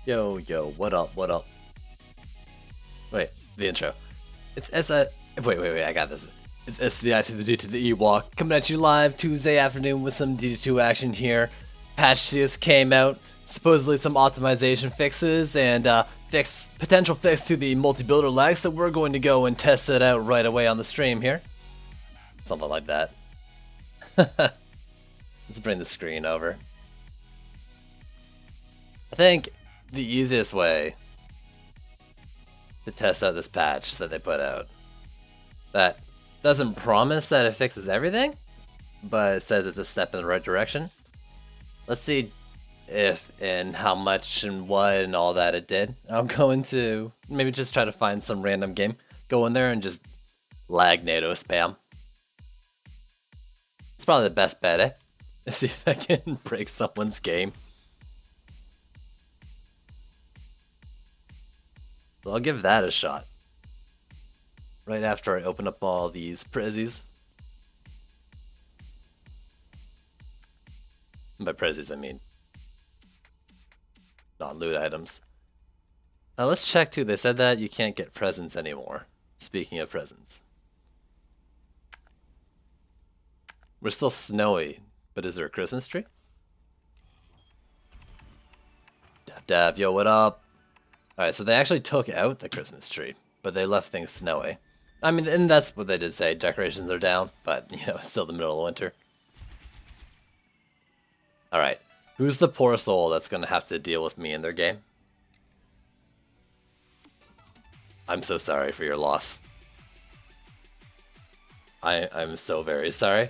Yo, yo, what up, what up? Wait, the intro. It's wait, I got this. It's S to the I to the D to the E walk, coming at you live Tuesday afternoon with some D2 action here. Patch just came out, supposedly some optimization fixes, and potential fix to the multi-builder lag, so we're going to go and test it out right away on the stream here. Something like that. Let's bring the screen over. I think the easiest way to test out this patch that they put out that doesn't promise that it fixes everything, but it says it's a step in the right direction. Let's see if and how much and what and all that it did. I'll go into maybe just try to find some random game, go in there and just lag NATO spam. It's probably the best bet, eh? Let's see if I can break someone's game. So I'll give that a shot. Right after I open up all these prezzies. By prezzies, I mean non-loot items. Now let's check too. They said that you can't get presents anymore. Speaking of presents. We're still snowy, but is there a Christmas tree? Dav, yo, what up? Alright, so they actually took out the Christmas tree, but they left things snowy. I mean, and that's what they did say, decorations are down, but, you know, it's still the middle of winter. Alright, who's the poor soul that's gonna have to deal with me in their game? I'm so sorry for your loss. I'm so very sorry.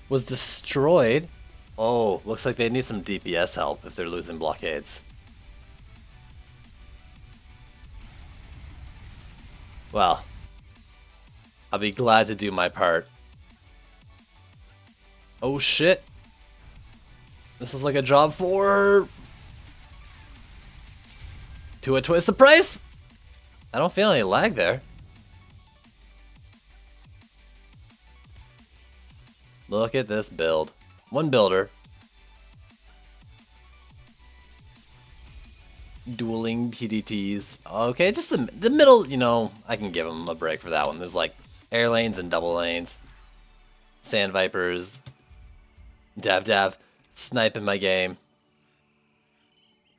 Was destroyed? Oh, looks like they need some DPS help if they're losing blockades. Well, I'll be glad to do my part. Oh shit! This is like a job for... To a twist the price? I don't feel any lag there. Look at this build. One builder. Dueling PDTs. Okay, just the middle, you know, I can give them a break for that one. There's like air lanes and double lanes. Sand Vipers. Dav, sniping my game.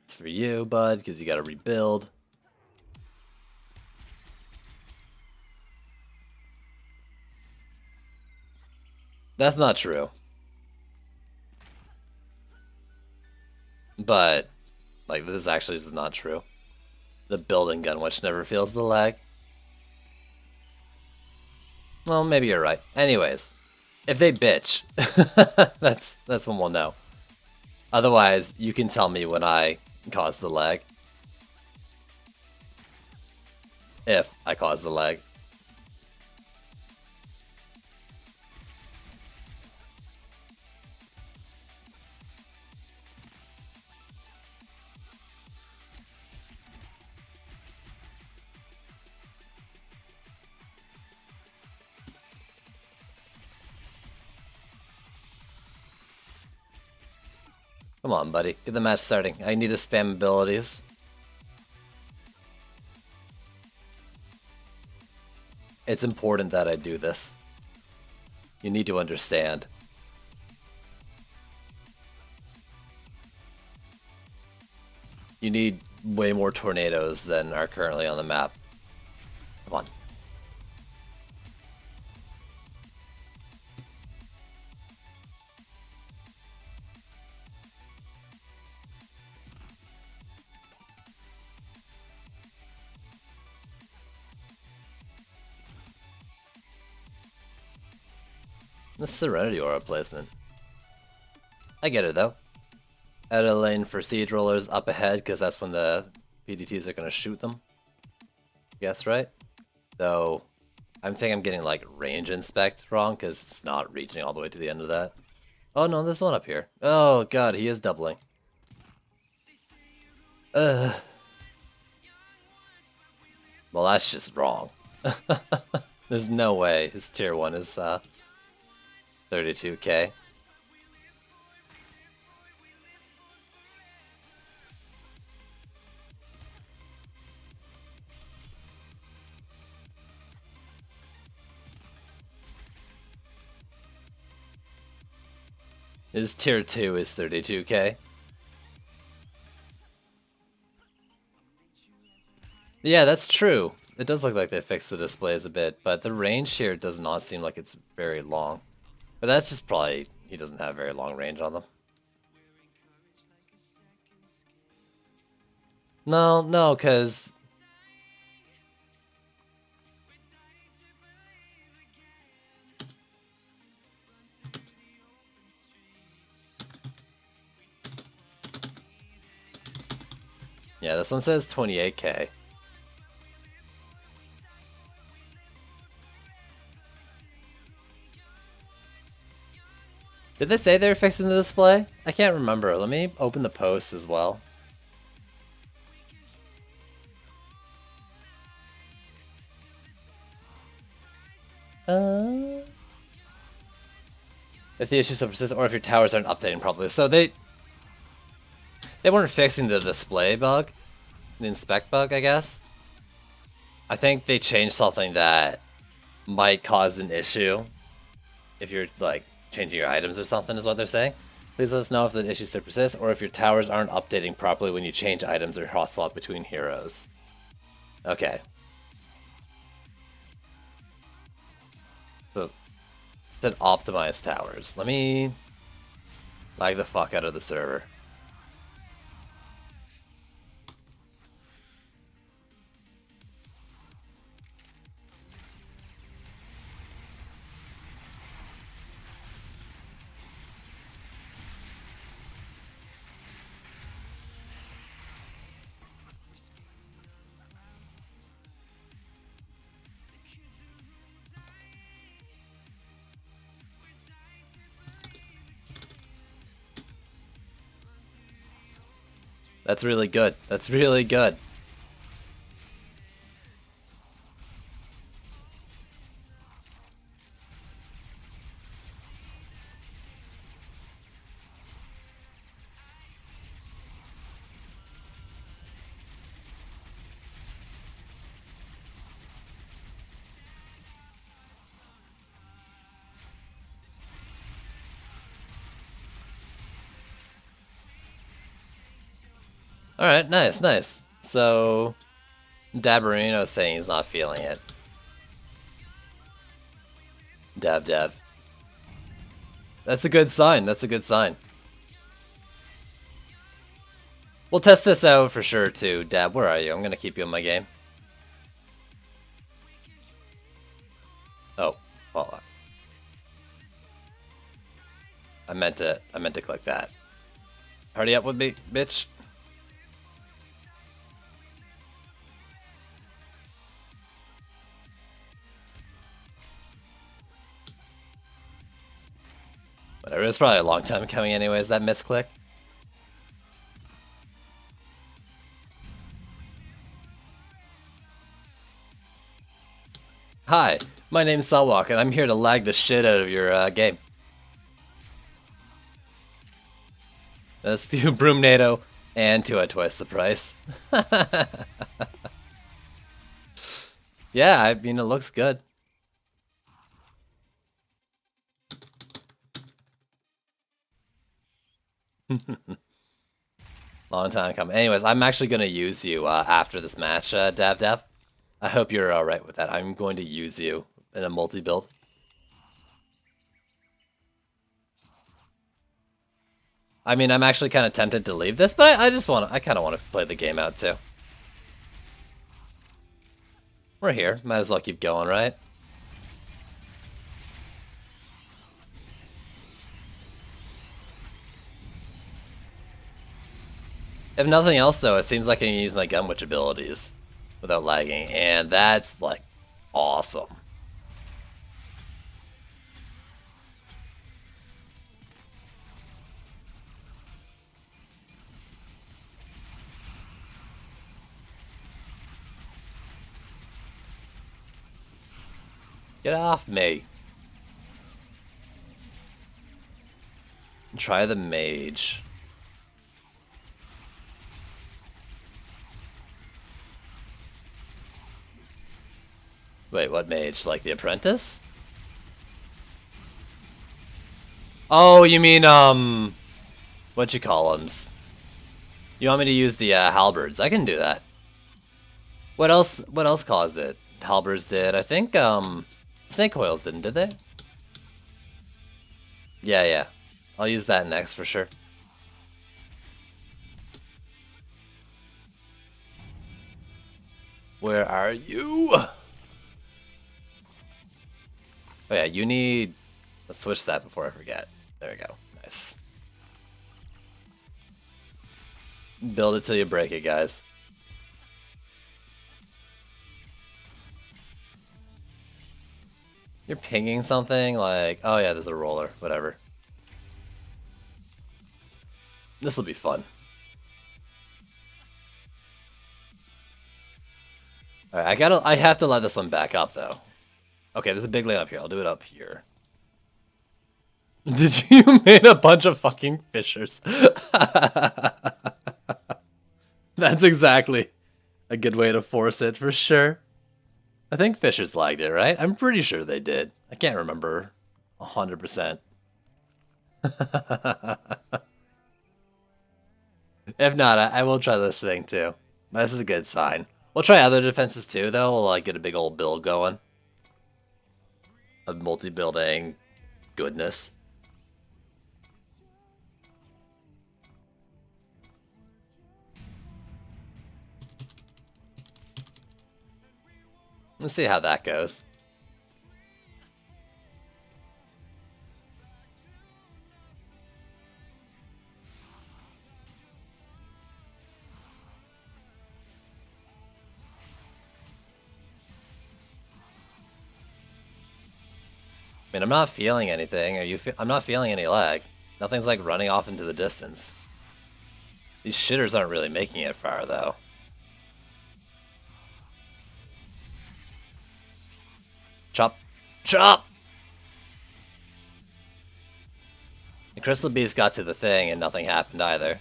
It's for you, bud, because you gotta rebuild. That's not true. But, like, this actually is not true. The building gun, which never feels the lag. Well, maybe you're right. Anyways, if they bitch, that's when we'll know. Otherwise, you can tell me when I cause the lag. If I cause the lag. Come on, buddy. Get the match starting. I need to spam abilities. It's important that I do this. You need to understand. You need way more tornadoes than are currently on the map. Come on. The Serenity Aura placement. I get it though. Add a lane for siege rollers up ahead because that's when the PDTs are going to shoot them. Guess right? Though I think I'm getting like range inspect wrong because it's not reaching all the way to the end of that. Oh no, there's one up here. Oh god, he is doubling. Well, that's just wrong. There's no way his tier 1 is 30 32k. His tier 2 is 32k. Yeah, that's true. It does look like they fixed the displays a bit, but the range here does not seem like it's very long. But that's just probably he doesn't have very long range on them. No, because yeah, this one says 28k. Did they say they were fixing the display? I can't remember. Let me open the post as well. If the issue still persists, or if your towers aren't updating properly. So they weren't fixing the display bug, the inspect bug, I guess. I think they changed something that might cause an issue if you're like changing your items or something, is what they're saying. Please let us know if the issue still persists, or if your towers aren't updating properly when you change items or cross-swap between heroes. Okay. So, said optimize towers. Let me lag the fuck out of the server. That's really good. That's really good. Alright, nice. So, Dabarino's saying he's not feeling it. Dev. That's a good sign. We'll test this out for sure too. Dab, where are you? I'm gonna keep you in my game. Oh, well, I meant to click that. Hurry up with me, bitch. Whatever, it's probably a long time coming anyways, that misclick. Hi, my name's Salwalk, and I'm here to lag the shit out of your game. Let's do Broomnado and 2 at twice the price. Yeah, I mean, it looks good. Long time coming. Anyways, I'm actually going to use you after this match, Dav. I hope you're alright with that. I'm going to use you in a multi-build. I mean, I'm actually kind of tempted to leave this, but I kind of want to play the game out too. We're here. Might as well keep going, right? If nothing else, though, it seems like I can use my Gunwitch abilities without lagging, and that's, like, awesome. Get off me. Try the mage. Wait, what mage? Like the apprentice? Oh, you mean, what you call them? You want me to use the halberds? I can do that. What else caused it? Halberds did. I think, snake coils didn't, did they? Yeah. I'll use that next for sure. Where are you? Oh yeah, you need... Let's switch that before I forget. There we go. Nice. Build it till you break it, guys. You're pinging something like... Oh yeah, there's a roller. Whatever. This will be fun. Alright, I have to let this one back up, though. Okay, there's a big lane up here. I'll do it up here. Did you made a bunch of fucking fissures? That's exactly a good way to force it, for sure. I think fissures lagged it, right? I'm pretty sure they did. I can't remember 100%. If not, I will try this thing, too. This is a good sign. We'll try other defenses, too, though. We'll like, get a big old build going. Of multi-building goodness. Let's see how that goes. I mean, I'm not feeling anything. I'm not feeling any lag. Nothing's like running off into the distance. These shitters aren't really making it far, though. Chop. Chop! The Crystal Beast got to the thing and nothing happened either.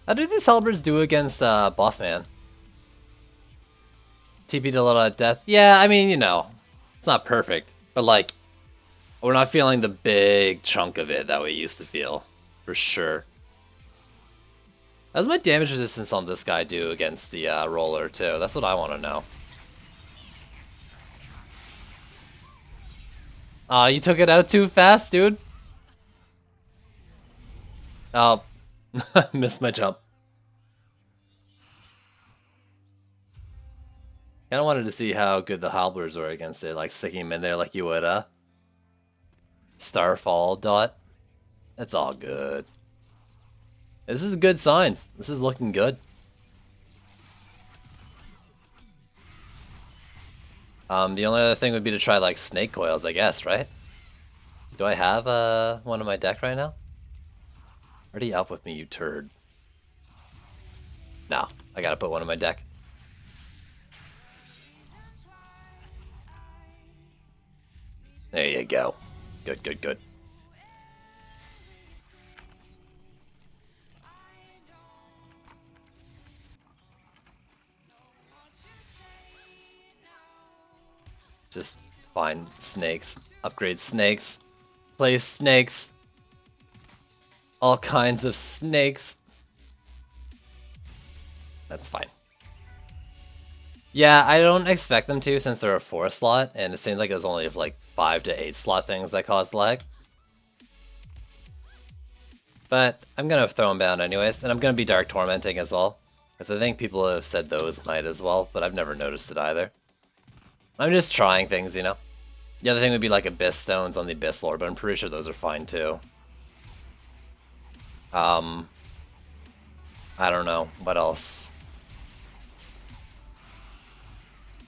How do these halberds do against Boss Man? TP to little at death? Yeah, I mean, you know, it's not perfect, but like, we're not feeling the big chunk of it that we used to feel, for sure. How does my damage resistance on this guy do against the roller, too? That's what I want to know. Aw, you took it out too fast, dude. Oh, missed my jump. Kinda wanted to see how good the halberds were against it, like sticking him in there like you would, Starfall dot. It's all good. This is good signs. This is looking good. The only other thing would be to try like snake coils, I guess, right? Do I have one in my deck right now? Already up with me, you turd. No, I gotta put one in my deck. There you go. Good, good, good. Just find snakes, upgrade snakes, play snakes. All kinds of snakes. That's fine. Yeah, I don't expect them to since they're a 4 slot, and it seems like it was only like 5 to 8 slot things that caused lag. But I'm gonna throw them down anyways, and I'm gonna be Dark Tormenting as well, because I think people have said those might as well, but I've never noticed it either. I'm just trying things, you know? The other thing would be like Abyss Stones on the Abyss Lord, but I'm pretty sure those are fine too. I don't know. What else?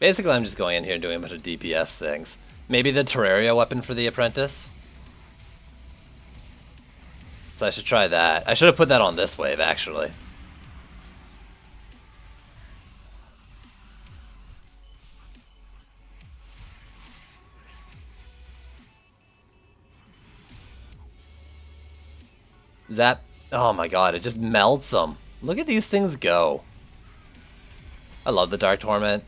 Basically, I'm just going in here and doing a bunch of DPS things. Maybe the Terraria weapon for the Apprentice? So I should try that. I should have put that on this wave, actually. Zap. Oh my god, it just melts them. Look at these things go. I love the Dark Torment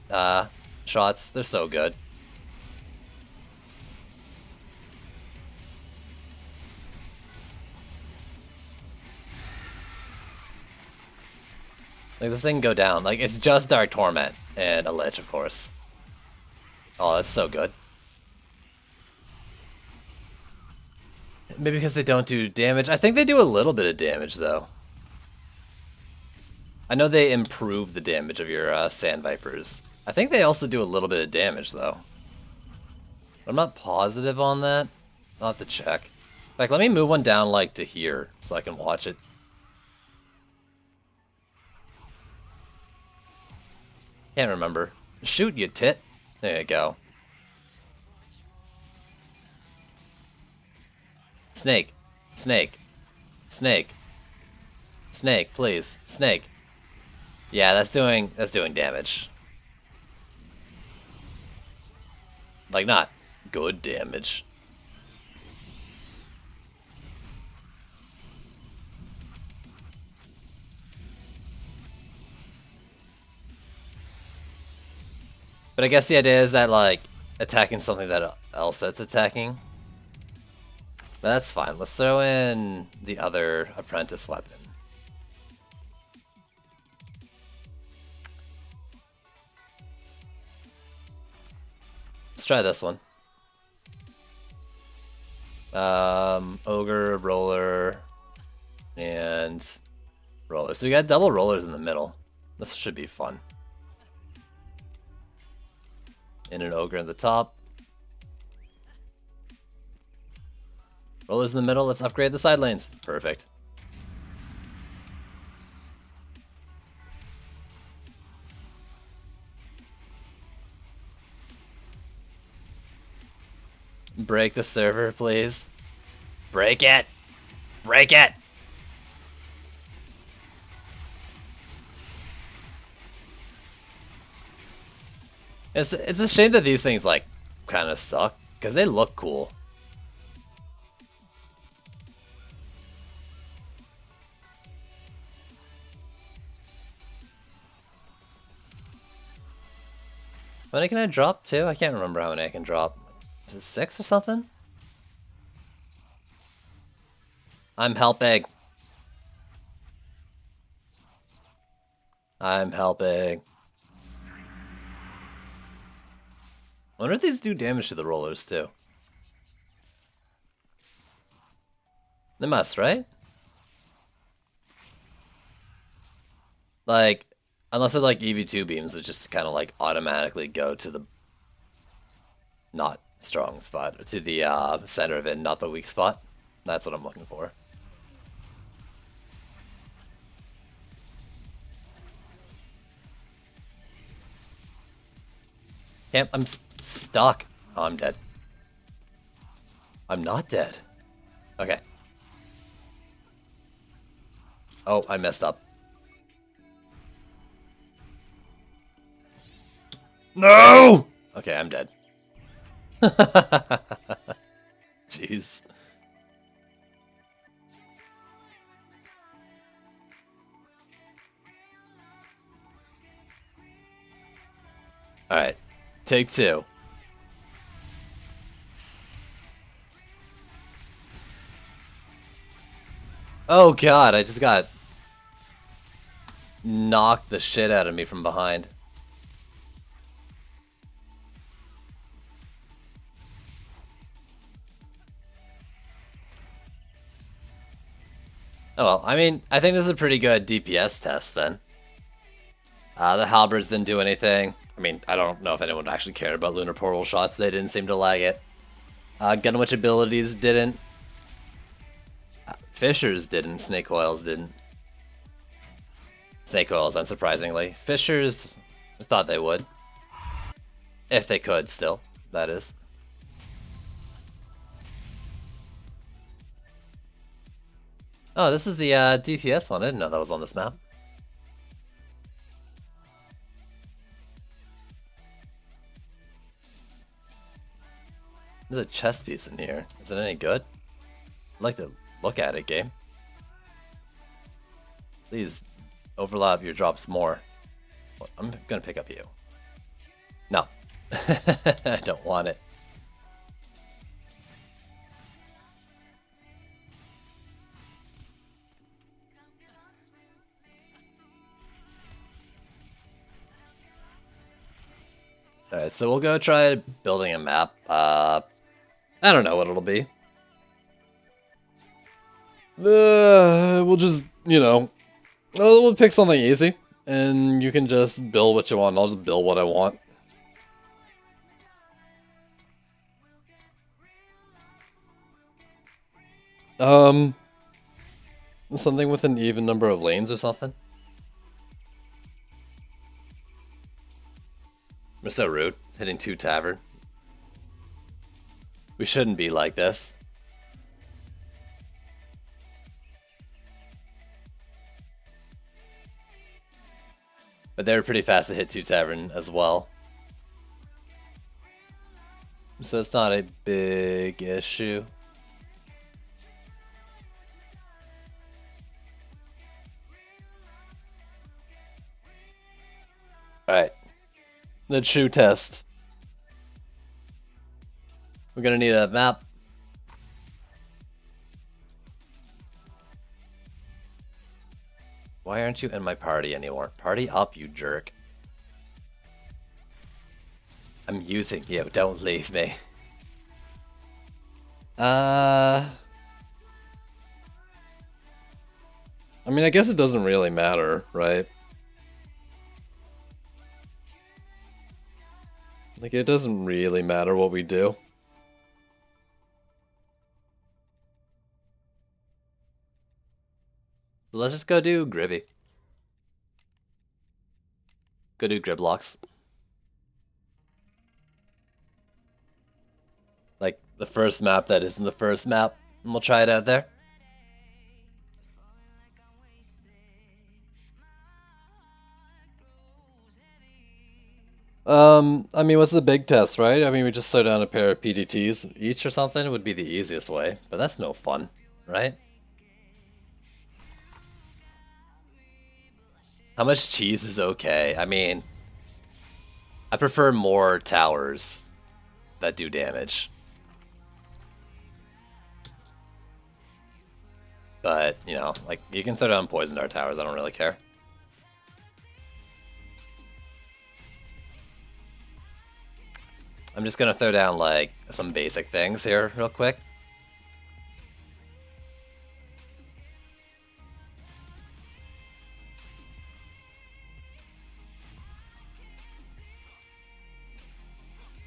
shots. They're so good. Like, this thing can go down. Like, it's just Dark Torment and a Lich, of course. Oh, that's so good. Maybe because they don't do damage. I think they do a little bit of damage, though. I know they improve the damage of your Sand Vipers. I think they also do a little bit of damage, though. I'm not positive on that. I'll have to check. In fact, let me move one down, like, to here, so I can watch it. Can't remember. Shoot, you tit. There you go. Snake. Snake. Snake. Snake, please. Snake. Yeah, that's doing damage. Like, not good damage. But I guess the idea is that, like, attacking something that else that's attacking. But that's fine. Let's throw in the other apprentice weapon. Let's try this one. Ogre, roller, and roller. So we got double rollers in the middle. This should be fun. And an ogre at the top. Rollers in the middle. Let's upgrade the side lanes. Perfect. Break the server, please. Break it! Break it! It's a shame that these things, like, kind of suck, because they look cool. How many can I drop, too? I can't remember how many I can drop. Is it 6 or something? I'm helping. I'm helping. I wonder if these do damage to the rollers, too. They must, right? Like, unless they're like EV2 beams, that just kind of like automatically go to the not strong spot, to the center of it, not the weak spot. That's what I'm looking for. Can't, I'm stuck. Oh, I'm dead. I'm not dead. Okay. Oh, I messed up. No! Okay, I'm dead. Jeez. Alright. Take 2. Oh god, I just got knocked the shit out of me from behind. Oh well, I mean, I think this is a pretty good DPS test then. The halberds didn't do anything. I mean, I don't know if anyone actually cared about lunar portal shots. They didn't seem to lag it. Gunwitch abilities didn't. Fissures didn't. Snake coils didn't. Snake coils, unsurprisingly. Fissures, I thought they would. If they could, still. That is. Oh, this is the DPS one. I didn't know that was on this map. There's a chest piece in here. Is it any good? I'd like to look at it, game. Please overlap your drops more. I'm gonna pick up you. No. I don't want it. Alright, so we'll go try building a map. I don't know what it'll be. We'll just, you know, we'll pick something easy, and you can just build what you want. I'll just build what I want. Something with an even number of lanes or something. We're so rude, hitting 2 tavern. We shouldn't be like this. But they were pretty fast to hit 2 tavern as well. So it's not a big issue. Alright. The true test. We're gonna need a map. Why aren't you in my party anymore? Party up, you jerk. I'm using you, don't leave me. I mean, I guess it doesn't really matter, right? Like, it doesn't really matter what we do. So let's just go do Gribby. Go do Griblocks. Like, the first map that isn't the first map. And we'll try it out there. I mean, what's the big test, right? I mean, we just throw down a pair of PDTs each or something would be the easiest way, but that's no fun, right? How much cheese is okay? I mean, I prefer more towers that do damage. But, you know, like, you can throw down poison dart towers, I don't really care. I'm just gonna throw down, like, some basic things here real quick.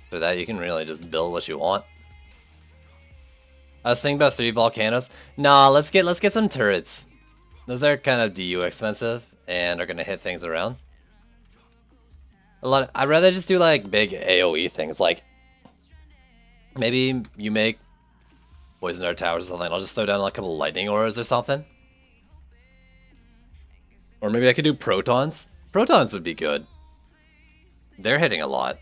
For that, you can really just build what you want. I was thinking about 3 volcanoes. Nah, let's get some turrets. Those are kind of DU expensive and are gonna hit things around. I'd rather just do like big AoE things, like maybe you make poison dart towers or something. I'll just throw down like a couple lightning auras or something. Or maybe I could do protons. Protons would be good. They're hitting a lot.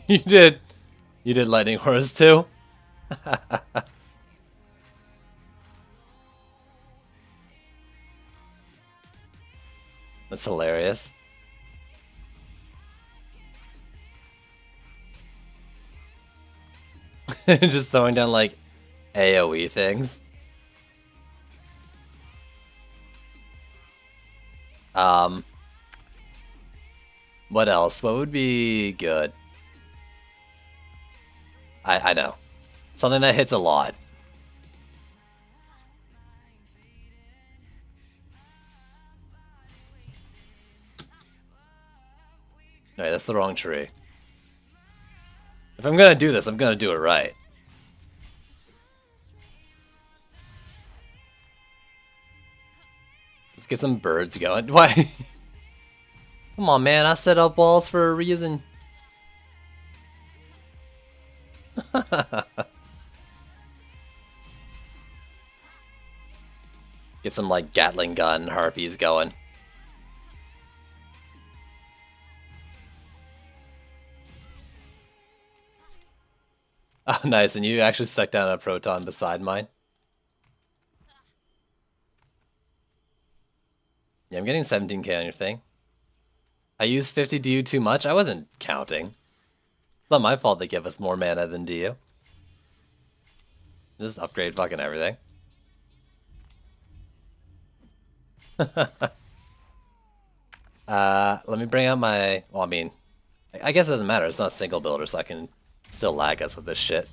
You did. You did lightning auras too. That's hilarious. Just throwing down like AoE things. What else? What would be good? I know. Something that hits a lot. Alright, that's the wrong tree. If I'm gonna do this, I'm gonna do it right. Let's get some birds going. Why? Come on, man. I set up walls for a reason. Get some, like, Gatling gun harpies going. Oh, nice, and you actually stuck down a proton beside mine. Yeah, I'm getting 17k on your thing. I used 50 DU too much? I wasn't counting. It's not my fault they give us more mana than DU. Just upgrade fucking everything. Let me bring out my... Well, I mean, I guess it doesn't matter. It's not a single builder, so I can still lag us with this shit.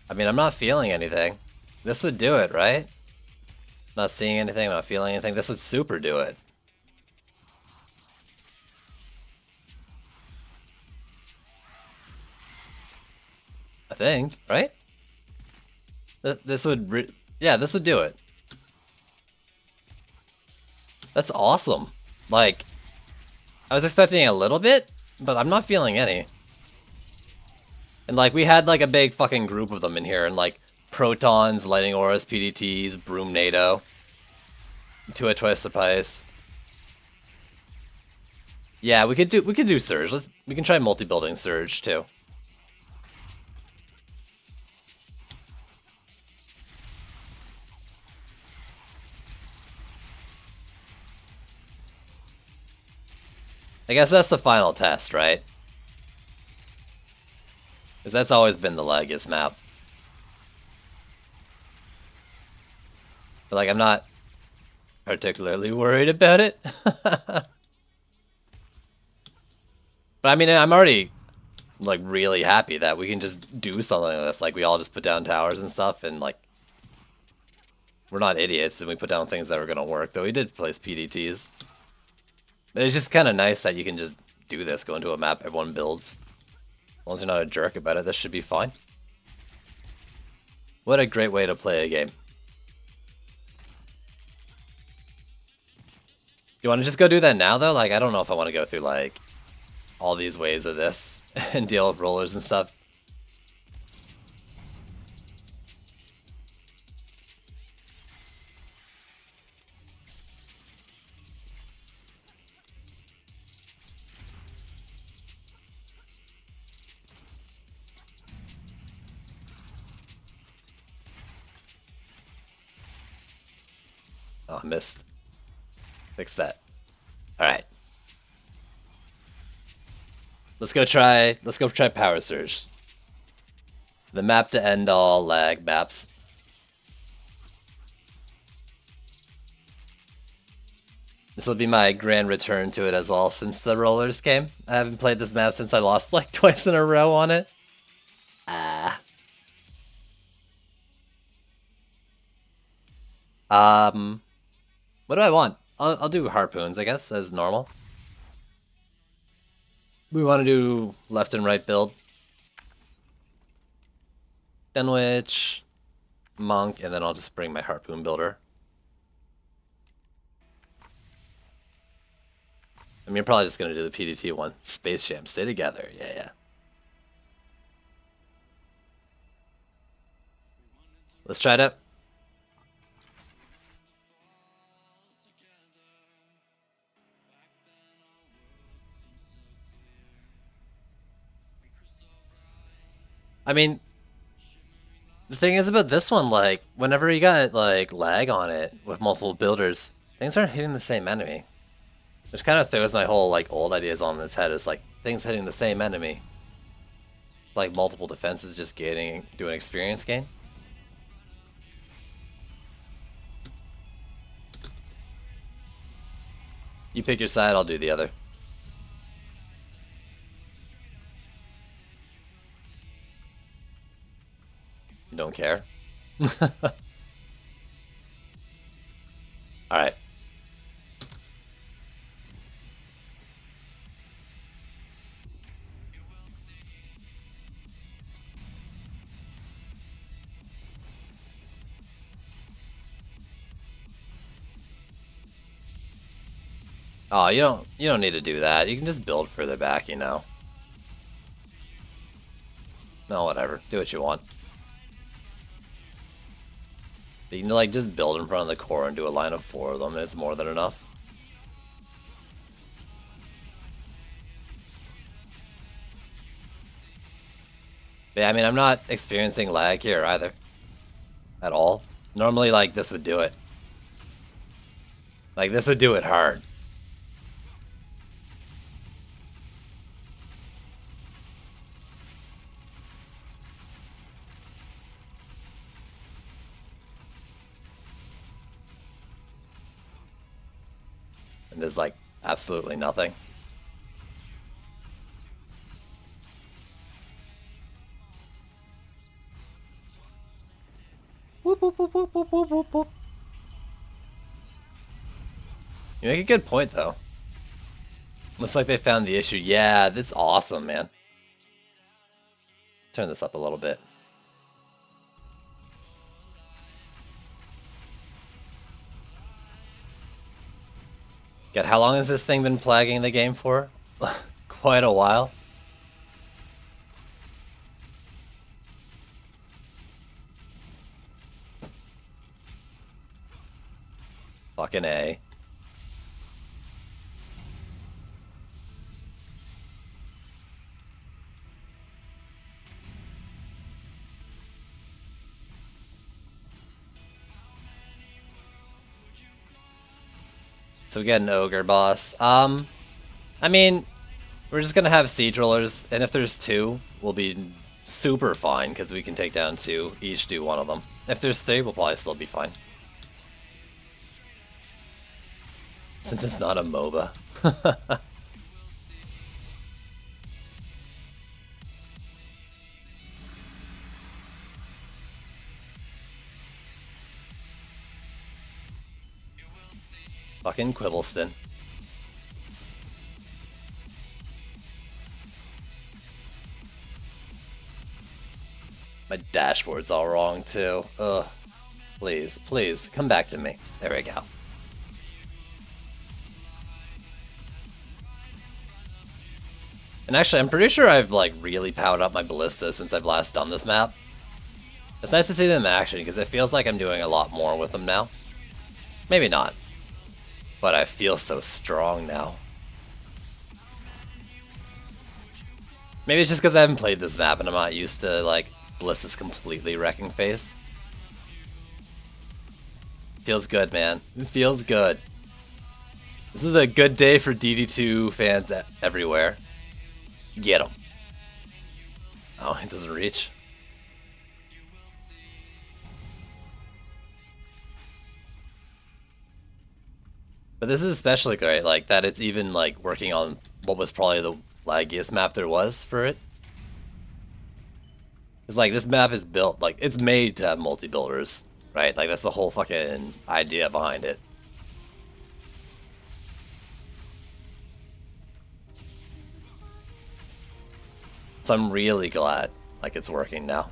I mean, I'm not feeling anything. This would do it, right? Not seeing anything, not feeling anything. This would super do it. I think, right? This would, yeah, this would do it. That's awesome. Like, I was expecting a little bit, but I'm not feeling any. And like, we had like a big fucking group of them in here, and like, Protons, Lightning Auras, PDTs, Broom NATO. 2 at twice the price. Yeah, we could do Surge. We can try multi-building Surge too. I guess that's the final test, right? Because that's always been the Legus map. But like, I'm not particularly worried about it. But I mean, I'm already like really happy that we can just do something like this. Like, we all just put down towers and stuff, and like, we're not idiots, and we put down things that are gonna work. Though we did place PDTs. But it's just kind of nice that you can just do this, go into a map everyone builds. As long as you're not a jerk about it, this should be fine. What a great way to play a game. You want to just go do that now, though? Like, I don't know if I want to go through, like, all these waves of this and deal with rollers and stuff. Oh, I missed. Fix that. Alright. Let's go try Power Surge. The map to end all lag maps. This will be my grand return to it as well since the rollers came. I haven't played this map since I lost like twice in a row on it. What do I want? I'll do harpoons, I guess, as normal. We want to do left and right build. Dunwich, Monk, and then I'll just bring my harpoon builder. I mean, you're probably just going to do the PDT one. Space Jam, stay together. Yeah. Let's try it out. I mean, the thing is about this one, like, whenever you got, like, lag on it with multiple builders, things aren't hitting the same enemy. Which kind of throws my whole, like, old ideas on its head. It's like, things hitting the same enemy. Like, multiple defenses just doing experience gain. You pick your side, I'll do the other. You don't care? Alright. Oh, you don't need to do that. You can just build further back, you know. No, whatever. Do what you want. But you can like just build in front of the core and do a line of 4 of them, and it's more than enough. But yeah, I mean, I'm not experiencing lag here either. At all. Normally, like, this would do it. Like, this would do it hard. And there's, like, absolutely nothing. Whoop, whoop, whoop, whoop, whoop, whoop, whoop, whoop. You make a good point, though. Looks like they found the issue. Yeah, that's awesome, man. Turn this up a little bit. God, how long has this thing been plaguing the game for? Quite a while. Fucking A. So we get an ogre boss. I mean, we're just gonna have siege rollers, and if there's 2, we'll be super fine because we can take down 2, each do 1 of them. If there's 3, we'll probably still be fine. Since it's not a MOBA. Fucking Quibbleston. My dashboard's all wrong too. Ugh. Please, please, come back to me. There we go. And actually, I'm pretty sure I've like really powered up my ballista since I've last done this map. It's nice to see them in action because it feels like I'm doing a lot more with them now. Maybe not. But I feel so strong now. Maybe it's just because I haven't played this map and I'm not used to like Ballista's completely wrecking face. Feels good, man. It feels good. This is a good day for DD2 fans everywhere. Get him. Oh, it doesn't reach. But this is especially great, like that it's even like working on what was probably the laggiest map there was for it. It's like this map is built, like it's made to have multi-builders, right? Like that's the whole fucking idea behind it. So I'm really glad like it's working now.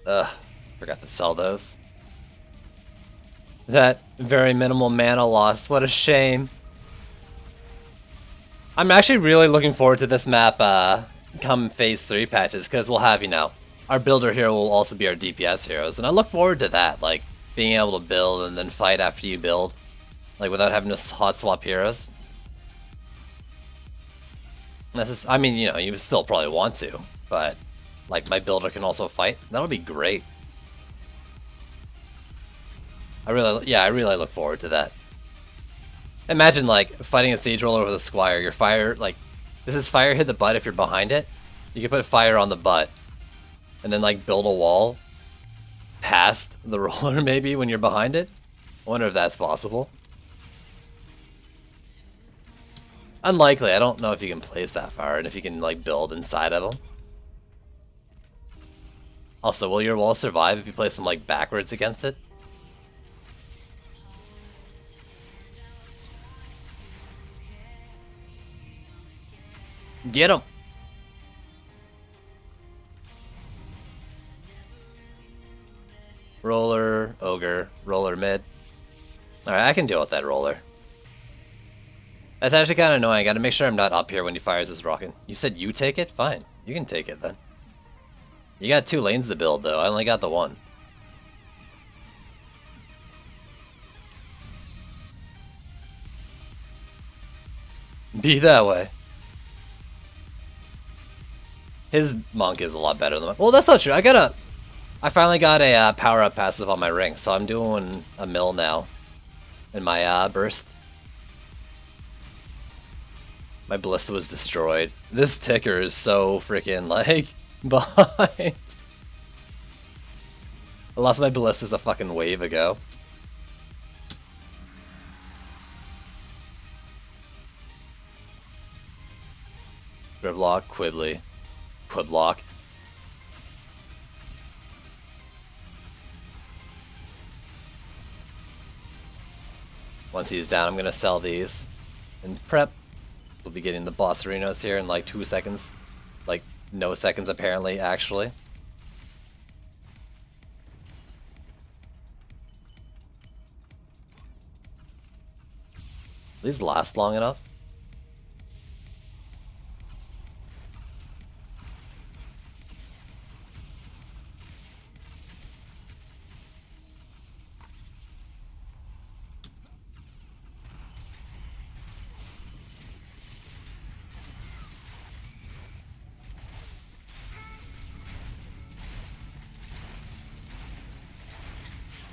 Ugh, forgot to sell those. That very minimal mana loss, what a shame. I'm actually really looking forward to this map come phase 3 patches, because we'll have, you know, our builder hero will also be our DPS heroes, and I look forward to that, like, being able to build and then fight after you build, like, without having to hot swap heroes. I mean, you know, you still probably want to, but, like, my builder can also fight. That would be great. I really look forward to that. Imagine, like, fighting a siege roller with a squire. Your fire, like, this is fire hit the butt if you're behind it. You can put fire on the butt, and then, like, build a wall past the roller, maybe, when you're behind it. I wonder if that's possible. Unlikely. I don't know if you can place that far, and if you can, like, build inside of them. Also, will your wall survive if you place them, like, backwards against it? Get him! I can deal with that roller. That's actually kind of annoying. I gotta make sure I'm not up here when he fires his rocket. You said you take it? Fine. You can take it then. You got 2 lanes to build though. I only got the 1. Be that way. His monk is a lot better than mine. Well, that's not true. I finally got a power-up passive on my ring, so I'm doing a mill now in my burst. My Ballista was destroyed. This ticker is so freaking, like, behind. I lost my Ballistas a fucking wave ago. Gridlock, Quibbly, Quiblock. Once he's down, I'm gonna sell these and prep. We'll be getting the boss arenas here in like 2 seconds. Like, no seconds apparently, actually. These last long enough?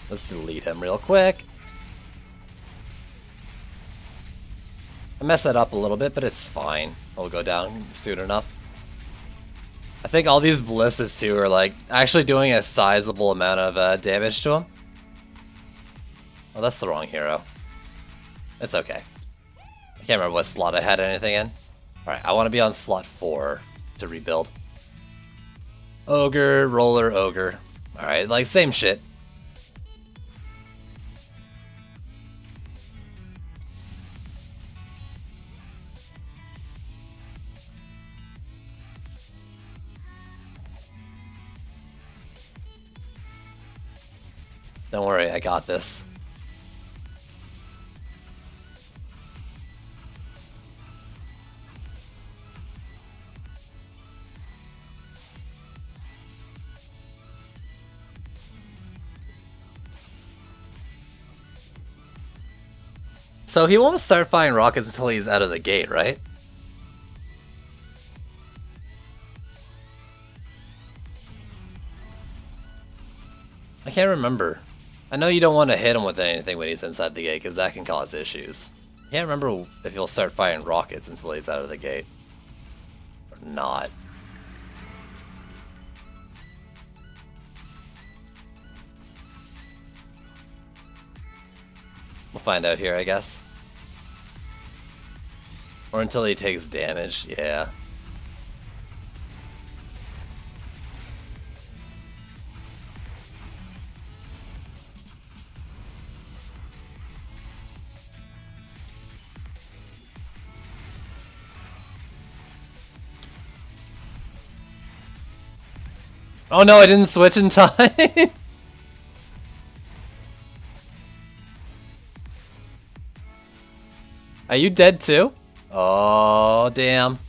Let's delete him real quick. I messed that up a little bit, but it's fine. It'll go down soon enough. I think all these Ballistas too are like actually doing a sizable amount of damage to him. Oh, that's the wrong hero. It's okay. I can't remember what slot I had anything in. Alright, I want to be on slot 4 to rebuild. Ogre, roller, ogre. Alright, like same shit. Don't worry, I got this. So he won't start firing rockets until he's out of the gate, right? I can't remember. I know you don't want to hit him with anything when he's inside the gate, because that can cause issues. I can't remember if he'll start firing rockets until he's out of the gate. Or not. We'll find out here, I guess. Or until he takes damage, yeah. Oh no, I didn't switch in time! Are you dead too? Oh, damn.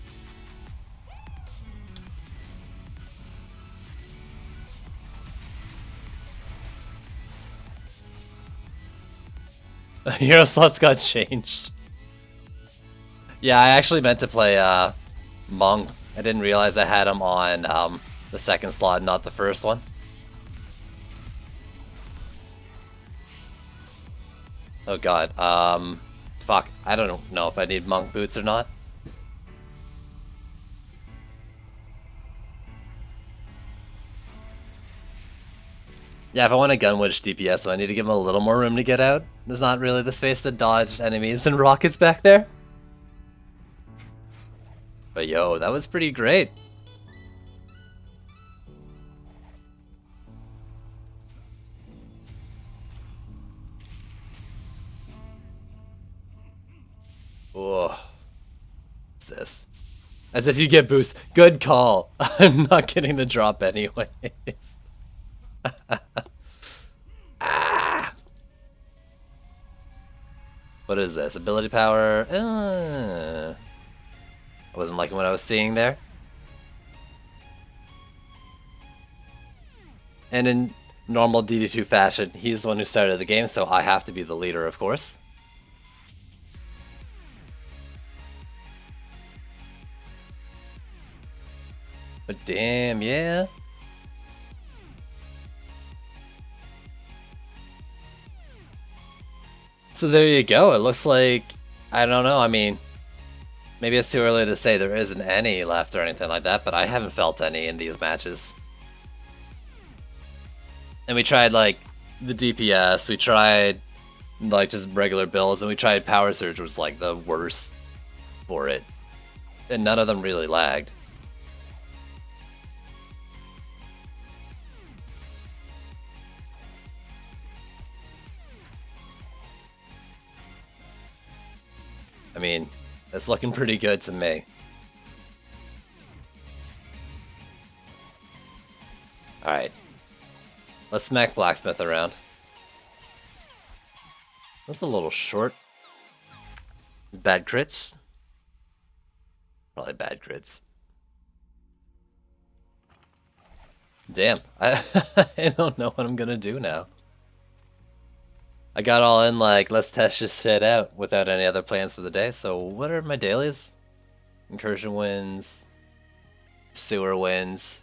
The hero slots got changed. Yeah, I actually meant to play Monk. I didn't realize I had him on the second slot, not the first one. Oh god, fuck, I don't know if I need monk boots or not. Yeah, if I want a Gunwitch DPS, so I need to give him a little more room to get out. There's not really the space to dodge enemies and rockets back there. But yo, that was pretty great. Oh, what's this? As if you get boost. Good call. I'm not getting the drop anyways. Ah. What is this? Ability power? I wasn't liking what I was seeing there. And in normal DD2 fashion, he's the one who started the game, so I have to be the leader, of course. But damn, yeah. So there you go. It looks like, I don't know, I mean, maybe it's too early to say there isn't any left or anything like that, but I haven't felt any in these matches. And we tried, like, the DPS, we tried, like, just regular builds, and we tried Power Surge, which was, like, the worst for it. And none of them really lagged. I mean, it's looking pretty good to me. Alright. Let's smack Blacksmith around. That's a little short. Bad crits? Probably bad crits. Damn, I don't know what I'm gonna do now. I got all in like, let's test this shit out without any other plans for the day, so what are my dailies? Incursion wins. Sewer wins.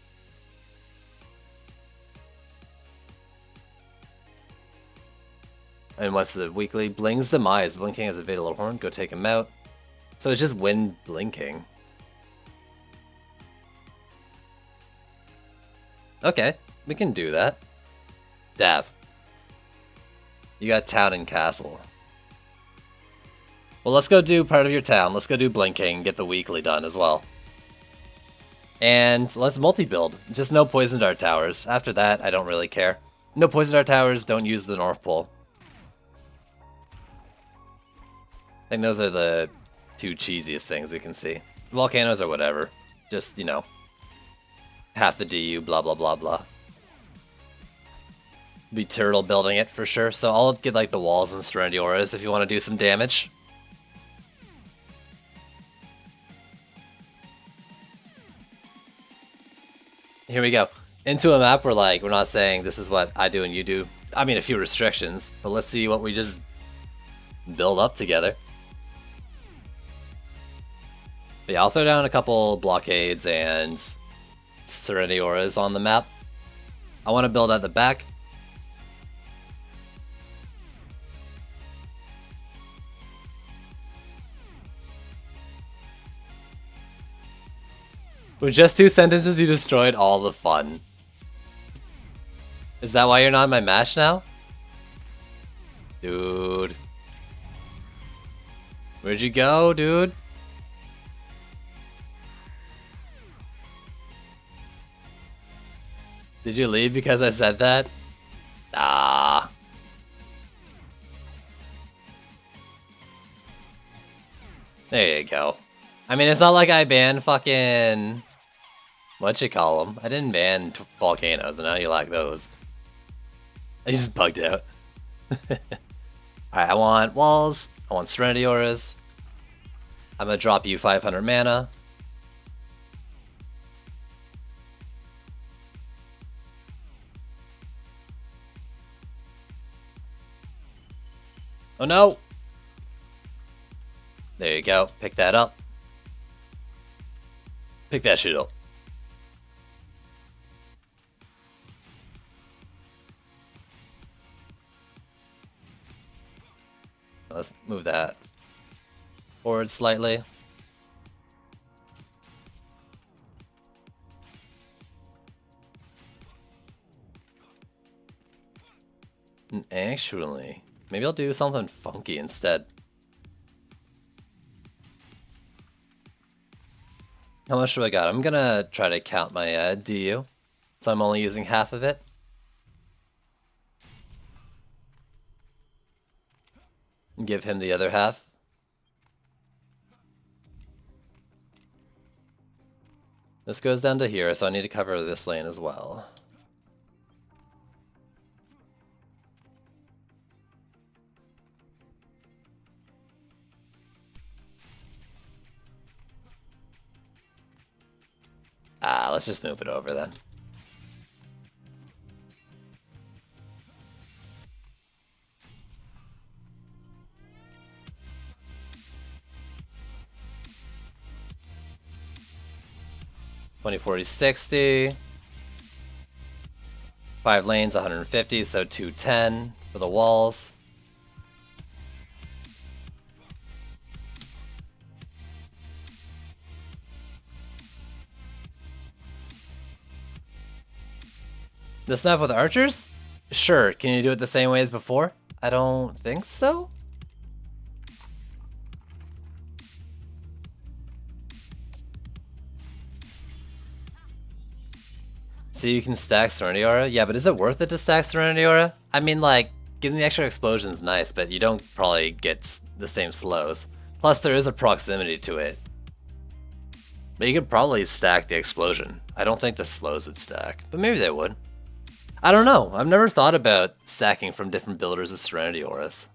And what's the weekly? Bling's Demise. Blinking has a Fatal Horn. Go take him out. So it's just win blinking. Okay, we can do that. Dav. You got town and castle. Well, let's go do part of your town. Let's go do blinking and get the weekly done as well. And let's multi-build. Just no Poison Dart towers. After that, I don't really care. No Poison Dart towers, don't use the North Pole. I think those are the two cheesiest things we can see. Volcanoes or whatever. Just, you know, half the DU, blah, blah, blah, blah. Be turtle building it for sure, so I'll get like the walls and Serenity Auras if you want to do some damage. Here we go. Into a map where like, we're not saying this is what I do and you do. I mean, a few restrictions, but let's see what we just build up together. But yeah, I'll throw down a couple blockades and Serenity Auras on the map. I want to build at the back. With just 2 sentences, you destroyed all the fun. Is that why you're not in my match now? Dude. Where'd you go, dude? Did you leave because I said that? Ah. There you go. I mean, it's not like I banned fucking... whatchamacallem. I didn't ban volcanoes, and now you like those. I just bugged out. Alright, I want walls. I want Serenity Auras. I'm gonna drop you 500 mana. Oh no! There you go. Pick that up. Pick that shit up. Let's move that forward slightly. And actually, maybe I'll do something funky instead. How much do I got? I'm gonna try to count my DU, so I'm only using half of it. And give him the other half. This goes down to here, so I need to cover this lane as well. Let's just move it over then. $20, $40, $60. 5 lanes, 150, so 210 for the walls. This map with archers? Sure, can you do it the same way as before? I don't think so. So you can stack Serenity Aura? Yeah, but is it worth it to stack Serenity Aura? I mean, like, getting the extra explosion is nice, but you don't probably get the same slows. Plus, there is a proximity to it. But you could probably stack the explosion. I don't think the slows would stack, but maybe they would. I don't know. I've never thought about stacking from different builders of Serenity Auras.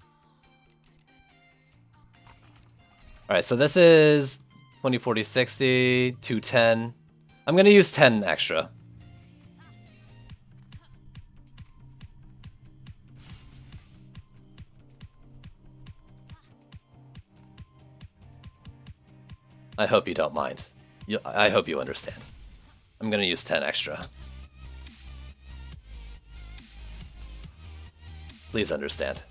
Alright, so this is 20, 40, 60, 210. I'm going to use 10 extra. I hope you don't mind. I hope you understand. I'm going to use 10 extra. Please understand.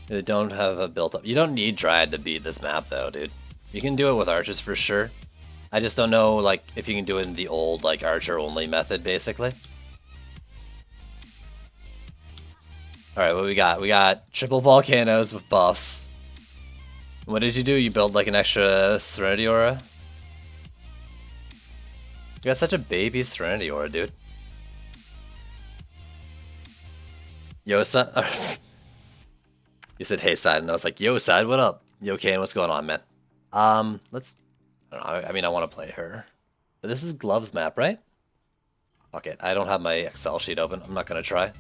They don't have a built-up... You don't need Dryad to beat this map, though, dude. You can do it with archers for sure. I just don't know, like, if you can do it in the old, like, archer-only method, basically. Alright, what we got? We got triple volcanoes with buffs. What did you do? You built, like, an extra Serenity Aura? You got such a baby Serenity Aura, dude. Yo, son. You said, hey, side, and I was like, yo, side, what up? You okay, and what's going on, man? Let's... I don't know, I mean, I want to play her. But this is Gloves map, right? Fuck it, I don't have my Excel sheet open. I'm not gonna try.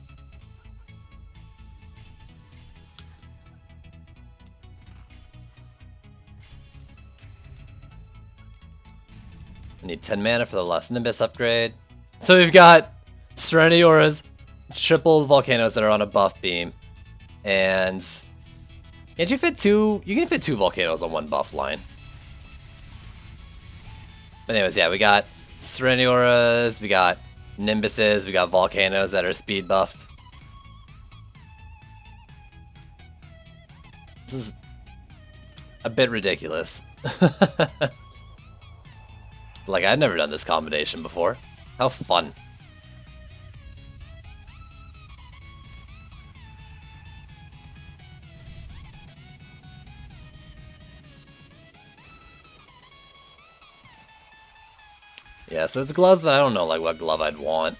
I need 10 mana for the last Nimbus upgrade. So we've got Serenity Auras, triple volcanoes that are on a buff beam, and can't you fit two? You can fit 2 volcanoes on one buff line. But anyways, yeah, we got Serenity Auras, we got Nimbuses, we got volcanoes that are speed buffed. This is a bit ridiculous. Like, I've never done this combination before. How fun. Yeah, so it's gloves, but I don't know, like, what glove I'd want.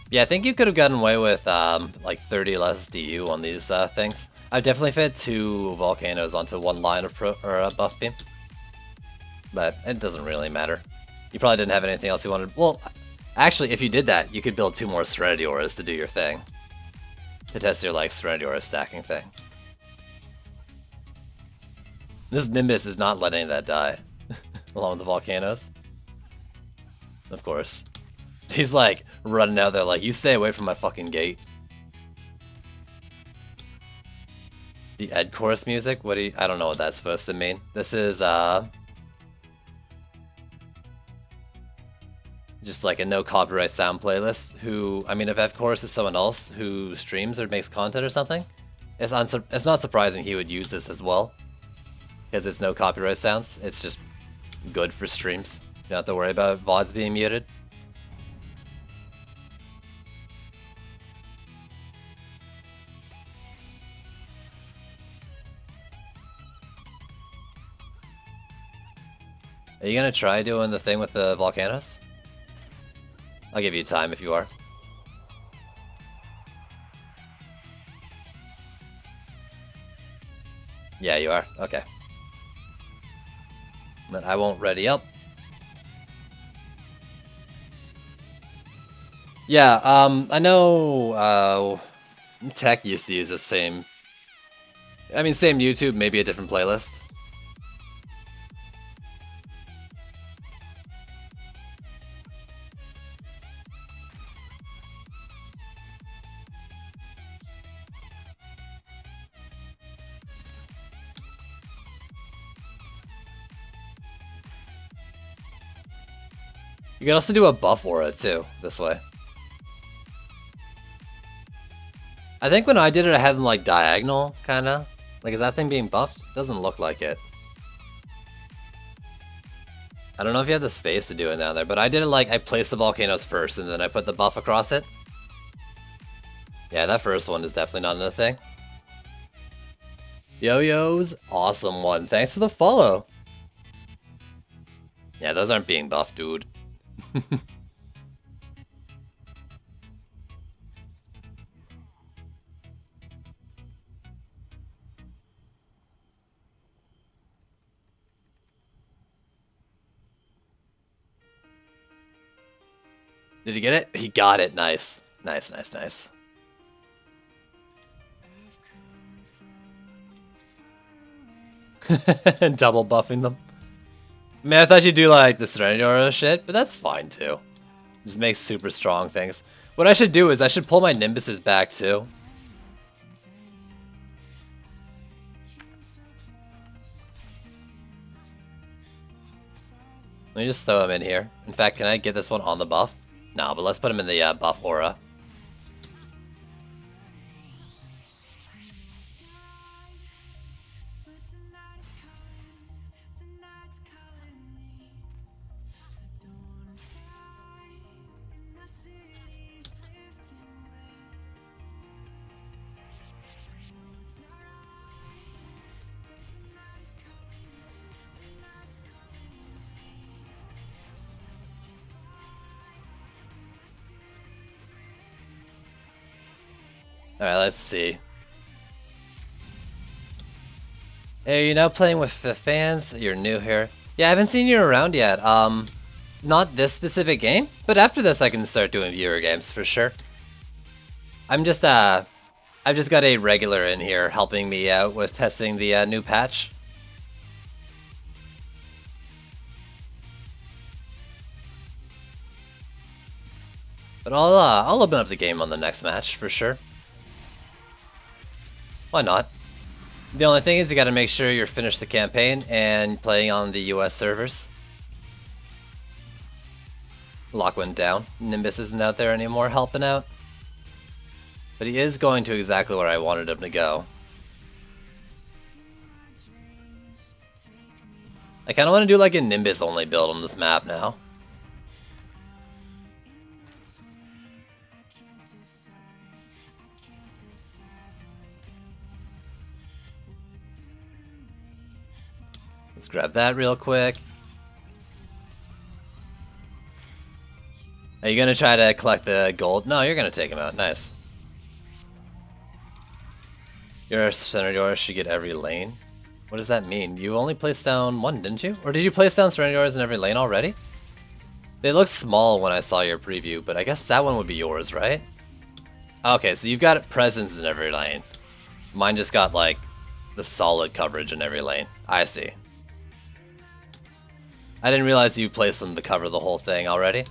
Yeah, I think you could have gotten away with like 30 less DU on these things. I've definitely fit 2 volcanoes onto one line of buff beam, but it doesn't really matter. You probably didn't have anything else you wanted. Well, actually, if you did that, you could build 2 more Serenity Auras to do your thing, to test your like Serenity Aura stacking thing. This Nimbus is not letting that die, along with the volcanoes. Of course. He's like running out there like, you stay away from my fucking gate. The Ed chorus music? What do you... I don't know what that's supposed to mean. This is just like a no copyright sound playlist. Who, I mean, if Ed chorus is someone else who streams or makes content or something, it's not surprising he would use this as well, because it's no copyright sounds. It's just good for streams. You don't have to worry about VODs being muted. Are you gonna try doing the thing with the volcanoes? I'll give you time if you are. Yeah, you are? Okay. But I won't ready up. Yeah, I know Tech used to use the same, I mean, same YouTube, maybe a different playlist. You can also do a buff aura too, this way. I think when I did it, I had them like diagonal, kinda. Like, is that thing being buffed? Doesn't look like it. I don't know if you have the space to do it down there, but I did it like, I placed the volcanoes first, and then I put the buff across it. Yeah, that first one is definitely not another thing. Yo-Yo's awesome one. Thanks for the follow. Yeah, those aren't being buffed, dude. Did he get it? He got it. Nice. Nice, nice, nice. Double buffing them. Man, I thought you'd do like the Serenity Aura shit, but that's fine too. Just makes super strong things. What I should do is I should pull my Nimbuses back too. Let me just throw him in here. In fact, can I get this one on the buff? No, but let's put him in the buff aura. Alright, let's see. Hey, you're now playing with the fans? You're new here. Yeah, I haven't seen you around yet. Not this specific game, but after this I can start doing viewer games for sure. I've just got a regular in here helping me out with testing the new patch. But I'll open up the game on the next match for sure. Why not? The only thing is you gotta make sure you're finished the campaign and playing on the US servers. Lock went down. Nimbus isn't out there anymore helping out. But he is going to exactly where I wanted him to go. I kinda wanna do like a Nimbus only build on this map now. Let's grab that real quick. Are you gonna try to collect the gold? No, you're gonna take him out. Nice. Your Serenity Aura should get every lane. What does that mean? You only placed down one, didn't you? Or did you place down Serenity Auras in every lane already? They looked small when I saw your preview, but I guess that one would be yours, right? Okay, so you've got presence in every lane. Mine just got, like, the solid coverage in every lane. I see. I didn't realize you placed them to cover the whole thing already.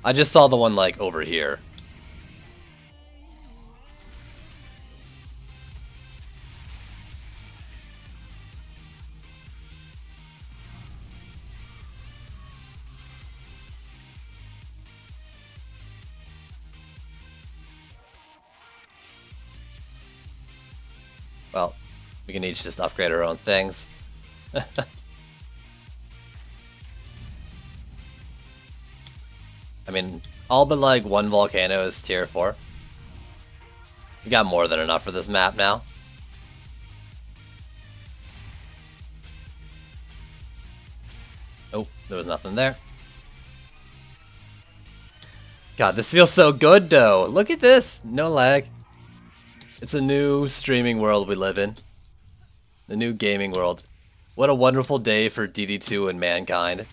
I just saw the one, like, over here. Well, we can each just upgrade our own things. I mean, all but like one volcano is tier 4. We got more than enough for this map now. Oh, there was nothing there. God, this feels so good though. Look at this. No lag. It's a new streaming world we live in. The new gaming world. What a wonderful day for DD2 and mankind.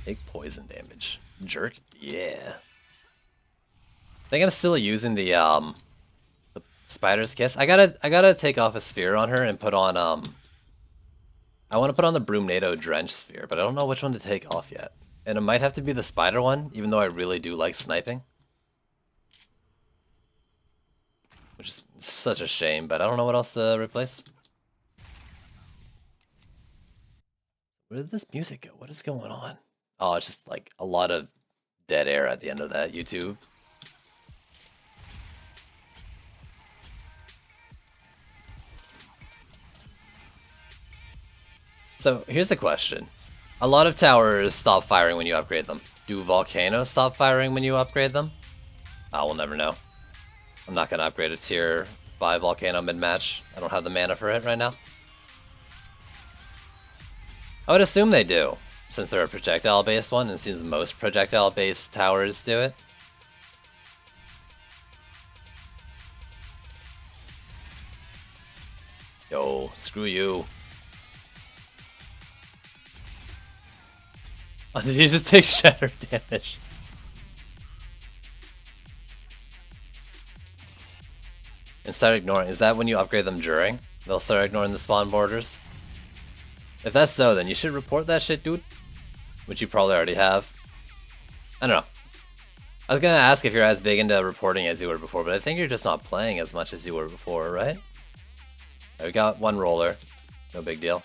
Take poison damage. Jerk? Yeah. I think I'm still using the Spider's Kiss. I gotta take off a sphere on her and put on I want to put on the Broomnado Drench sphere, but I don't know which one to take off yet. And it might have to be the spider one, even though I really do like sniping. Which is such a shame, but I don't know what else to replace. Where did this music go? What is going on? Oh, it's just like a lot of dead air at the end of that YouTube. So here's the question. A lot of towers stop firing when you upgrade them. Do volcanoes stop firing when you upgrade them? I will never know. I'm not going to upgrade a tier 5 volcano mid-match. I don't have the mana for it right now. I would assume they do, since they're a projectile-based one, and it seems most projectile-based towers do it. Yo, screw you. Oh, did he just take shatter damage? And start ignoring. Is that when you upgrade them during? They'll start ignoring the spawn borders? If that's so, then you should report that shit, dude. Which you probably already have. I don't know. I was gonna ask if you're as big into reporting as you were before, but I think you're just not playing as much as you were before, right? We got one roller. No big deal.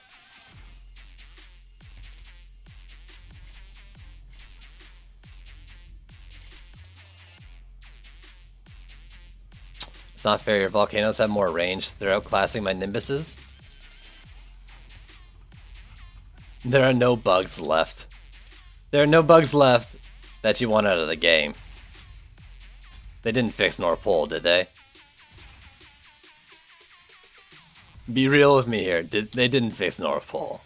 It's not fair, your volcanoes have more range. They're outclassing my Nimbuses. There are no bugs left. There are no bugs left that you want out of the game. They didn't fix North Pole, did they? Be real with me here. They didn't fix North Pole.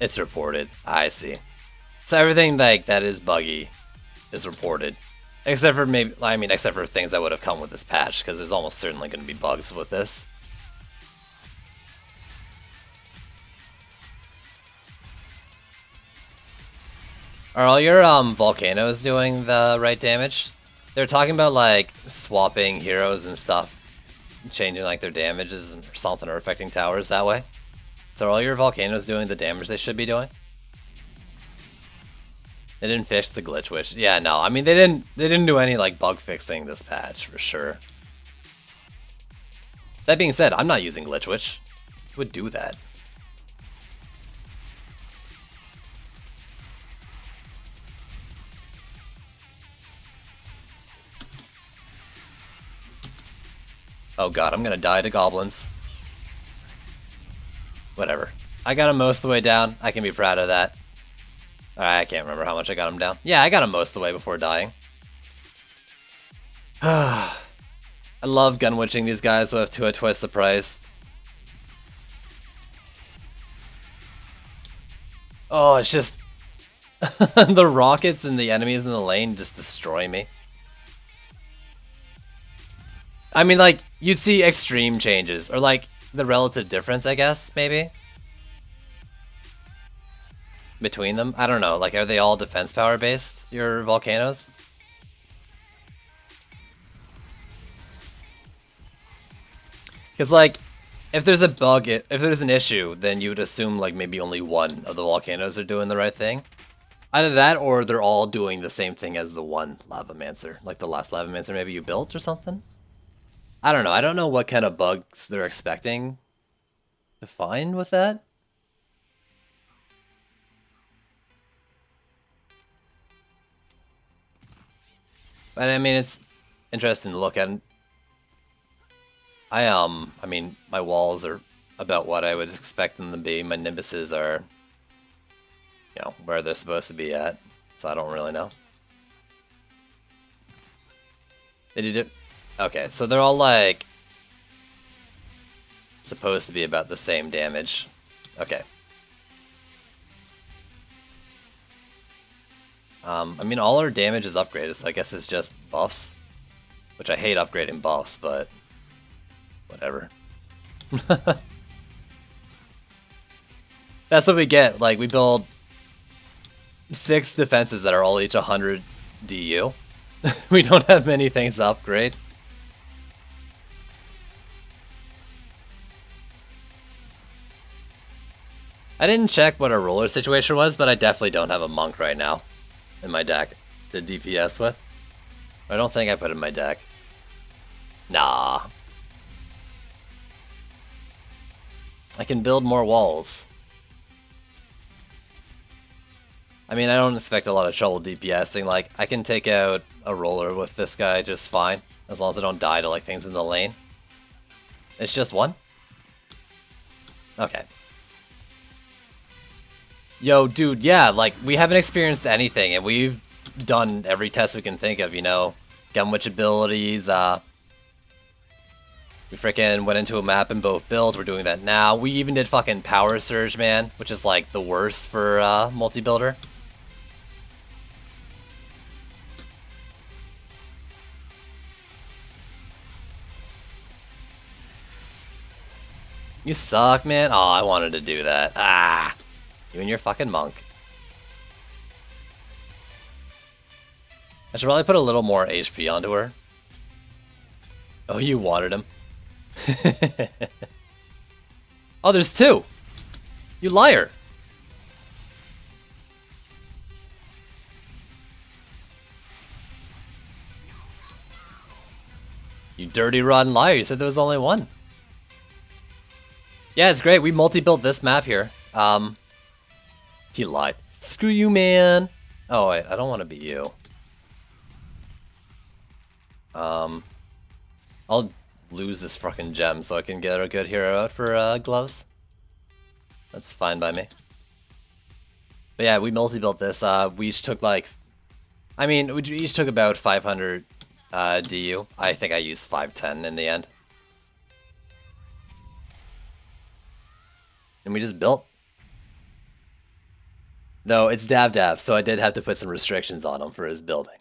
It's reported. I see. So everything like that is buggy is reported. Except for maybe, I mean, except for things that would have come with this patch, because there's almost certainly going to be bugs with this. Are all your volcanoes doing the right damage? They're talking about like swapping heroes and stuff, changing like their damages or something, or affecting towers that way. So are all your volcanoes doing the damage they should be doing? They didn't fix the glitch witch. Yeah, no. I mean, they didn't do any like bug fixing this patch for sure. That being said, I'm not using glitch witch. Who would do that? Oh god, I'm gonna die to goblins. Whatever. I got him most of the way down. I can be proud of that. Alright, I can't remember how much I got him down. Yeah, I got him most of the way before dying. I love gun witching these guys who have 2 at twice the price. Oh, it's just... the rockets and the enemies in the lane just destroy me. I mean, like, you'd see extreme changes, or like, the relative difference, I guess, maybe? Between them? I don't know, like, are they all defense power based, your volcanoes? Because, like, if there's a bug, if there's an issue, then you would assume, like, maybe only one of the volcanoes are doing the right thing. Either that, or they're all doing the same thing as the one Lavamancer. Like the last Lavamancer maybe you built or something? I don't know. I don't know what kind of bugs they're expecting to find with that. But I mean, it's interesting to look at. I mean, my walls are about what I would expect them to be. My Nimbuses are, you know, where they're supposed to be at. So I don't really know. Did you do? Okay, so they're all like supposed to be about the same damage. Okay. I mean, all our damage is upgraded, so I guess it's just buffs. Which I hate upgrading buffs, but whatever. That's what we get. Like, we build 6 defenses that are all each 100 DU. We don't have many things to upgrade. I didn't check what our roller situation was, but I definitely don't have a monk right now in my deck to DPS with. I don't think I put it in my deck. Nah. I can build more walls. I mean, I don't expect a lot of trouble DPSing. Like, I can take out a roller with this guy just fine, as long as I don't die to like things in the lane. It's just one? Okay. Yo, dude, yeah, like, we haven't experienced anything, and we've done every test we can think of, you know? Gunwitch abilities, we freaking went into a map in both builds, we're doing that now. We even did fucking Power Surge, man, which is like the worst for multi-builder. You suck, man. Oh, I wanted to do that. Ah! You and your fucking monk. I should probably put a little more HP onto her. Oh, you wanted him. Oh, there's 2! You liar! You dirty rotten liar, you said there was only 1. Yeah, it's great. We multi-built this map here. He lied. Screw you, man! Oh, wait, I don't want to be you. I'll lose this fucking gem so I can get a good hero out for gloves. That's fine by me. But yeah, we multi-built this. We each took like... I mean, we each took about 500 DU. I think I used 510 in the end. And we just built. Though it's Dab Dab, so I did have to put some restrictions on him for his building.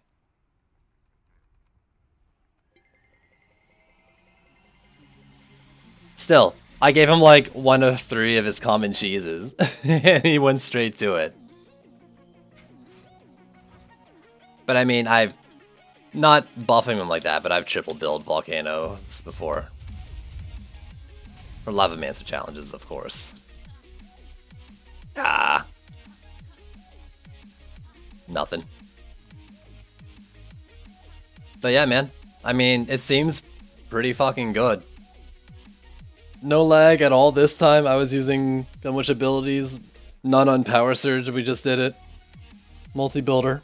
Still, I gave him like 1 of 3 of his common cheeses, and he went straight to it. But I mean, I've not buffing him like that, but I've triple build volcanoes before. For Lavamancer challenges, of course. Ah. Nothing. But yeah, man. I mean, it seems pretty fucking good. No lag at all this time. I was using Gunwitch abilities. None on Power Surge. We just did it. Multi-builder.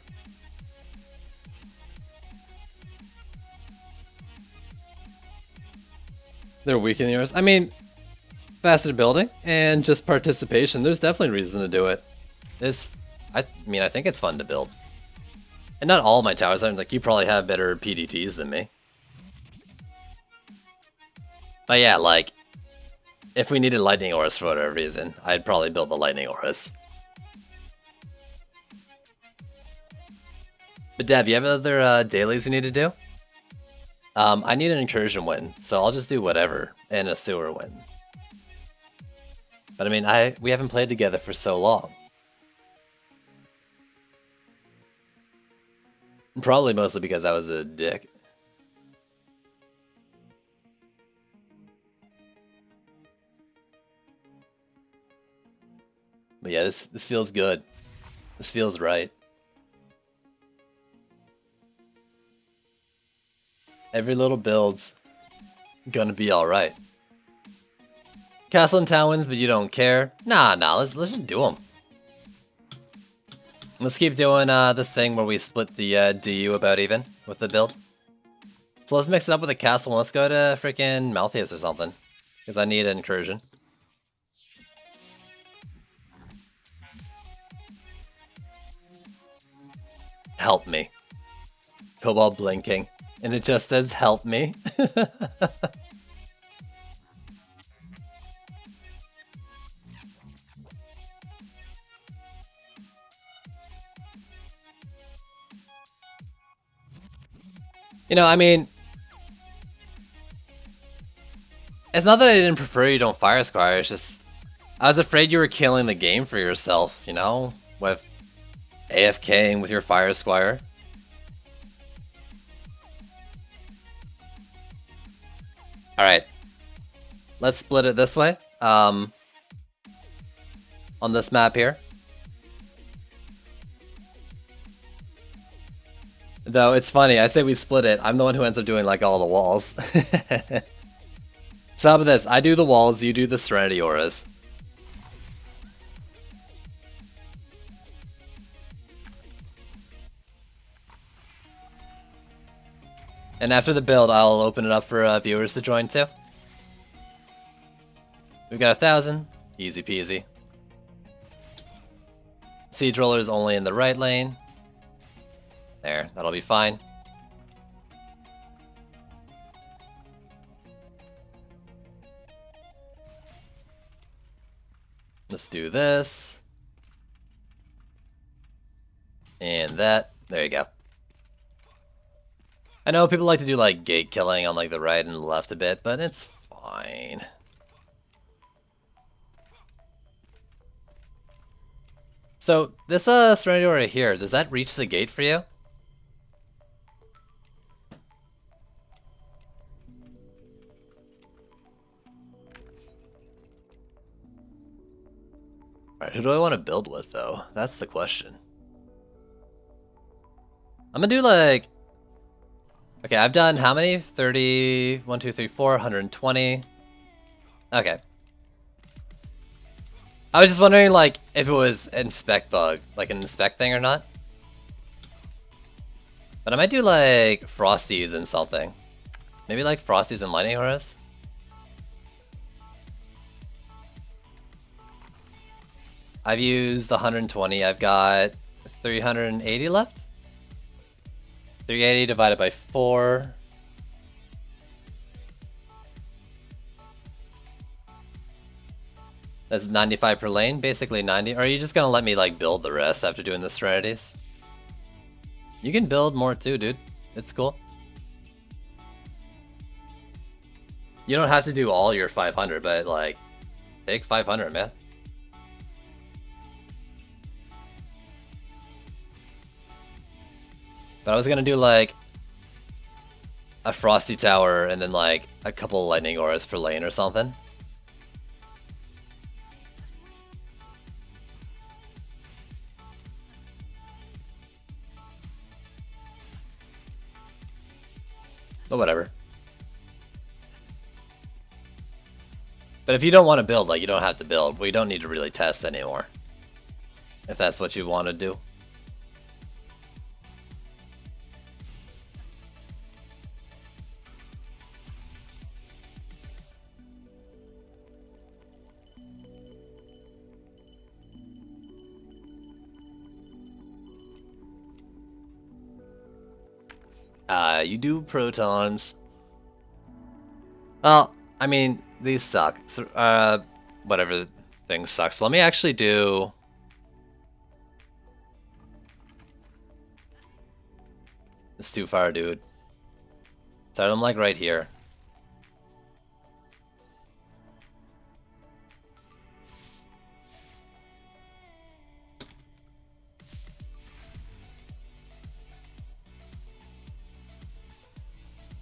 They're weak in yours. I mean, faster building and just participation. There's definitely reason to do it. I mean, I think it's fun to build. And not all my towers are, like, you probably have better PDTs than me. But yeah, like, if we needed lightning auras for whatever reason, I'd probably build the lightning auras. But Dev, you have other dailies you need to do? I need an incursion win, so I'll just do whatever, and a sewer win. But I mean, we haven't played together for so long. Probably mostly because I was a dick. But yeah, this feels good. This feels right. Every little build's gonna be alright. Castle and town wins, but you don't care? Nah, let's just do them. Let's keep doing this thing where we split the DU about even with the build. So let's mix it up with a castle and let's go to freaking Malthaeus or something. Because I need an incursion. Help me. Cobalt blinking. And it just says help me. You know, I mean, it's not that I didn't prefer you don't Fire Squire, it's just I was afraid you were killing the game for yourself, you know? With AFKing with your Fire Squire. Alright. Let's split it this way. On this map here. Though it's funny, I say we split it. I'm the one who ends up doing like all the walls. So how about this? I do the walls, you do the Serenity Auras. And after the build, I'll open it up for viewers to join too. We've got 1,000. Easy peasy. Siege Roller is only in the right lane. There, that'll be fine. Let's do this. And that. There you go. I know people like to do like gate killing on like the right and the left a bit, but it's fine. So this Serenity Aura here, does that reach the gate for you? Alright, who do I want to build with though? That's the question. I'm gonna do like... Okay, I've done how many? 30, 1, 2, 3, 4, 120. Okay. I was just wondering like if it was inspect bug, like an inspect thing or not. But I might do like Frosties and something. Maybe like Frosties and Lightning Auras. I've used 120, I've got 380 left? 380 divided by 4. That's 95 per lane, basically 90. Or are you just gonna let me like build the rest after doing the Serenities? You can build more too, dude. It's cool. You don't have to do all your 500, but like, take 500, man. But I was gonna do like a Frosty Tower and then like a couple Lightning Auras per lane or something. But whatever. But if you don't want to build, like you don't have to build. We don't need to really test anymore. If that's what you want to do. You do protons. Well, I mean, these suck. So, whatever thing sucks. Let me actually do... It's too far, dude. So I'm like right here.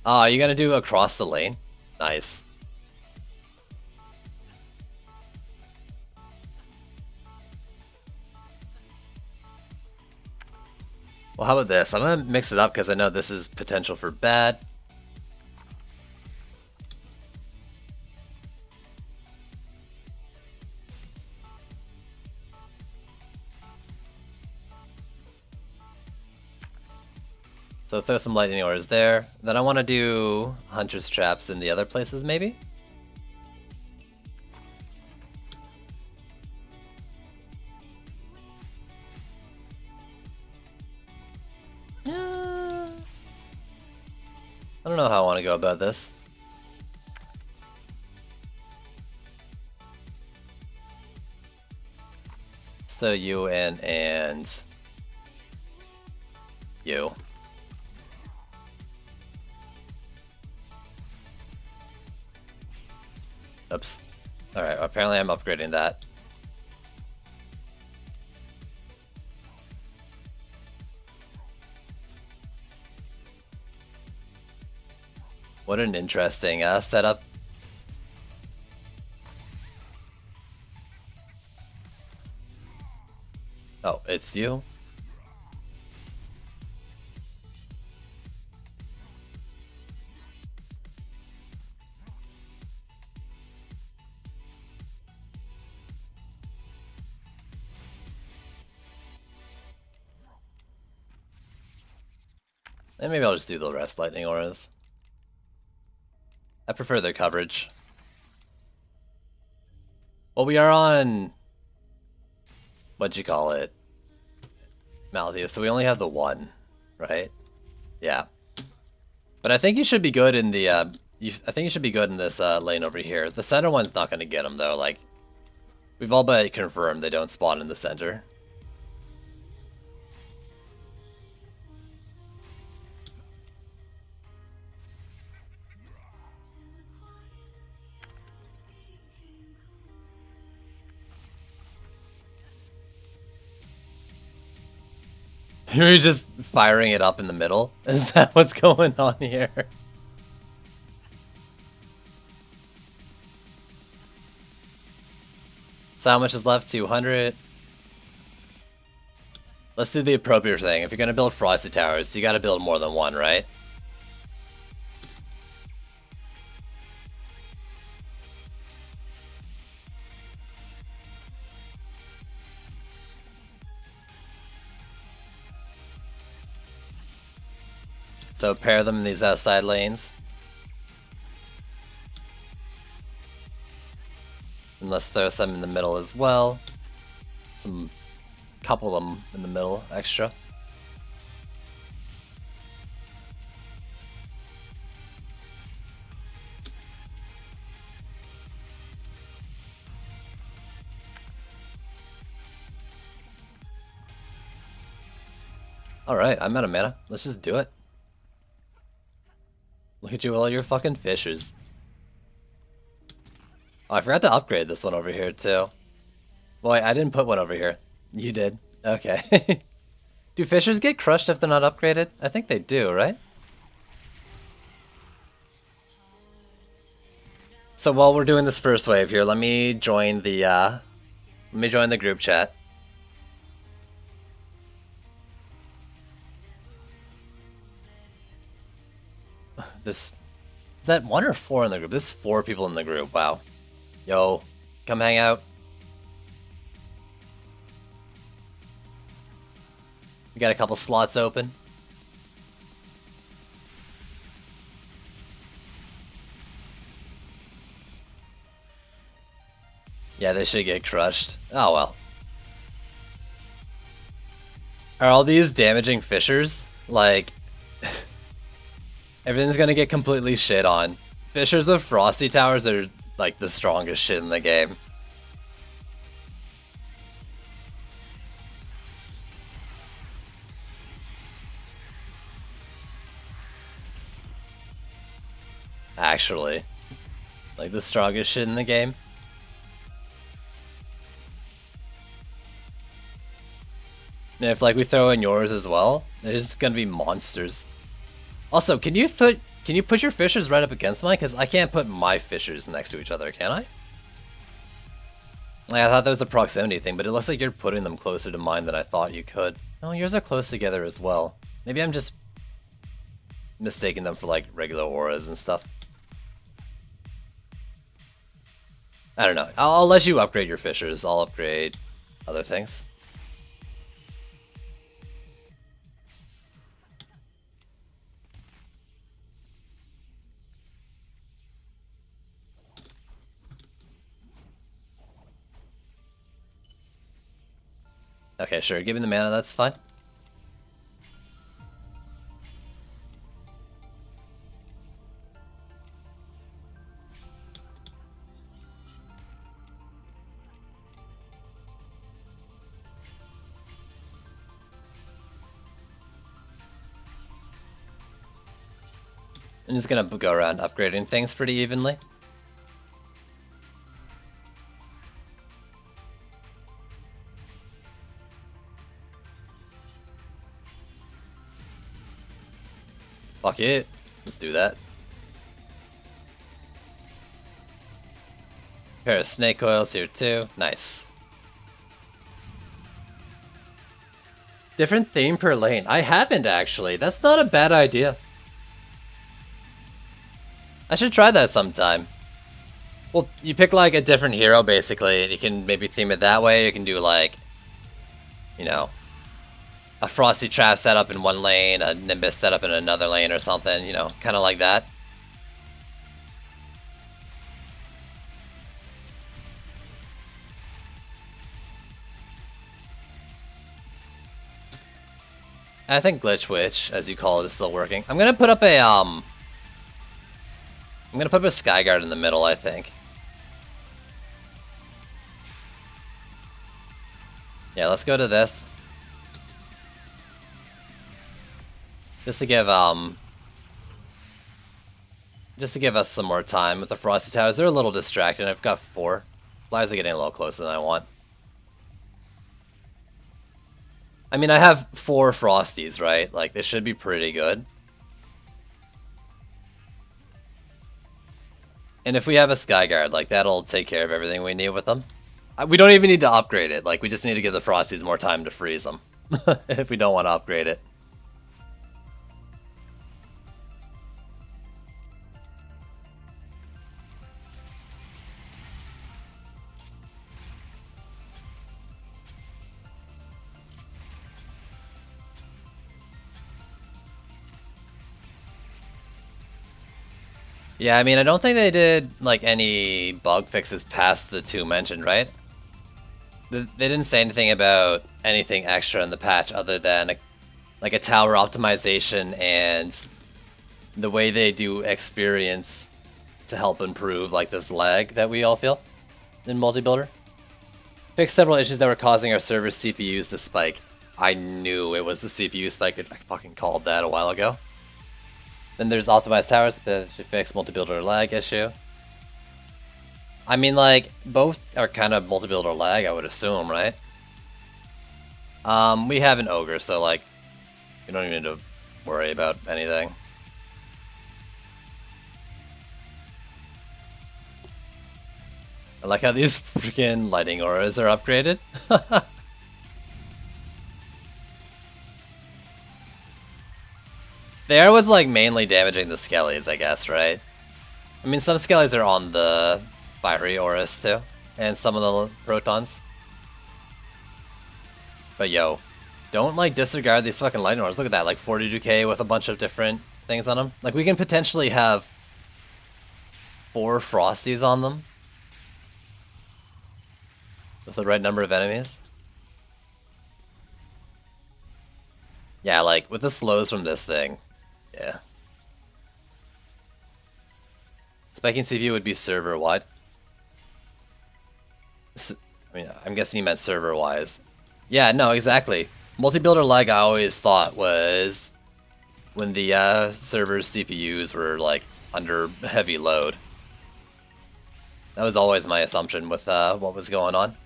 Ah, you gonna do across the lane? Nice. Well, how about this? I'm gonna mix it up because I know this is potential for bad. So throw some Lightning Auras there. Then I want to do Hunter's Traps in the other places, maybe? I don't know how I want to go about this. So you and you. Oops. Alright, apparently I'm upgrading that. What an interesting setup. Oh, it's you? And maybe I'll just do the rest lightning auras. I prefer their coverage. Well, we are on... what'd you call it? Malthus, so we only have the one, right? Yeah. But I think you should be good in the... I think you should be good in this lane over here. The center one's not going to get him, though. Like, we've all but confirmed they don't spawn in the center. You're just firing it up in the middle? Is that what's going on here? So how much is left? 200. Let's do the appropriate thing. If you're gonna build Frosty Towers, you gotta build more than one, right? So pair them in these outside lanes. And let's throw some in the middle as well. Couple of them in the middle extra. Alright, I'm out of mana. Let's just do it. Look at you with all your fucking fishers. Oh, I forgot to upgrade this one over here too. Boy, I didn't put one over here. You did. Okay. Do fishers get crushed if they're not upgraded? I think they do, right? So while we're doing this first wave here, let me join the group chat. Is that 1 or 4 in the group? There's 4 people in the group. Wow. Yo, come hang out. We got a couple slots open. Yeah, they should get crushed. Oh well. Are all these damaging fishers? Like, everything's gonna get completely shit on. Fishers with Frosty Towers are like the strongest shit in the game. Actually. Like the strongest shit in the game. And if like we throw in yours as well, there's gonna be monsters. Also, can you put your fishers right up against mine? Because I can't put my fishers next to each other, can I? Like, I thought that was a proximity thing, but it looks like you're putting them closer to mine than I thought you could. No, yours are close together as well. Maybe I'm just mistaking them for like regular auras and stuff. I don't know. I'll let you upgrade your fishers. I'll upgrade other things. Okay, sure. Give me the mana, that's fine. I'm just gonna go around upgrading things pretty evenly. Fuck it. Let's do that. Pair of snake coils here too. Nice. Different theme per lane. I haven't actually. That's not a bad idea. I should try that sometime. Well, you pick like a different hero basically, and you can maybe theme it that way. You can do like, you know, a Frosty Trap setup in one lane, a Nimbus setup in another lane or something, you know, kind of like that. I think Glitch Witch, as you call it, is still working. I'm gonna put up a Skyguard in the middle, I think. Yeah, let's go to this. Just to give us some more time with the Frosty Towers. They're a little distracted. I've got 4. Flies are getting a little closer than I want. I mean, I have 4 Frosties, right? Like, they should be pretty good. And if we have a Skyguard, like, that'll take care of everything we need with them. We don't even need to upgrade it. Like, we just need to give the Frosties more time to freeze them. If we don't want to upgrade it. Yeah, I mean, I don't think they did, like, any bug fixes past the 2 mentioned, right? They didn't say anything about anything extra in the patch other than, like, a tower optimization and the way they do experience to help improve, like, this lag that we all feel in multi-builder. Fixed several issues that were causing our server's CPUs to spike. I knew it was the CPU spike. I fucking called that a while ago. Then there's optimized towers to fix multi-builder lag issue. I mean, like, both are kind of multi-builder lag, I would assume, right? We have an ogre, so, like, we don't even need to worry about anything. I like how these freaking lighting auras are upgraded. The air was like mainly damaging the skellies, I guess, right? I mean, some skellies are on the fiery auras too, and some of the protons. But yo, don't like disregard these fucking lightning auras. Look at that, like 42k with a bunch of different things on them. Like we can potentially have 4 Frosties on them with the right number of enemies. Yeah, like with the slows from this thing. Yeah. Spiking CPU would be server-wide. I mean, I'm guessing you meant server-wise. Yeah, no, exactly. Multi-builder lag I always thought was when the server's CPUs were like under heavy load. That was always my assumption with what was going on.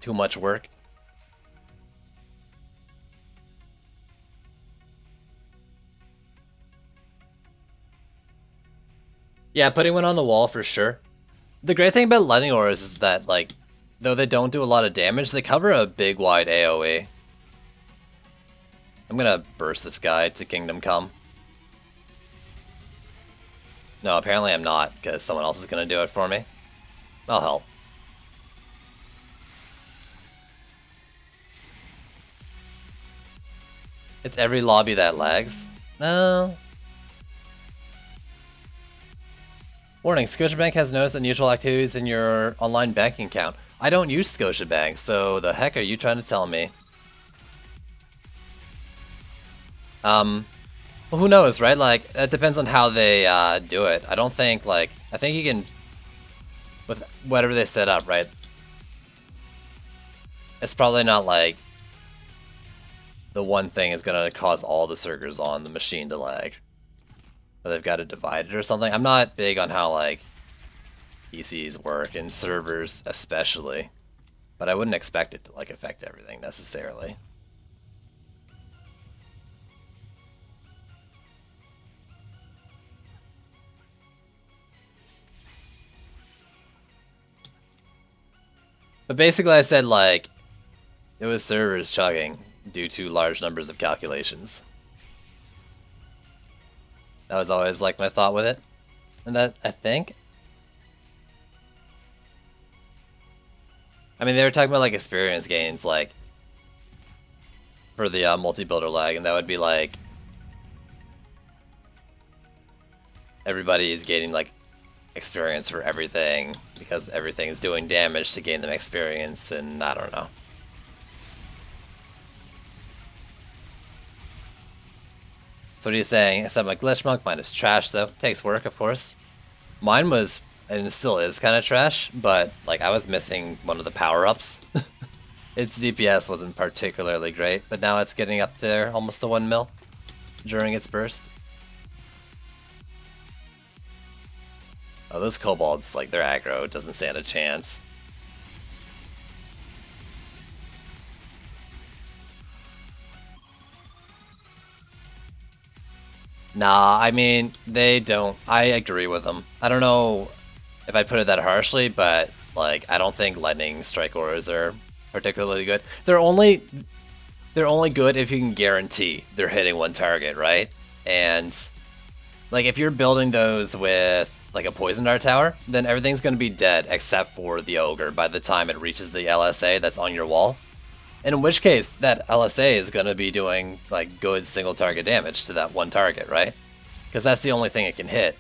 Too much work. Yeah, putting one on the wall for sure. The great thing about lightning auras is that, like, though they don't do a lot of damage, they cover a big wide AoE. I'm gonna burst this guy to Kingdom Come. No, apparently I'm not, because someone else is gonna do it for me. I'll help. It's every lobby that lags. No. Warning, Scotiabank has noticed unusual activities in your online banking account. I don't use Scotiabank, so the heck are you trying to tell me? Well, who knows, right? Like, it depends on how they do it. I don't think, like, I think you can, with whatever they set up, right? It's probably not like the one thing is gonna cause all the servers on the machine to lag. Or they've got it divided or something. I'm not big on how, like, PCs work, and servers especially. But I wouldn't expect it to, like, affect everything necessarily. But basically I said, like, it was servers chugging due to large numbers of calculations. That was always, like, my thought with it. And that, I think... I mean, they were talking about, like, experience gains, like, for the multi-builder lag, and that would be, like... everybody is gaining, like, experience for everything, because everything is doing damage to gain them experience, and I don't know. So what are you saying? I said my glitch monk, mine is trash though. Takes work, of course. Mine was, and it still is kind of trash, but like I was missing one of the power-ups. Its DPS wasn't particularly great, but now it's getting up there almost to 1 mil during its burst. Oh, those kobolds, like, their aggro doesn't stand a chance. Nah, I mean, they don't. I agree with them. I don't know if I put it that harshly, but, like, I don't think lightning strike auras are particularly good. They're only good if you can guarantee they're hitting one target, right? And, like, if you're building those with, like, a poison dart tower, then everything's going to be dead except for the ogre by the time it reaches the LSA that's on your wall. And in which case, that LSA is going to be doing, like, good single target damage to that one target, right? Because that's the only thing it can hit.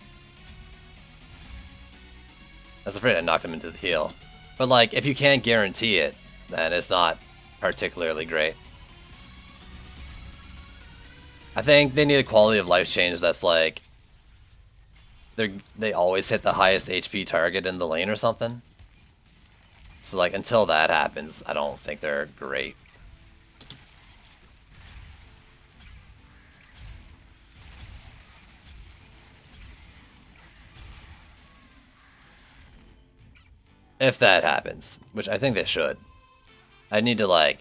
I was afraid I knocked him into the heal. But, like, if you can't guarantee it, then it's not particularly great. I think they need a quality of life change that's, like, they always hit the highest HP target in the lane or something. So, like, until that happens, I don't think they're great. If that happens, which I think they should. I need to, like,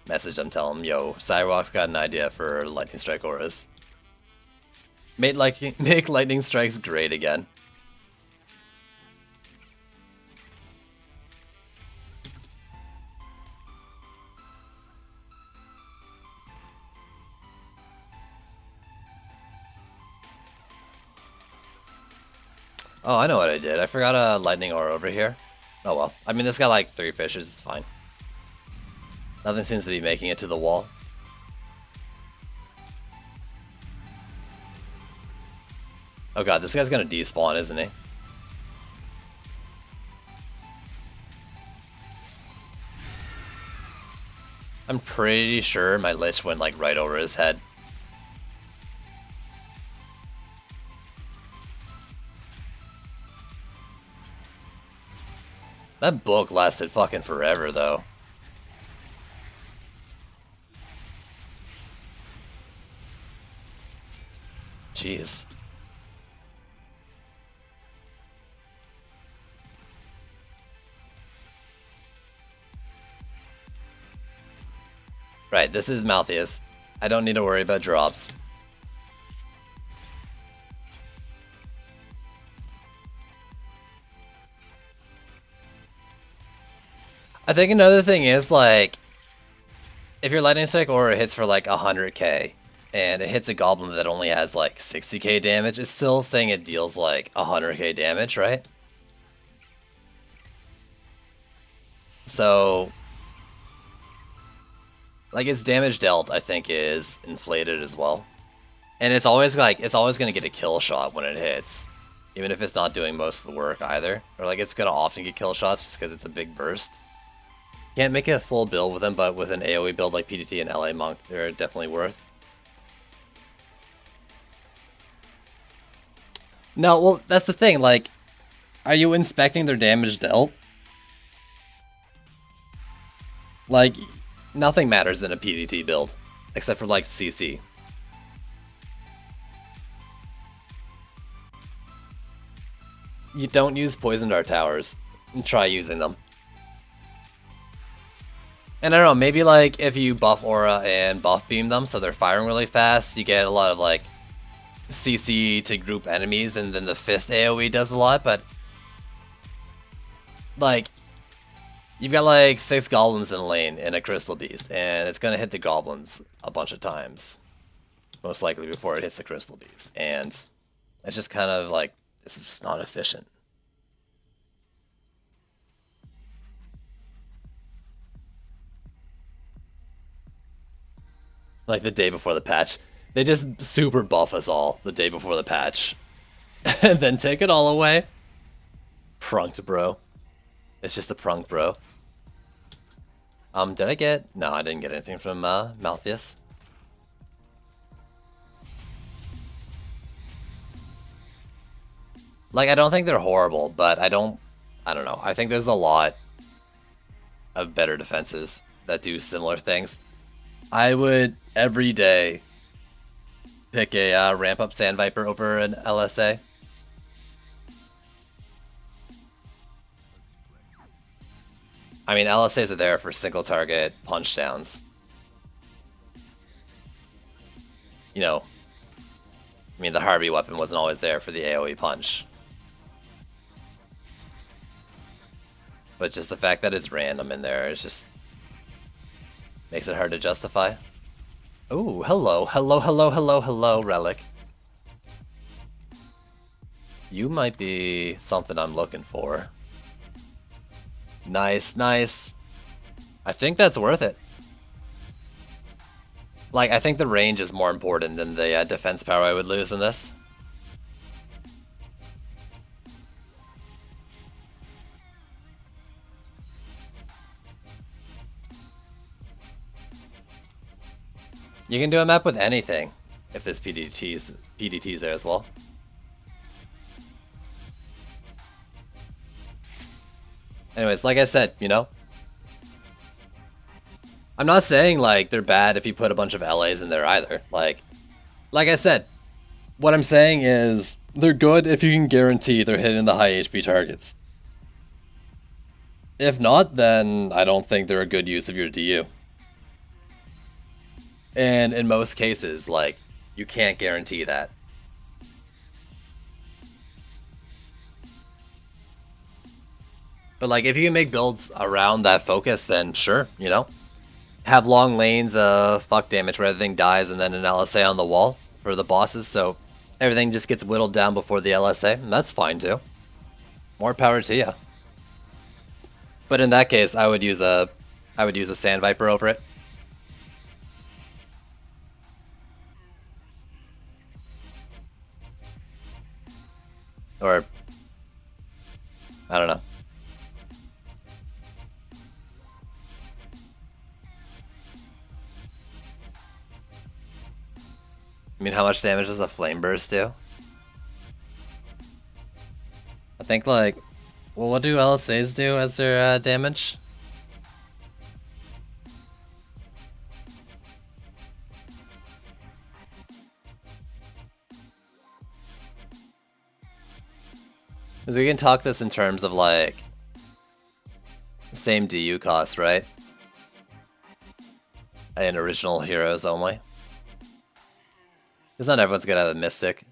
message them, tell them, yo, Cywalk's got an idea for lightning strike auras. Make lightning strikes great again. Oh, I know what I did. I forgot a lightning aura over here. Oh well. I mean, this got like 3 fishes. It's fine. Nothing seems to be making it to the wall. Oh god, this guy's gonna despawn, isn't he? I'm pretty sure my Lich went like right over his head. That book lasted fucking forever though. Jeez. Right, this is Malthius. I don't need to worry about drops. I think another thing is, like, if your lightning strike aura hits for like 100k, and it hits a goblin that only has like 60k damage, it's still saying it deals like 100k damage, right? So, like, its damage dealt, I think, is inflated as well. And it's always gonna get a kill shot when it hits. Even if it's not doing most of the work either. Or like it's gonna often get kill shots just because it's a big burst. Can't make a full build with them, but with an AoE build like PDT and LA Monk, they're definitely worth. No, well, that's the thing, like, are you inspecting their damage dealt? Like, nothing matters in a PDT build, except for, like, CC. You don't use Poison Dart Towers, and try using them. And I don't know, maybe, like, if you buff Aura and buff Beam them so they're firing really fast, you get a lot of, like, CC to group enemies, and then the Fist AoE does a lot, but, like, You've got like 6 goblins in a lane and a crystal beast, and it's gonna hit the goblins a bunch of times. Most likely before it hits the crystal beast. And it's just kind of like, this is just not efficient. Like the day before the patch. They just super buff us all the day before the patch. And then take it all away. Prunked, bro. It's just a prunk, bro. Did I get... No, I didn't get anything from Malthius. Like, I don't think they're horrible, but I don't know. I think there's a lot of better defenses that do similar things. I would, every day, pick a ramp up Sand Viper over an LSA. I mean, LSAs are there for single target punch downs. You know, I mean, the Harvey weapon wasn't always there for the AoE punch. But just the fact that it's random in there is just makes it hard to justify. Ooh, hello, hello, hello, hello, hello, Relic. You might be something I'm looking for. Nice, nice. I think that's worth it. Like, I think the range is more important than the defense power I would lose in this. You can do a map with anything, if there's PDTs there as well. Anyways, like I said, you know, I'm not saying like they're bad if you put a bunch of LAs in there either. Like I said, what I'm saying is they're good if you can guarantee they're hitting the high HP targets. If not, then I don't think they're a good use of your DU. And in most cases, like, you can't guarantee that. But like, if you can make builds around that focus, then sure, you know. Have long lanes of fuck damage where everything dies and then an LSA on the wall for the bosses, so everything just gets whittled down before the LSA, and that's fine too. More power to you. But in that case, I would use a Sand Viper over it. Or I don't know. I mean, how much damage does a Flame Burst do? I think, like, well, what do LSAs do as their damage? Because we can talk this in terms of, like, same DU cost, right? And original heroes only. Because not everyone's gonna have a Mystic.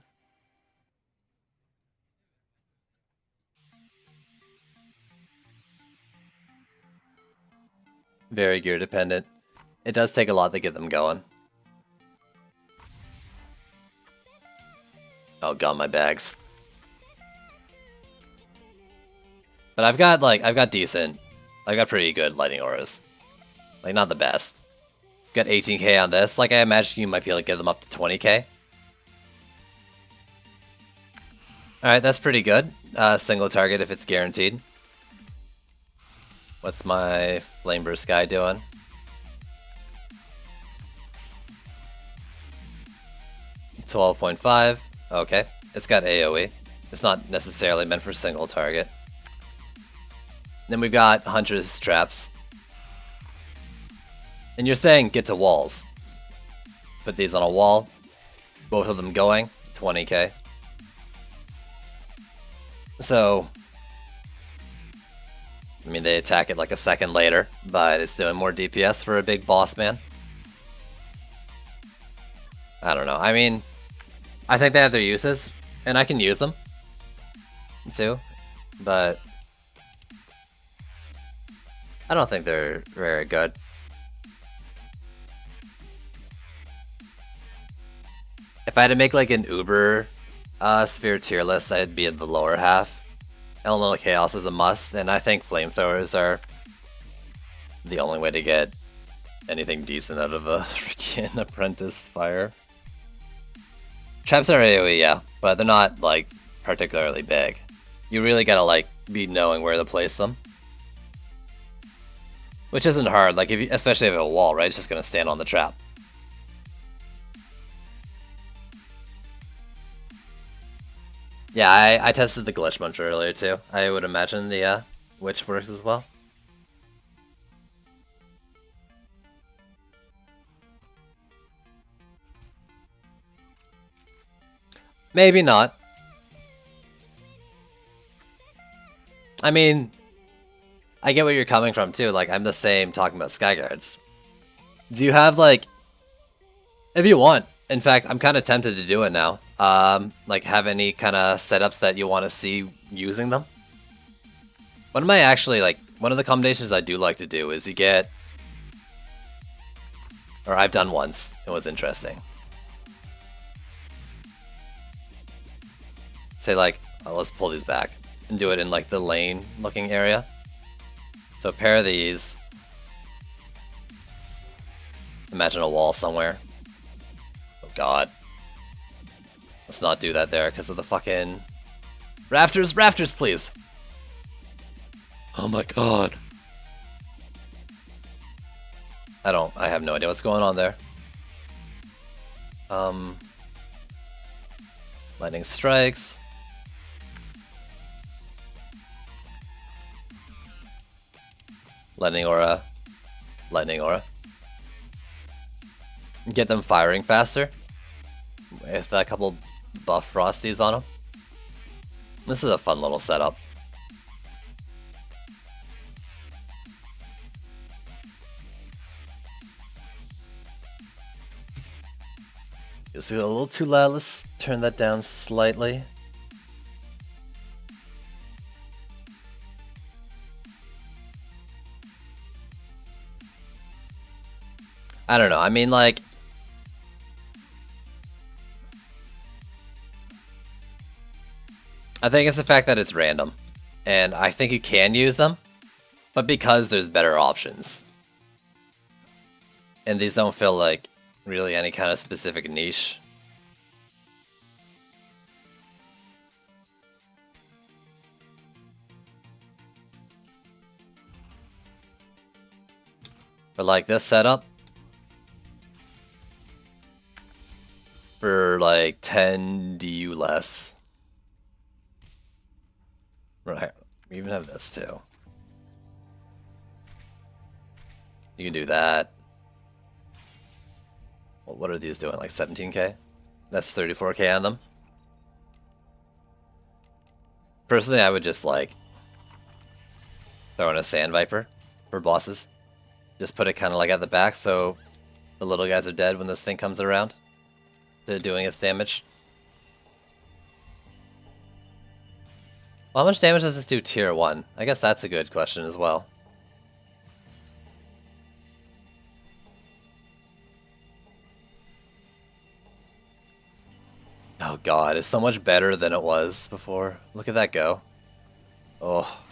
Very gear dependent. It does take a lot to get them going. Oh god, my bags. But I've got pretty good lightning auras. Like, not the best. Got 18k on this. Like, I imagine you might be able to get them up to 20k. Alright, that's pretty good. Single target if it's guaranteed. What's my Flame Burst guy doing? $12.5. Okay. It's got AoE. It's not necessarily meant for single target. Then we've got Hunter's Traps. And you're saying get to walls. Put these on a wall. Both of them going. 20k. So, I mean, they attack it like a second later, but it's doing more DPS for a big boss man. I don't know. I mean, I think they have their uses, and I can use them too, but I don't think they're very good. If I had to make like an Uber sphere tier list, I'd be in the lower half. Elemental Chaos is a must, and I think flamethrowers are the only way to get anything decent out of a freaking Apprentice Fire. Traps are AoE, yeah, but they're not like particularly big. You really gotta like be knowing where to place them. Which isn't hard, like if you, especially if you have a wall, right? It's just gonna stand on the trap. Yeah, I tested the Glitch Muncher earlier too. I would imagine the Witch works as well. Maybe not. I mean, I get where you're coming from too. Like, I'm the same talking about Skyguards. Do you have like, if you want, in fact, I'm kind of tempted to do it now. Like, have any kind of setups that you want to see using them? One of my actually like one of the combinations I do like to do is you get, or I've done once. It was interesting. Say like, let's pull these back and do it in like the lane looking area. So pair these. Imagine a wall somewhere. Oh god. Let's not do that there because of the fucking rafters. Rafters, please. Oh my god. I have no idea what's going on there. Lightning strikes. Lightning aura. Lightning aura. Get them firing faster. With a couple buff Frosties on them. This is a fun little setup. Is it a little too loud? Let's turn that down slightly. I don't know. I mean, like, I think it's the fact that it's random, and I think you can use them, but because there's better options. And these don't feel like really any kind of specific niche. But like this setup, for like 10 DU less. Right, we even have this too. You can do that. Well, what are these doing? Like 17k? That's 34k on them. Personally, I would just like throw in a Sand Viper for bosses. Just put it kind of like at the back so the little guys are dead when this thing comes around to doing its damage. Well, how much damage does this do tier 1? I guess that's a good question as well. Oh god, it's so much better than it was before. Look at that go. Oh.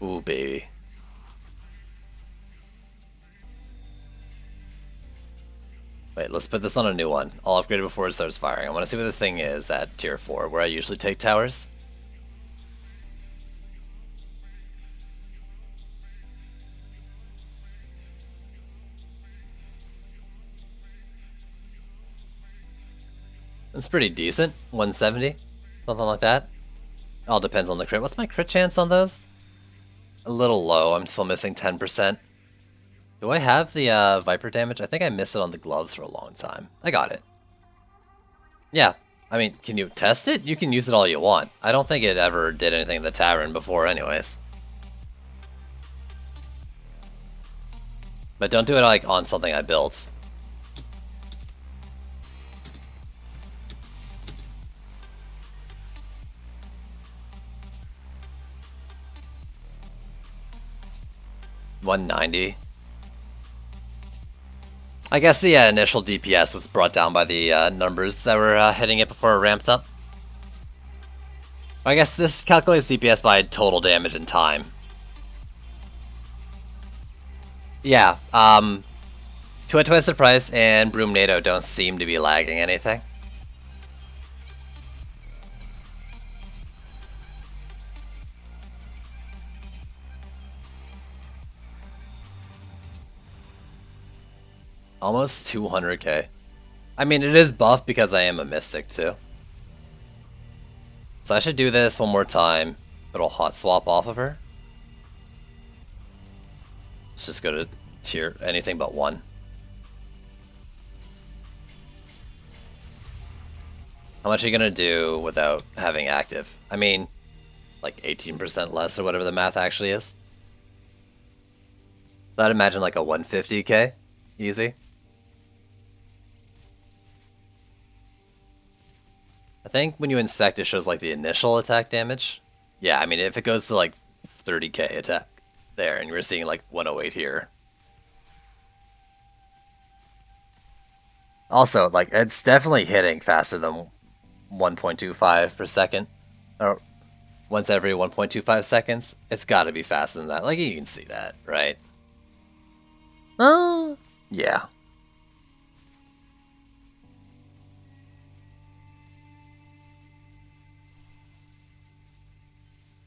Ooh, baby. Wait, let's put this on a new one. I'll upgrade it before it starts firing. I want to see what this thing is at tier 4, where I usually take towers. It's pretty decent. 170. Something like that. All depends on the crit. What's my crit chance on those? A little low. I'm still missing 10%. Do I have the Viper damage? I think I missed it on the gloves for a long time. I got it. Yeah. I mean, can you test it? You can use it all you want. I don't think it ever did anything in the tavern before anyways. But don't do it like on something I built. $190. I guess the initial DPS was brought down by the numbers that were hitting it before it ramped up. I guess this calculates DPS by total damage and time. Yeah, Two at Twice the Price and Broomnado don't seem to be lagging anything. Almost 200k. I mean, it is buffed because I am a Mystic too. So I should do this one more time. It'll hot swap off of her. Let's just go to tier anything but 1. How much are you gonna do without having active? I mean, like 18% less or whatever the math actually is. So I'd imagine like a 150k, easy. I think when you inspect it shows like the initial attack damage. Yeah, I mean if it goes to like 30k attack there and you're seeing like 108 here. Also, like it's definitely hitting faster than 1.25 per second. Or once every 1.25 seconds. It's gotta be faster than that. Like you can see that, right? Oh, yeah.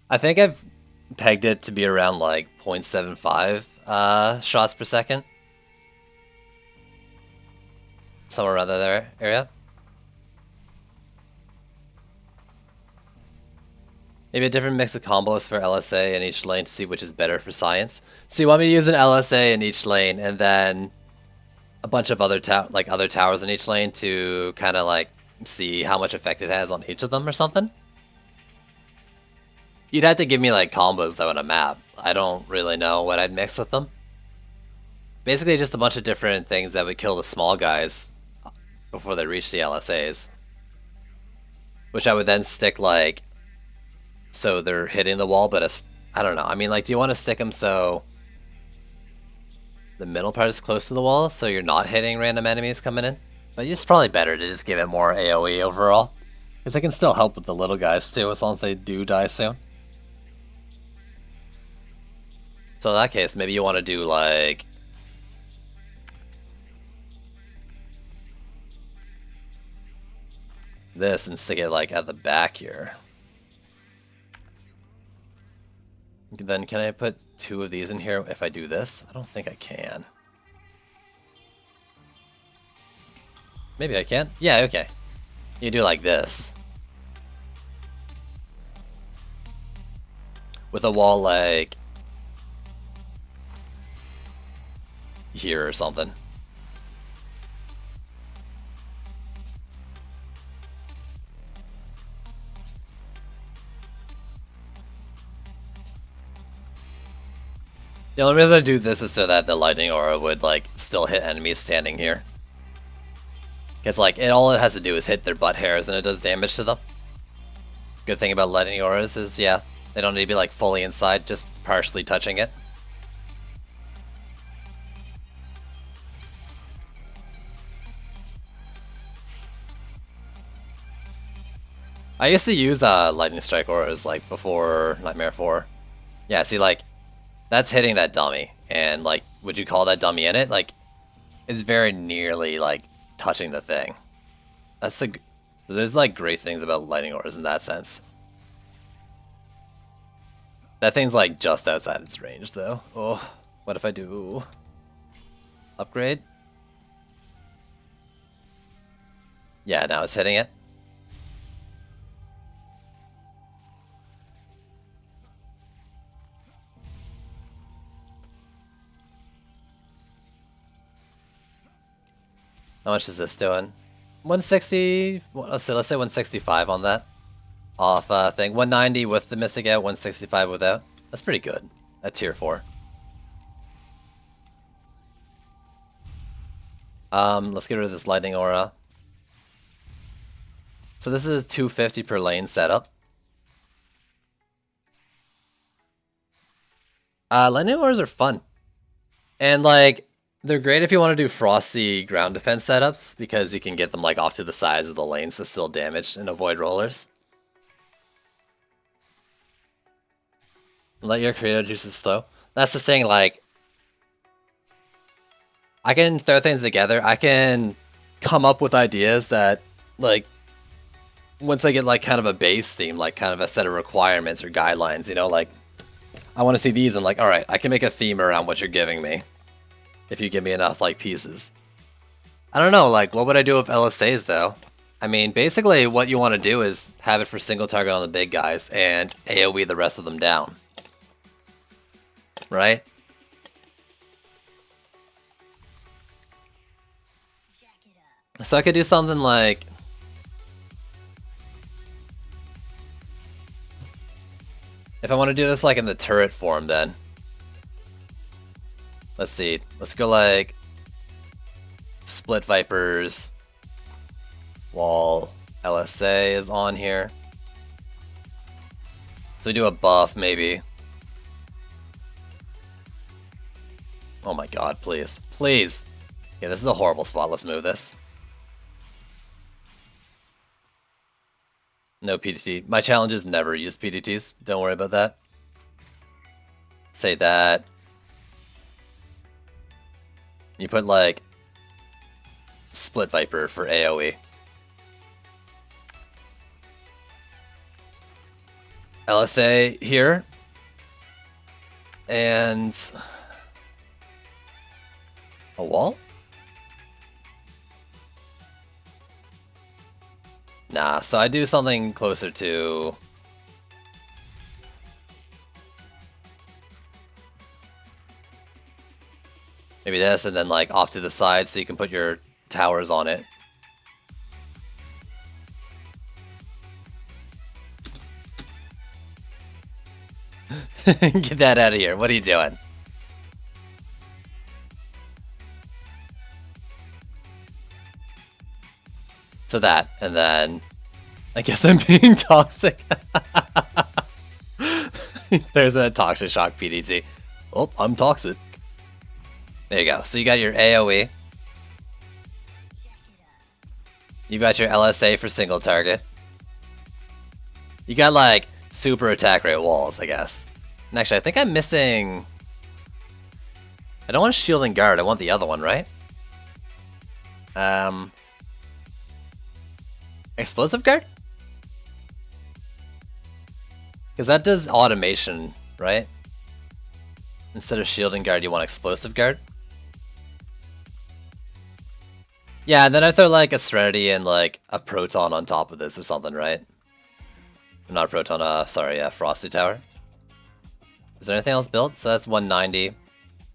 I think I've pegged it to be around like 0.75 shots per second. Somewhere around that area. Maybe a different mix of combos for LSA in each lane to see which is better for science. So you want me to use an LSA in each lane and then a bunch of other other towers in each lane to kind of like see how much effect it has on each of them or something? You'd have to give me like combos though in a map. I don't really know what I'd mix with them. Basically just a bunch of different things that would kill the small guys before they reach the LSAs. Which I would then stick like so they're hitting the wall, but as I don't know. I mean, like, do you want to stick them so the middle part is close to the wall, so you're not hitting random enemies coming in? But it's probably better to just give it more AoE overall, because it can still help with the little guys too, as long as they do die soon. So in that case, maybe you want to do like this and stick it like at the back here. Then can I put 2 of these in here if I do this? I don't think I can. Maybe I can? Yeah, okay. You do like this. With a wall like here or something. The only reason I do this is so that the lightning aura would like still hit enemies standing here. It's like all it has to do is hit their butt hairs and it does damage to them. Good thing about lightning auras is yeah, they don't need to be like fully inside, just partially touching it. I used to use lightning strike auras like before Nightmare 4. Yeah, see like that's hitting that dummy, and like, would you call that dummy in it? Like, it's very nearly like touching the thing. That's the. So there's like great things about lightning auras in that sense. That thing's like just outside its range though. Oh, what if I do upgrade? Yeah, now it's hitting it. How much is this doing? 160. Let's say 165 on that off thing. 190 with the Mystic out, 165 without. That's pretty good at tier 4. Let's get rid of this lightning aura. So this is 250 per lane setup. Lightning auras are fun. And like, they're great if you want to do frosty ground defense setups, because you can get them like off to the sides of the lanes to still damage and avoid rollers. Let your creative juices flow. That's the thing, like, I can throw things together. I can come up with ideas that, like, once I get like kind of a base theme, like kind of a set of requirements or guidelines, you know, like, I want to see these and like, all right, I can make a theme around what you're giving me if you give me enough like pieces. I don't know, like, what would I do with LSAs though? I mean, basically what you want to do is have it for single target on the big guys and AoE the rest of them down. Right? So I could do something like... If I want to do this like in the turret form then. Let's see. Let's go like... Split Vipers. While LSA is on here. So we do a buff maybe. Oh my god, please. Please! Okay, this is a horrible spot. Let's move this. No PDT. My challenge is never use PDTs. Don't worry about that. Say that. You put like Split Viper for AoE. LSA here. And a wall? Nah, so I do something closer to... Maybe this, and then like off to the side so you can put your towers on it. Get that out of here. What are you doing? So that, and then I guess I'm being toxic. There's a Toxic Shock PDT. Oh, I'm toxic. There you go. So you got your AoE. You got your LSA for single target. You got like super attack rate walls, I guess. And actually, I think I'm missing... I don't want Shield and Guard, I want the other one, right? Explosive Guard? Because that does automation, right? Instead of Shield and Guard, you want Explosive Guard? Yeah, and then I throw like a Serenity and like a Proton on top of this or something, right? Not a Proton, sorry, yeah, Frosty Tower. Is there anything else built? So that's 190,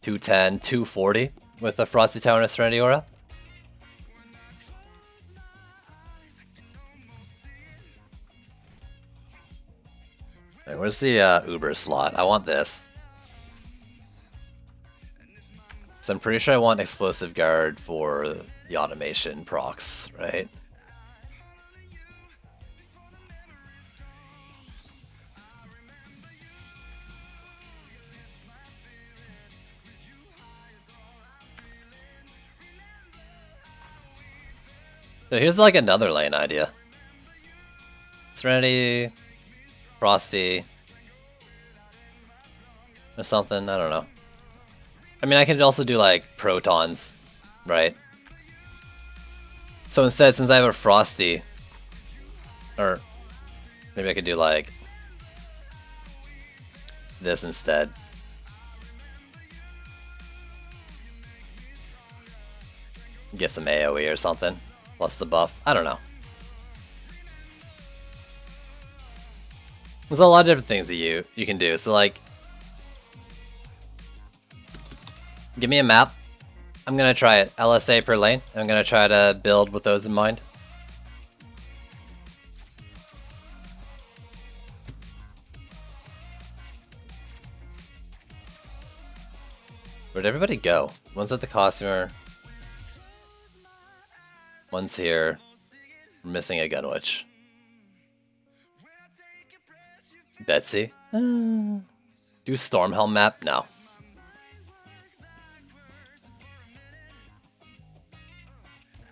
210, 240 with a Frosty Tower and a Serenity Aura. Right, where's the Uber slot? I want this. So I'm pretty sure I want Explosive Guard for the automation procs, right? So here's like another lane idea. Serenity, Frosty, or something, I don't know. I mean, I could also do like Protons, right? So instead, since I have a Frosty, or maybe I could do like this instead. Get some AoE or something, plus the buff. I don't know. There's a lot of different things that you can do. So like, give me a map. I'm gonna try it. LSA per lane. I'm gonna try to build with those in mind. Where'd everybody go? One's at the costumer. One's here. We're missing a Gunwitch. Betsy? Do Stormhelm map? No.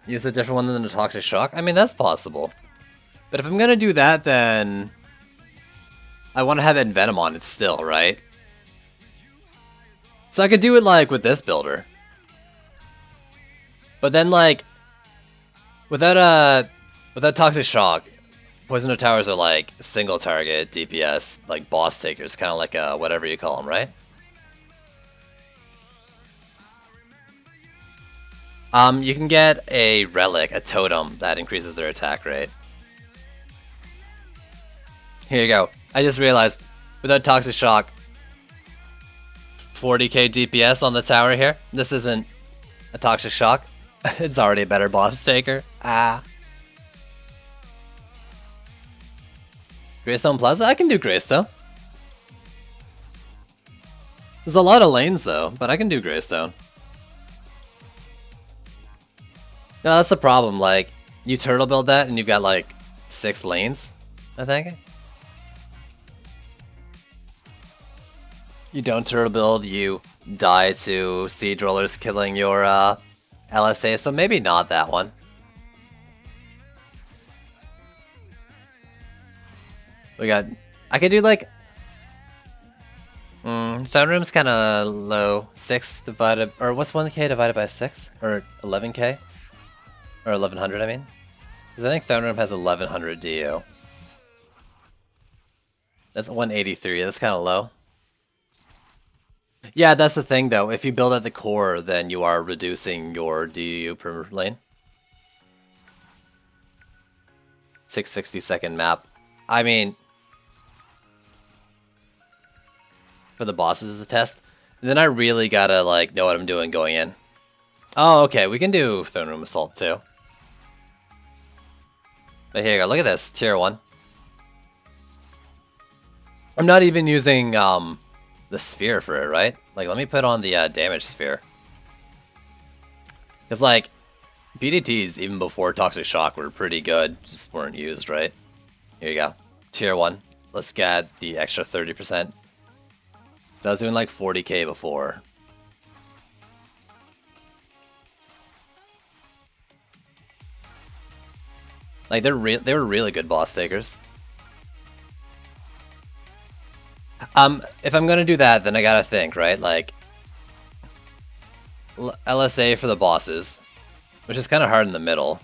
Use a different one than the Toxic Shock? I mean, that's possible. But if I'm gonna do that, then I want to have Envenom on it still, right? So I could do it like with this builder. But then like without Toxic Shock, Poison Towers are like single target DPS, like boss takers, kind of like whatever you call them, right? You can get a relic, a totem that increases their attack rate. Here you go. I just realized without Toxic Shock, 40k DPS on the tower here. This isn't a Toxic Shock. It's already a better boss taker. Ah. Greystone Plaza? I can do Greystone. There's a lot of lanes though, but I can do Greystone. No, that's the problem. Like, you turtle build that and you've got like 6 lanes, I think. You don't turtle build, you die to siege rollers killing your LSA, so maybe not that one. We got... I could do like... Stone Room's kind of low. 6 divided... Or what's 1k divided by 6? Or 11k? Or 1100, I mean? Because I think Throne Room has 1100 DU. That's 183, that's kind of low. Yeah, that's the thing though. If you build at the core, then you are reducing your DU per lane. 660-second map. I mean... For the bosses is the test. And then I really gotta like know what I'm doing going in. Oh, okay, we can do Throne Room Assault too. But here you go, look at this, tier 1. I'm not even using the sphere for it, right? Like, let me put on the damage sphere. Because, like, BDTs, even before Toxic Shock, were pretty good, just weren't used, right? Here you go, tier 1. Let's get the extra 30%. So I was doing like 40k before. Like they were really good boss takers. If I'm gonna do that, then I gotta think, right? Like LSA for the bosses, which is kind of hard in the middle.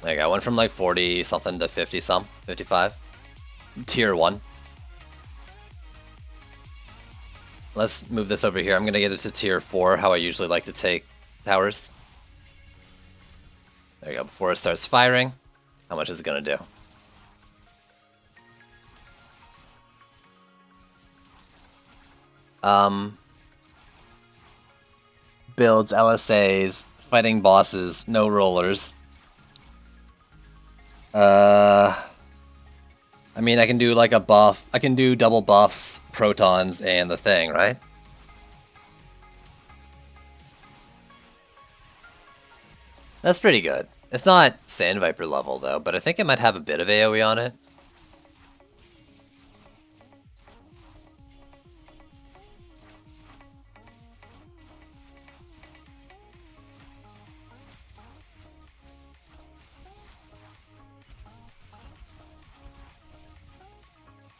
Like I went from like 40 something to 50 some, 55. Tier 1. Let's move this over here. I'm gonna get it to tier 4, how I usually like to take towers. There you go, before it starts firing. How much is it gonna do? Builds, LSAs, fighting bosses, no rollers. I mean, I can do like a buff. I can do double buffs, protons, and the thing, right? That's pretty good. It's not Sand Viper level though, but I think it might have a bit of AoE on it.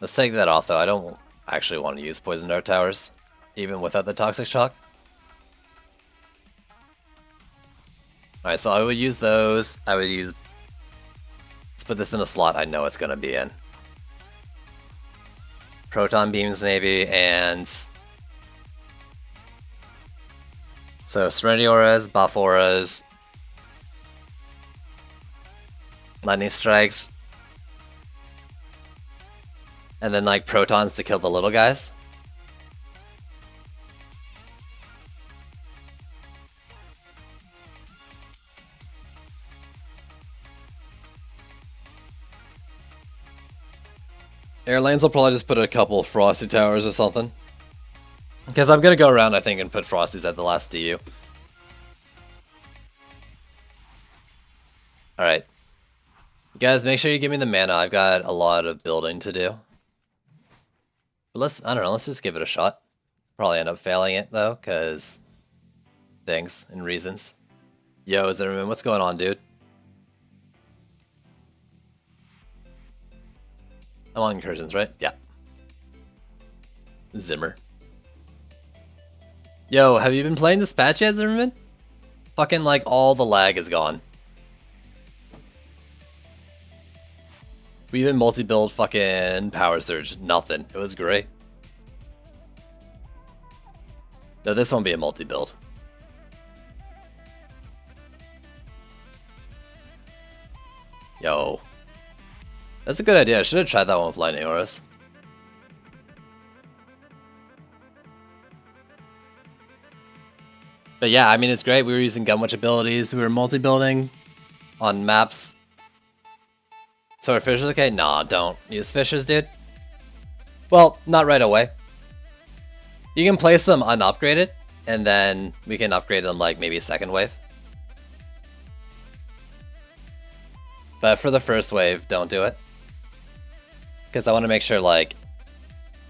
Let's take that off though. I don't actually want to use Poison Dart Towers, even without the Toxic Shock. Alright, so I would use those. I would use... Let's put this in a slot I know it's going to be in. Proton Beams maybe, and... So Serenity Auras, Buff Auras, Lightning Strikes, and then like Protons to kill the little guys. Airlanes will probably just put a couple of Frosty Towers or something. Because I'm going to go around, I think, and put Frosties at the last DU. Alright. You guys, make sure you give me the mana. I've got a lot of building to do. But I don't know, let's just give it a shot. Probably end up failing it, though, because things and reasons. Yo, Zimmerman, what's going on, dude? I'm on incursions, right? Yeah. Zimmer. Yo, have you been playing this patch yet, Zimmerman? Fucking, like, all the lag is gone. We even multi-build fucking Power Surge. Nothing. It was great. No, this won't be a multi-build. Yo. That's a good idea. I should have tried that one with Lightning Auras. But yeah, I mean, it's great. We were using Gunwitch abilities. We were multi-building on maps. So are fishers okay? Nah, don't use fishers, dude. Well, not right away. You can place them unupgraded, and then we can upgrade them like maybe second wave. But for the first wave, don't do it. Because I want to make sure, like,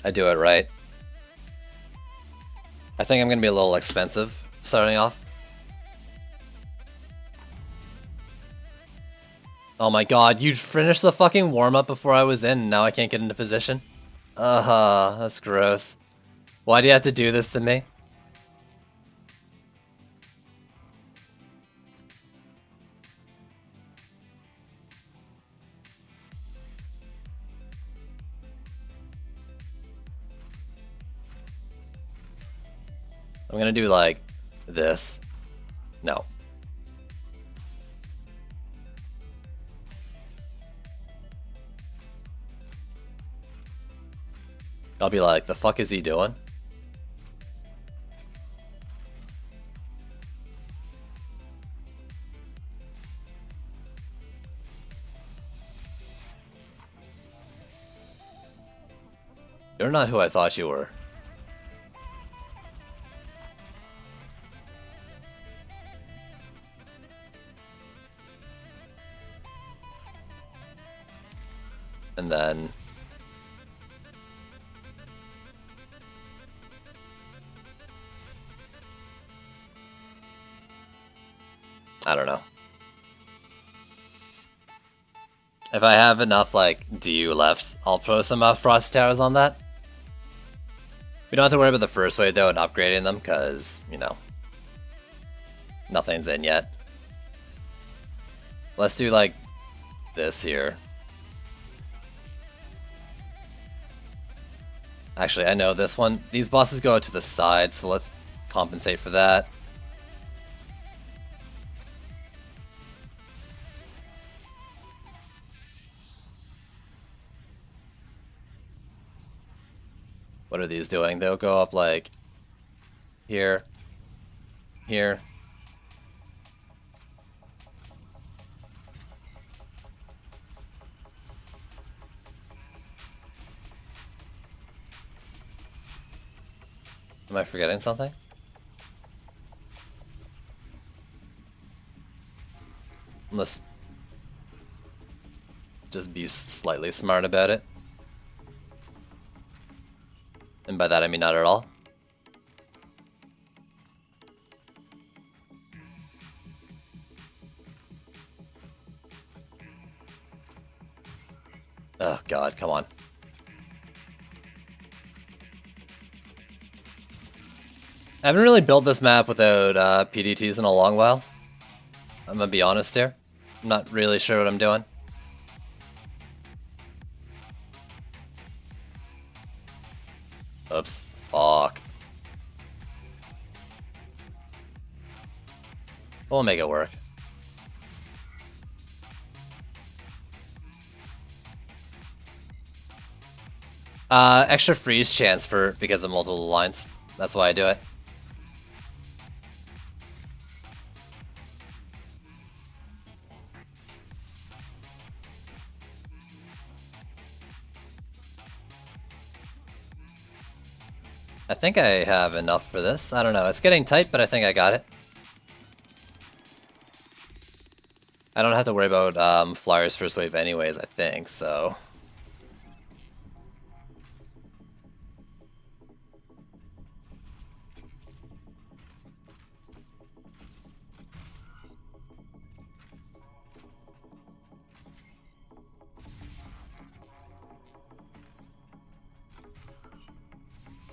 I do it right. I think I'm going to be a little expensive starting off. Oh my god, you finished the fucking warm-up before I was in, and now I can't get into position? That's gross. Why do you have to do this to me? I'm gonna do like this. No. I'll be like, the fuck is he doing? You're not who I thought you were. And then... I don't know. If I have enough, like, DU left, I'll throw some Frost Towers on that. We don't have to worry about the first wave, though, and upgrading them, because, you know, nothing's in yet. Let's do, like, this here. Actually, I know this one. These bosses go out to the side, so let's compensate for that. What are these doing? They'll go up like here, here. Am I forgetting something? Let's just be slightly smart about it. And by that I mean not at all. Oh god, come on. I haven't really built this map without PDTs in a long while. I'm gonna be honest here. I'm not really sure what I'm doing. Oops. Fuck. We'll make it work. Extra freeze chance because of multiple lines. That's why I do it. I think I have enough for this. I don't know. It's getting tight, but I think I got it. I don't have to worry about Flyers first wave anyways, I think, so...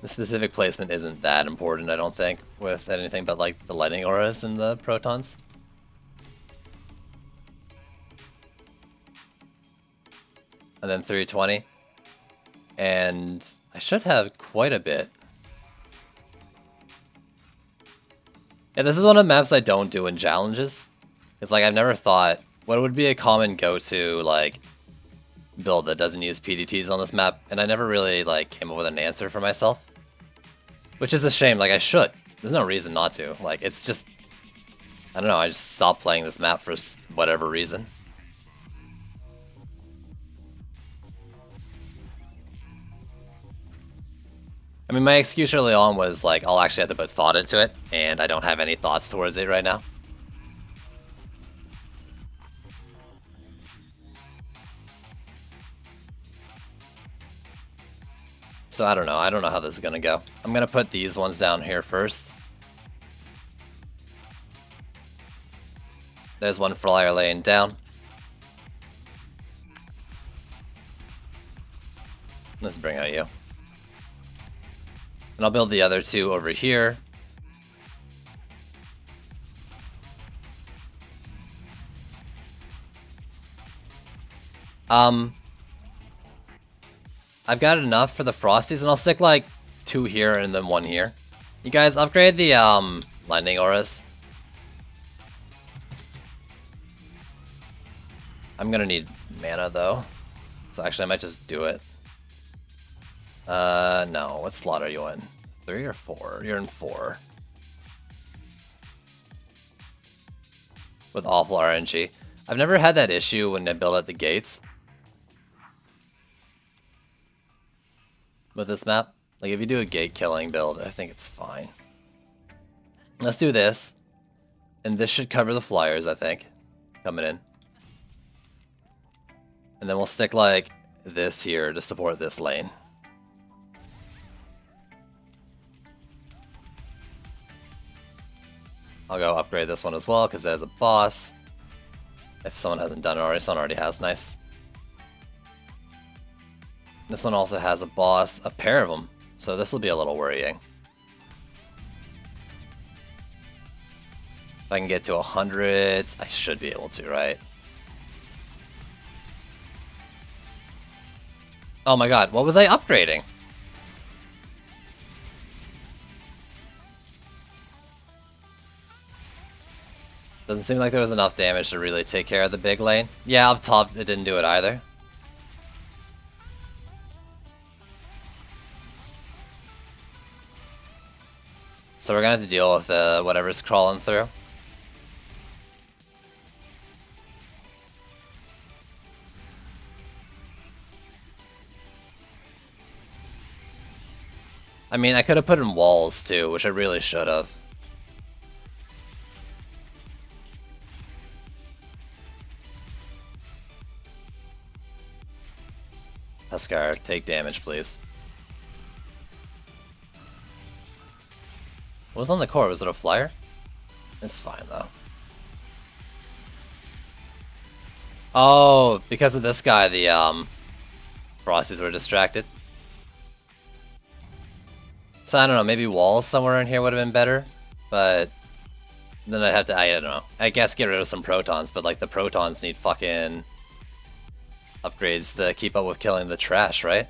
The specific placement isn't that important, I don't think, with anything but like the lightning auras and the protons. And then 320. And I should have quite a bit. Yeah, this is one of the maps I don't do in challenges. It's like I've never thought what would be a common go-to like build that doesn't use PDTs on this map, and I never really like came up with an answer for myself. Which is a shame, like I should. There's no reason not to. Like it's just I don't know, I just stopped playing this map for whatever reason. I mean, my excuse early on was like, I'll actually have to put thought into it, and I don't have any thoughts towards it right now. So I don't know how this is gonna go. I'm gonna put these ones down here first. There's one flyer laying down. Let's bring out you. And I'll build the other two over here. I've got enough for the Frosties, and I'll stick like 2 here and then 1 here. You guys upgrade the lightning auras. I'm gonna need mana though, so actually I might just do it. No, what slot are you in? 3 or 4? You're in 4. With awful RNG. I've never had that issue when I build out the gates. With this map. Like if you do a gate killing build, I think it's fine. Let's do this. And this should cover the flyers, I think. Coming in. And then we'll stick like this here to support this lane. I'll go upgrade this one as well, because there's a boss. If someone hasn't done it already, someone already has, nice. This one also has a boss, a pair of them, so this will be a little worrying. If I can get to 100, I should be able to, right? Oh my god, what was I upgrading? Doesn't seem like there was enough damage to really take care of the big lane. Yeah, up top it didn't do it either. So we're gonna have to deal with whatever's crawling through. I mean, I could have put in walls too, which I really should have. Huskar, take damage, please. What was on the core? Was it a flyer? It's fine, though. Oh, because of this guy, the Frosties were distracted. So I don't know, maybe walls somewhere in here would have been better, but then I'd have to, I don't know. I guess get rid of some protons, but like the protons need fucking upgrades to keep up with killing the trash, right?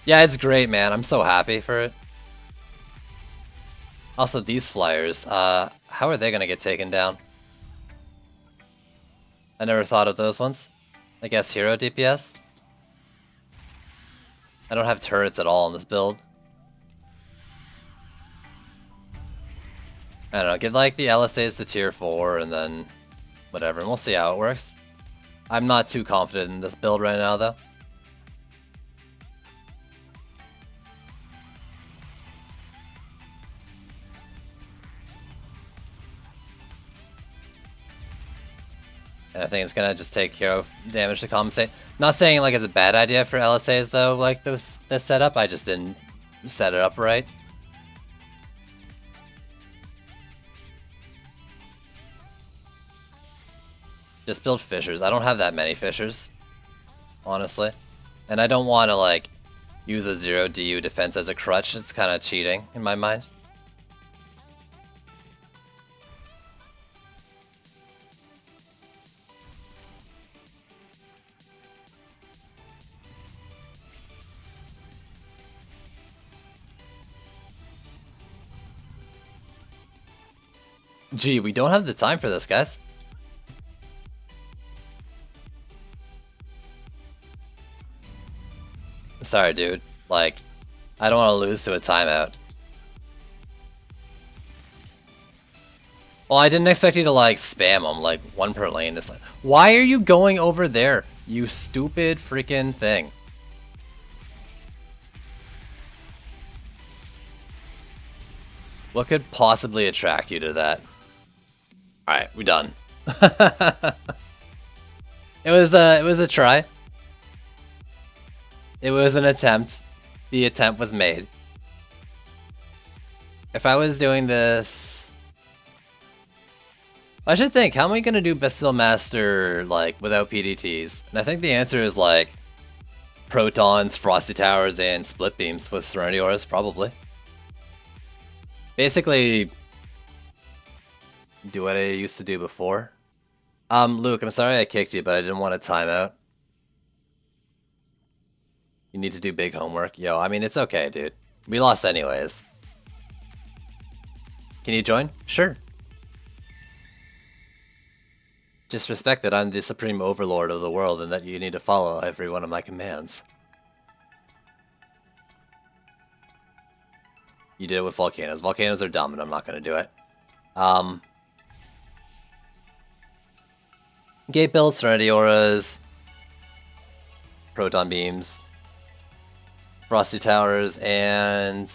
Yeah, it's great, man. I'm so happy for it. Also, these flyers, how are they gonna get taken down? I never thought of those ones. I guess hero DPS? I don't have turrets at all in this build. I don't know, get like the LSAs to tier 4 and then whatever, and we'll see how it works. I'm not too confident in this build right now though. And I think it's gonna just take care of damage to compensate. Not saying like it's a bad idea for LSAs though, like this setup. I just didn't set it up right. Just build fissures. I don't have that many fissures, honestly. And I don't want to like use a 0 DU defense as a crutch. It's kind of cheating in my mind. Gee, we don't have the time for this, guys. Sorry, dude. Like, I don't want to lose to a timeout. Well, I didn't expect you to, like, spam them, like, one per lane. It's like, why are you going over there, you stupid freaking thing? What could possibly attract you to that? Alright, we're done. It was a try. It was an attempt. The attempt was made. If I was doing this... I should think, how am I gonna do Bastille Master, like, without PDTs? And I think the answer is, like, Protons, Frosty Towers, and Split Beams with Serenity Auras, probably. Basically, do what I used to do before. Luke, I'm sorry I kicked you, but I didn't want a timeout. You need to do big homework. Yo, I mean, it's okay, dude. We lost anyways. Can you join? Sure. Just respect that I'm the supreme overlord of the world and that you need to follow every one of my commands. You did it with volcanoes. Volcanoes are dumb and I'm not going to do it. Gate builds, Serenity Auras, Proton Beams, Frosty Towers, and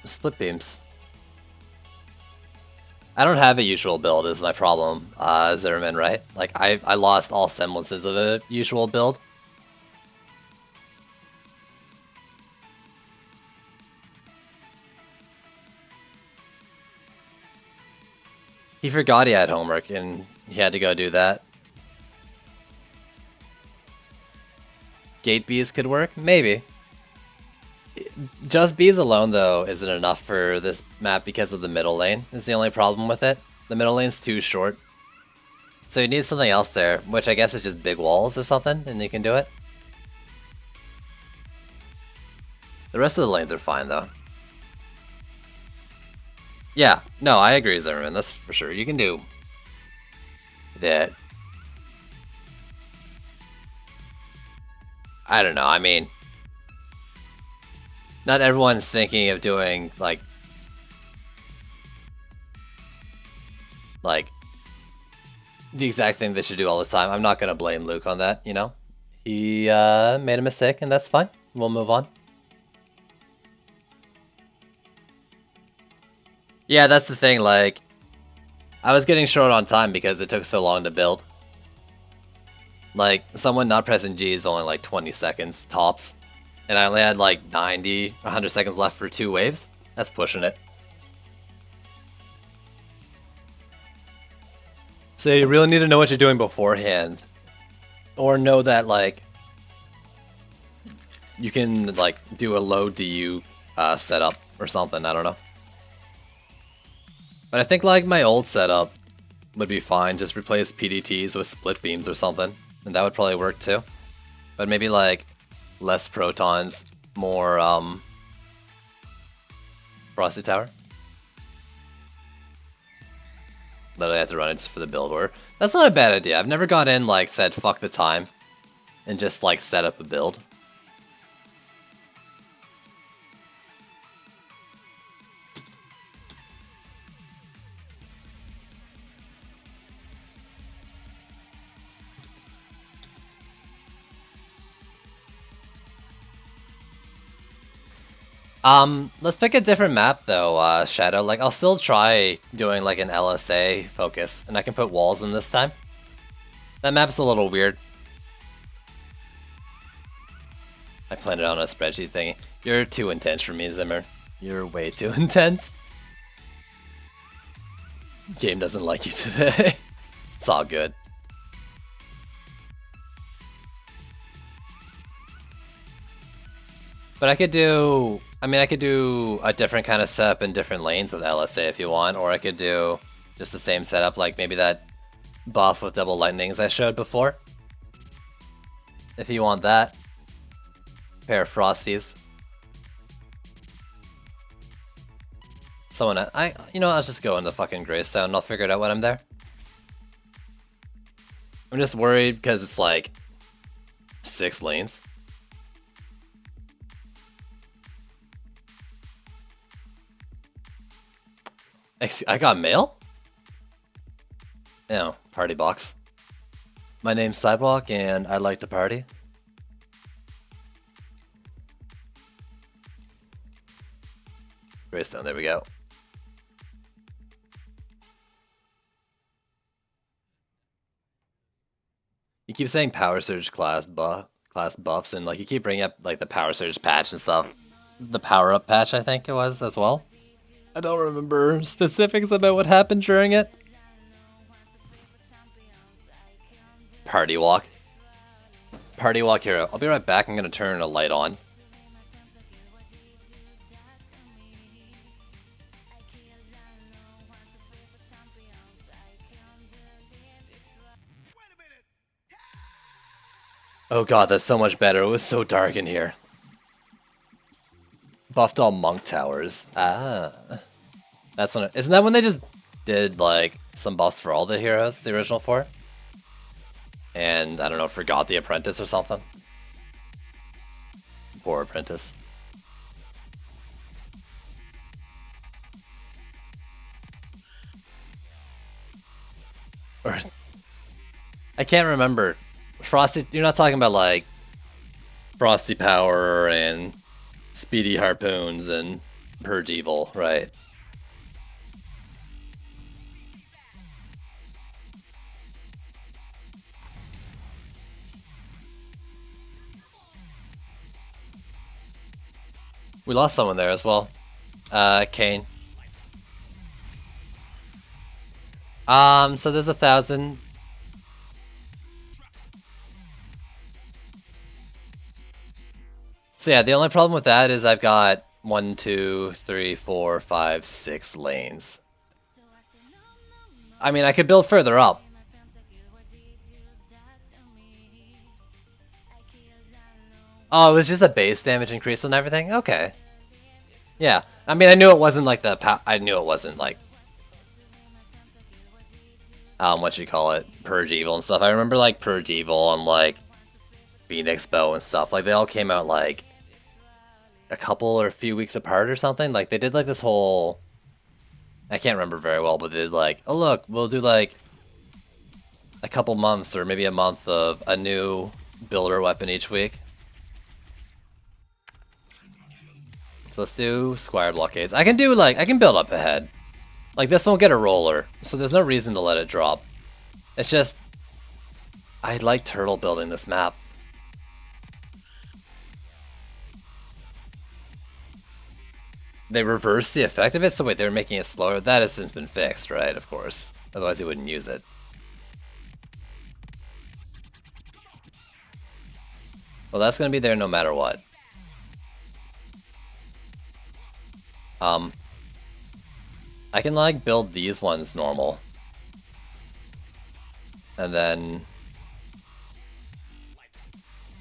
Split Beams. I don't have a usual build is my problem, Zimmerman, right? Like, I lost all semblances of a usual build. He forgot he had homework and he had to go do that. Gate bees could work? Maybe. Just bees alone, though, isn't enough for this map because of the middle lane, is the only problem with it. The middle lane's too short. So you need something else there, which I guess is just big walls or something, and you can do it. The rest of the lanes are fine, though. Yeah, no, I agree, Zimmerman, that's for sure. You can do that. I don't know, I mean... Not everyone's thinking of doing, like, the exact thing they should do all the time. I'm not going to blame Luke on that, you know? He made a mistake, and that's fine. We'll move on. Yeah, that's the thing, like, I was getting short on time because it took so long to build. Like, someone not pressing G is only like 20 seconds, tops. And I only had like 90, 100 seconds left for 2 waves. That's pushing it. So you really need to know what you're doing beforehand. Or know that, like, you can, like, do a low DU setup or something, I don't know. But I think, like, my old setup would be fine. Just replace PDTs with split beams or something. And that would probably work too. But maybe, like, less protons, more, Frosty Tower. Literally have to run it for the build order. That's not a bad idea. I've never gone in, like, said fuck the time and just, like, set up a build. Let's pick a different map though, Shadow. Like, I'll still try doing like an LSA focus, and I can put walls in this time. That map's a little weird. I planned it on a spreadsheet thingy. You're too intense for me, Zimmer. You're way too intense. Game doesn't like you today. It's all good. But I could do... I mean, I could do a different kind of setup in different lanes with LSA if you want, or I could do just the same setup, like maybe that buff with double lightnings I showed before. If you want that. Pair of Frosties. Someone, you know, I'll just go in the fucking Greystone and I'll figure it out when I'm there. I'm just worried because it's like 6 lanes. I got mail? No, party box. My name's Sidewalk and I like to party. Greystone, there we go. You keep saying Power Surge class buffs, and like you keep bringing up like the Power Surge patch and stuff. The power up patch, I think it was as well. I don't remember specifics about what happened during it. Party walk. Party walk hero. I'll be right back. I'm gonna turn a light on. Oh god, that's so much better. It was so dark in here. Buffed all monk towers. Ah. That's when isn't that when they just did like some buffs for all the heroes, the original 4? And I don't know, forgot the apprentice or something. Poor apprentice. Or I can't remember. Frosty, you're not talking about like Frosty Power and Speedy Harpoons and Purge Evil, right? We lost someone there as well. Kane. So there's 1,000. So yeah, the only problem with that is I've got 1, 2, 3, 4, 5, 6 lanes. I mean, I could build further up. Oh, it was just a base damage increase and everything? Okay. Yeah. I mean, I knew it wasn't like I knew it wasn't like... what you call it? Purge Evil and stuff. I remember like Purge Evil and like Phoenix Bow and stuff. Like they all came out like a couple or a few weeks apart or something. Like they did like this whole... I can't remember very well, but they did like, oh look, we'll do like a couple months or maybe a month of a new builder weapon each week. So let's do Squire Blockades. I can do like, I can build up ahead. Like this won't get a roller, so there's no reason to let it drop. It's just, I like turtle building this map. They reversed the effect of it, so wait, they were making it slower? That has since been fixed, right? Of course. Otherwise you wouldn't use it. Well, that's gonna be there no matter what. I can like build these ones normal. And then...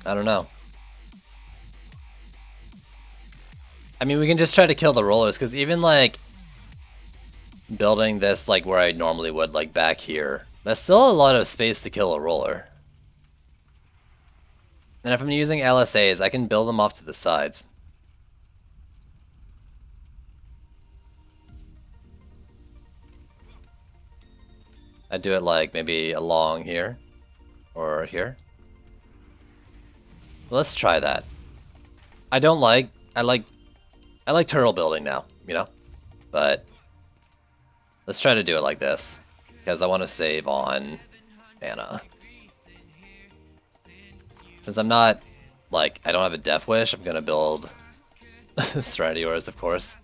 I don't know. I mean, we can just try to kill the rollers, because even like building this like where I normally would, like back here, that's still a lot of space to kill a roller. And if I'm using LSAs, I can build them off to the sides. I do it like maybe along here or here. Let's try that. I like I like turtle building now, you know? But let's try to do it like this, because I want to save on mana. Since I'm not, like, I don't have a Death Wish, I'm gonna build Stradiors, of course.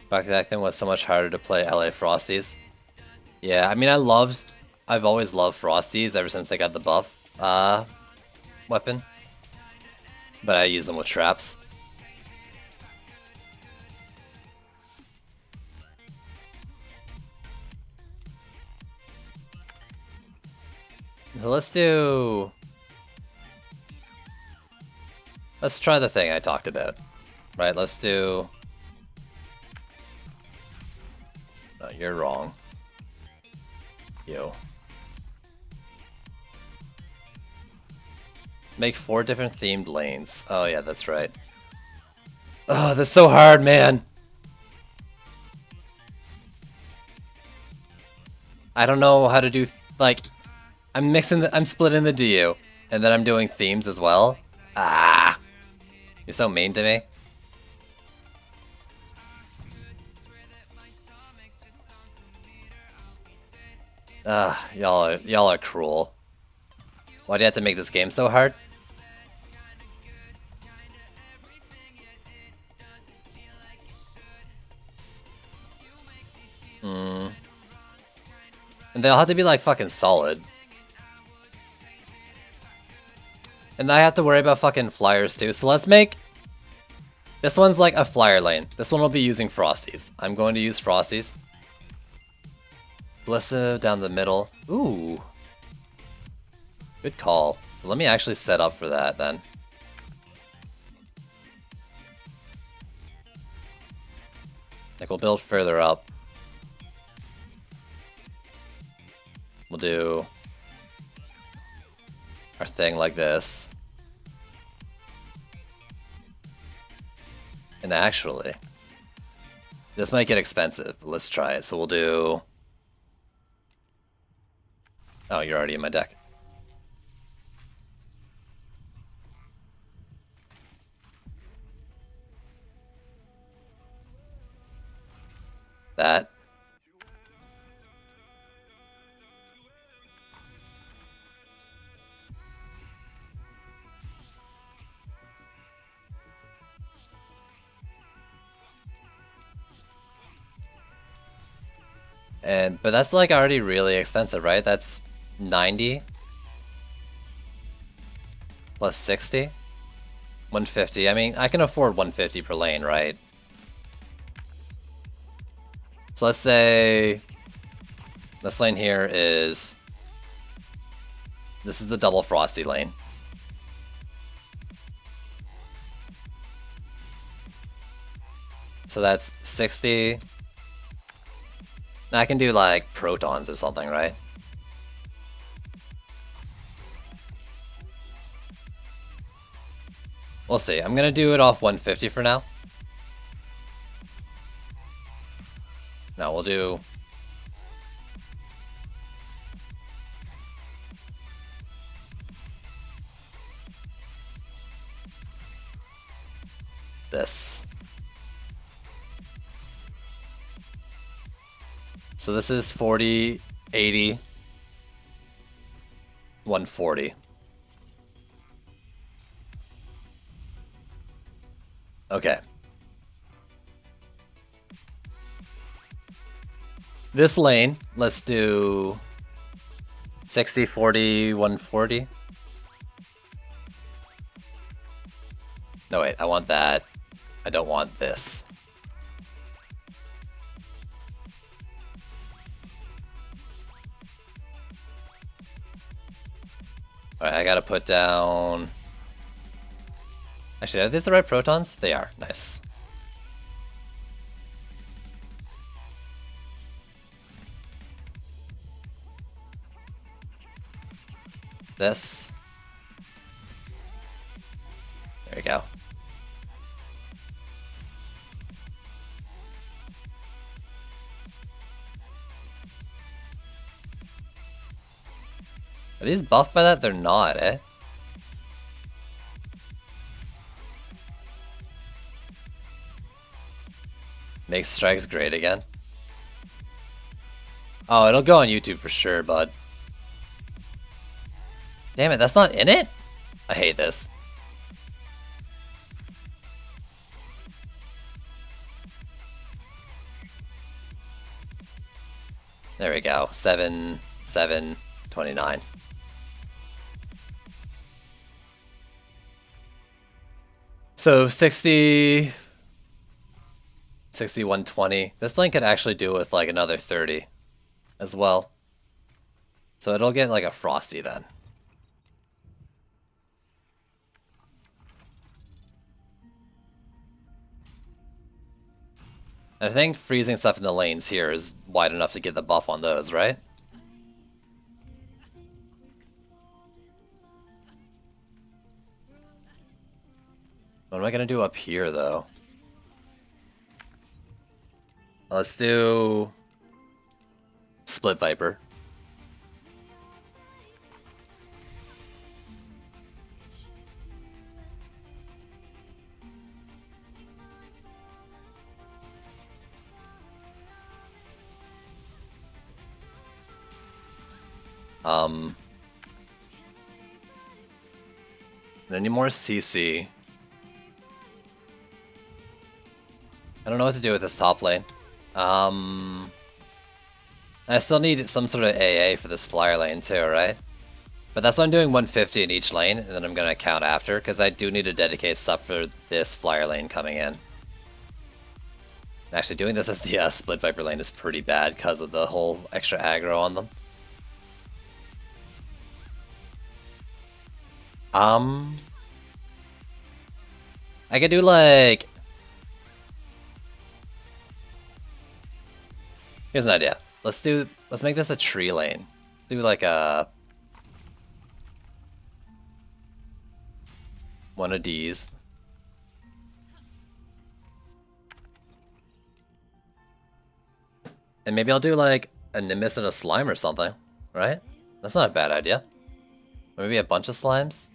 Back then was so much harder to play LA Frosties. Yeah, I mean, I've always loved Frosties ever since they got the buff weapon. But I use them with traps. So let's try the thing I talked about. Right, let's do... No, you're wrong. You. Make 4 different themed lanes. Oh yeah, that's right. Oh, that's so hard, man! I don't know how to do, like, I'm splitting the DU, and then I'm doing themes as well. Ah! You're so mean to me. Y'all are cruel. Why do you have to make this game so hard? And they'll have to be like fucking solid. And I have to worry about fucking flyers too, so let's make... This one's like a flyer lane. This one will be using Frosties. I'm going to use Frosties. Blissa down the middle. Ooh. Good call. So let me actually set up for that then. Like, we'll build further up. We'll do our thing like this. And actually, this might get expensive, but let's try it. So we'll do... Oh, you're already in my deck. That. But that's like already really expensive, right? That's 90 plus 60, 150. I mean, I can afford 150 per lane, right? So let's say this lane here is... This is the double Frosty lane. So that's 60. Now I can do like protons or something, right? We'll see. I'm gonna do it off 150 for now. No, we'll do... this. So this is 40, 80, 140. Okay. This lane, let's do 60, 40, 140. No, wait, I want that. I don't want this. Alright, I gotta put down... Actually, are these the right protons? They are. Nice. This. There you go. these buffed by that? They're not, eh? Make strikes great again. Oh, it'll go on YouTube for sure, bud. Damn it, that's not in it? I hate this. There we go. 7, 7, 29. So 60, 120. This lane could actually do with like another 30 as well. So it'll get like a Frosty then. I think freezing stuff in the lanes here is wide enough to get the buff on those, right? What am I gonna do up here, though? Let's do Split Viper. Any more CC? I don't know what to do with this top lane. I still need some sort of AA for this flyer lane too, right? But that's why I'm doing 150 in each lane, and then I'm gonna count after, because I do need to dedicate stuff for this flyer lane coming in. Actually, doing this as the Split Viper lane is pretty bad because of the whole extra aggro on them. I could do like... Here's an idea. Let's make this a tree lane. Do like a... one of these. And maybe I'll do like a Nimbus and a slime or something, right? That's not a bad idea. Or maybe a bunch of slimes.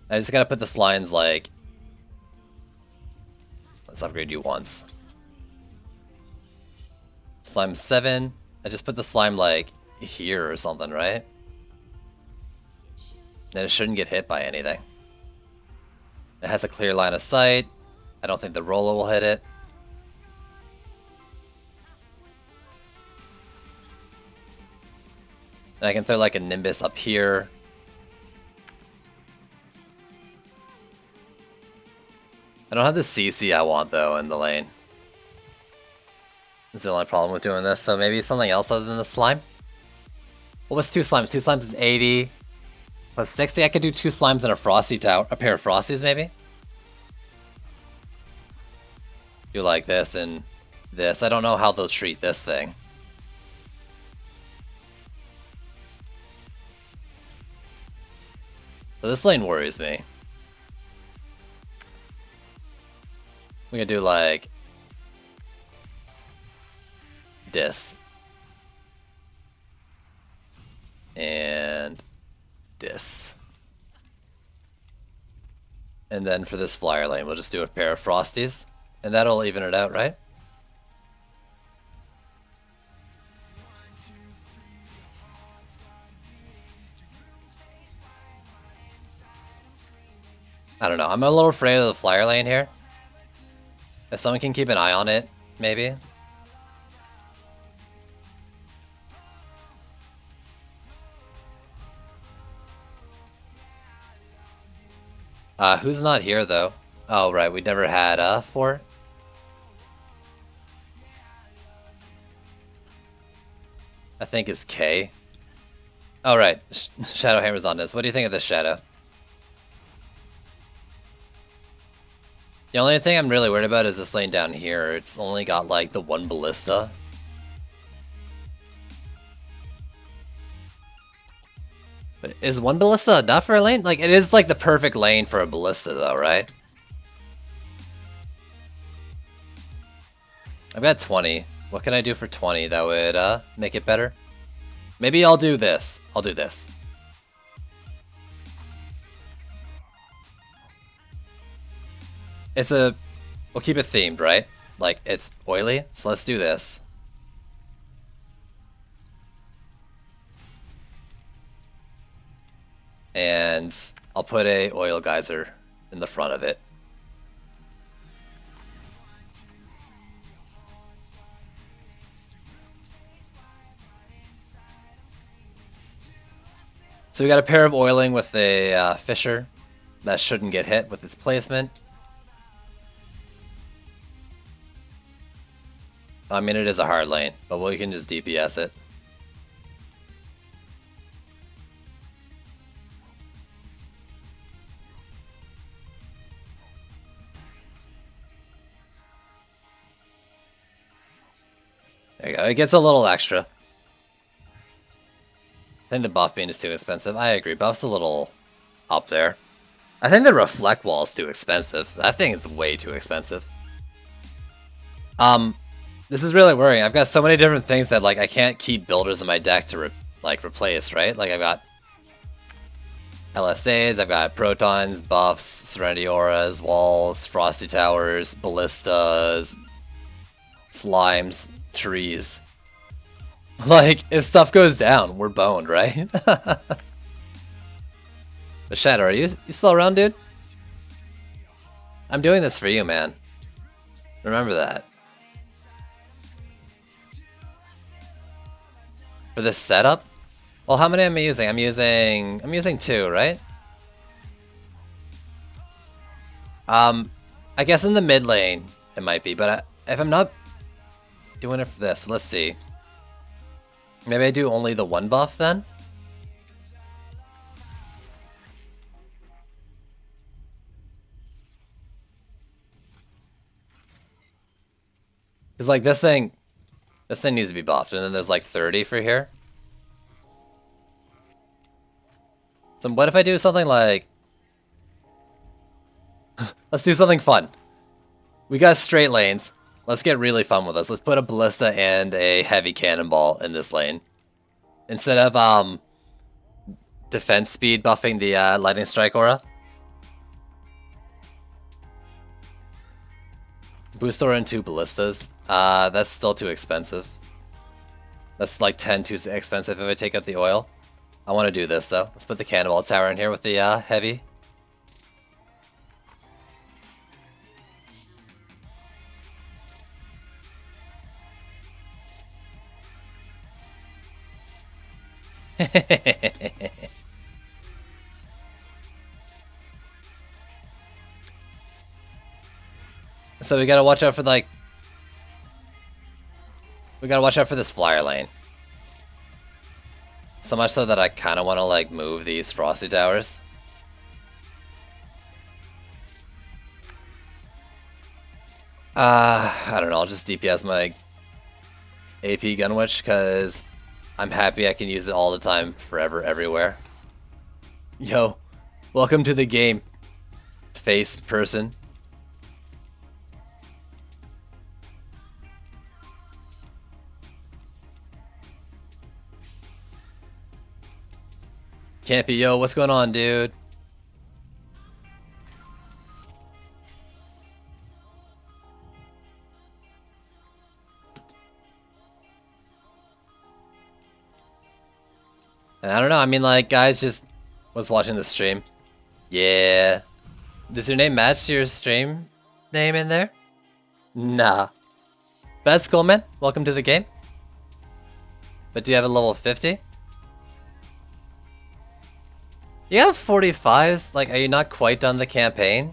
I just gotta put the slimes like... Let's upgrade you once. Slime 7. I just put the slime like here or something, right? Then it shouldn't get hit by anything. It has a clear line of sight. I don't think the roller will hit it. And I can throw like a Nimbus up here. I don't have the CC I want though in the lane. That's the only problem with doing this, so maybe something else other than the slime? What was 2 slimes? 2 slimes is 80. Plus 60, I could do 2 slimes and a Frosty tower. A pair of Frosties maybe? Do like this and this. I don't know how they'll treat this thing. So this lane worries me. We could do like this. And this. And then for this flyer lane, we'll just do a pair of Frosties. And that'll even it out, right? I don't know. I'm a little afraid of the flyer lane here. If someone can keep an eye on it, maybe. Who's not here though? Oh right, we never had Fort. I think it's K. Oh right, Shadowhammer's on this. What do you think of this Shadow? The only thing I'm really worried about is this lane down here. It's only got like the 1 ballista. But is 1 ballista enough for a lane? Like, it is like the perfect lane for a ballista though, right? I've got 20. What can I do for 20 that would make it better? Maybe I'll do this. I'll do this. We'll keep it themed, right? Like, it's oily, so let's do this. And I'll put a oil geyser in the front of it. So we got a pair of oiling with a Fisher. That shouldn't get hit with its placement. I mean, it is a hard lane, but we can just DPS it. There you go. It gets a little extra. I think the buff beam is too expensive. I agree. Buff's a little up there. I think the reflect wall is too expensive. That thing is way too expensive. This is really worrying. I've got so many different things that like I can't keep builders in my deck to replace, right? Like I've got LSAs, I've got protons, buffs, Serenity Auras, walls, Frosty Towers, ballistas, slimes, trees. Like, if stuff goes down, we're boned, right? But Shadow, are you still around, dude? I'm doing this for you, man. Remember that. For this setup? Well, how many am I using? I'm using 2, right? I guess in the mid lane it might be, but if I'm not doing it for this, let's see. Maybe I do only the 1 buff then? Because like this thing needs to be buffed, and then there's like 30 for here. So what if I do something like... Let's do something fun. We got straight lanes. Let's get really fun with this. Let's put a ballista and a heavy cannonball in this lane. Instead of defense speed buffing the lightning strike aura. Boost aura and 2 ballistas. That's still too expensive. That's like 10 too expensive if I take out the oil. I want to do this though. Let's put the cannonball tower in here with the heavy. So we gotta watch out for like... We gotta watch out for this flyer lane. So much so that I kind of want to like move these Frosty Towers. I don't know, I'll just DPS my AP Gunwitch because I'm happy I can use it all the time, forever, everywhere. Yo, welcome to the game, face person. Campy, yo, what's going on, dude? And I don't know, I mean, like, guys just was watching the stream. Yeah. Does your name match your stream name in there? Nah. That's cool, man. Welcome to the game. But do you have a level 50? You have 45s? Like, are you not quite done the campaign?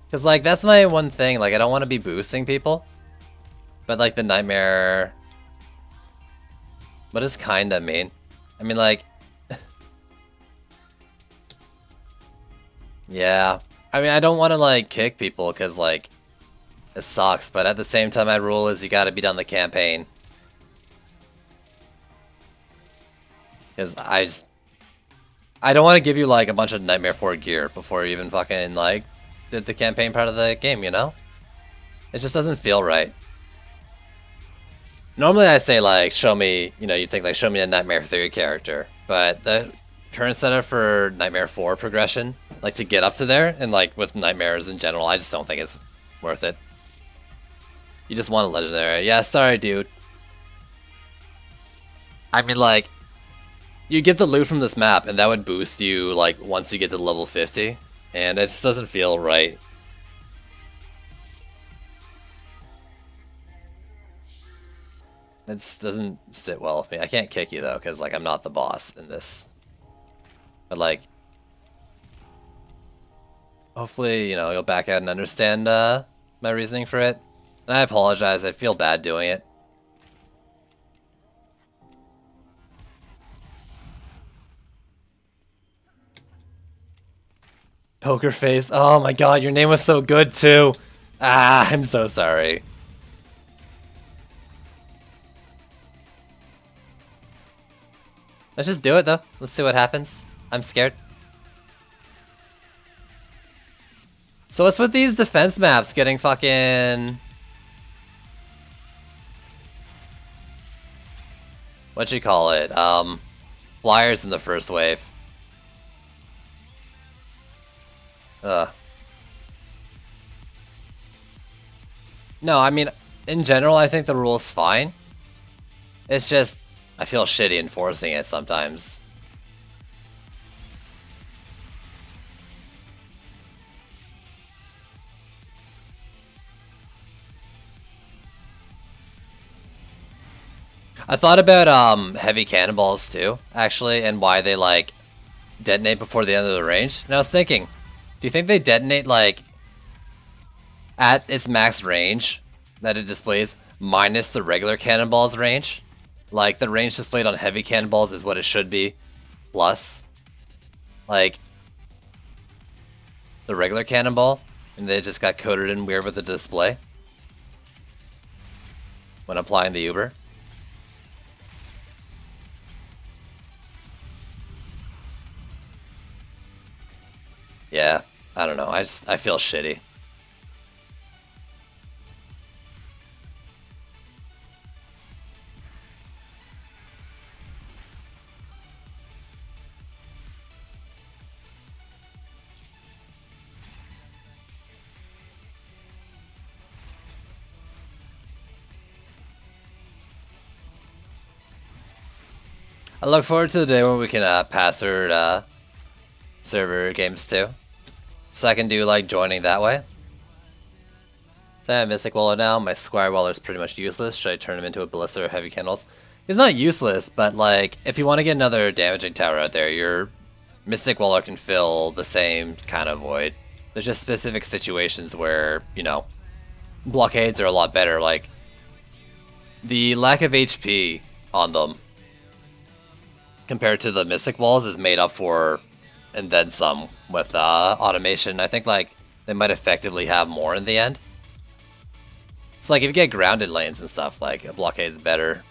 Because, like, that's my one thing. Like, I don't want to be boosting people. But, like, the nightmare... What does kinda mean? I mean, like... Yeah. I mean, I don't want to, like, kick people because, like, it sucks. But at the same time, my rule is you gotta be done the campaign. Because I don't want to give you, like, a bunch of Nightmare 4 gear before you even fucking, like, did the campaign part of the game, you know? It just doesn't feel right. Normally I say like, show me, you think like, show me a Nightmare 3 character, but the current setup for Nightmare 4 progression, like to get up to there, and like with Nightmares in general, I just don't think it's worth it. You just want a legendary. Yeah, sorry dude. I mean like, you get the loot from this map, and that would boost you like once you get to level 50, and it just doesn't feel right. It just doesn't sit well with me. I can't kick you though, because like I'm not the boss in this. But like, hopefully, you'll back out and understand my reasoning for it. And I apologize, I feel bad doing it. Poker face, oh my god, your name was so good too. Ah, I'm so sorry. Let's just do it though. Let's see what happens. I'm scared. So what's with these defense maps getting fucking... What'd you call it? Flyers in the first wave. Ugh. No, I mean, in general, I think the rule's fine. It's just, I feel shitty enforcing it sometimes. I thought about heavy cannonballs too, actually, and why they like detonate before the end of the range. And I was thinking, do you think they detonate like at its max range that it displays minus the regular cannonball's range? Like the range displayed on heavy cannonballs is what it should be, plus like the regular cannonball, and they just got coded in weird with the display when applying the Uber. Yeah, I don't know. I feel shitty. I look forward to the day when we can pass her server games too, so I can do like joining that way. So I have Mystic Waller now. My Squire Waller is pretty much useless. Should I turn him into a Ballista or Heavy Candles? He's not useless, but like if you want to get another damaging tower out there, your Mystic Waller can fill the same kind of void. There's just specific situations where, blockades are a lot better. Like the lack of HP on them compared to the Mystic Walls is made up for, and then some, with automation. I think like they might effectively have more in the end. It's like if you get grounded lanes and stuff, like a blockade's better.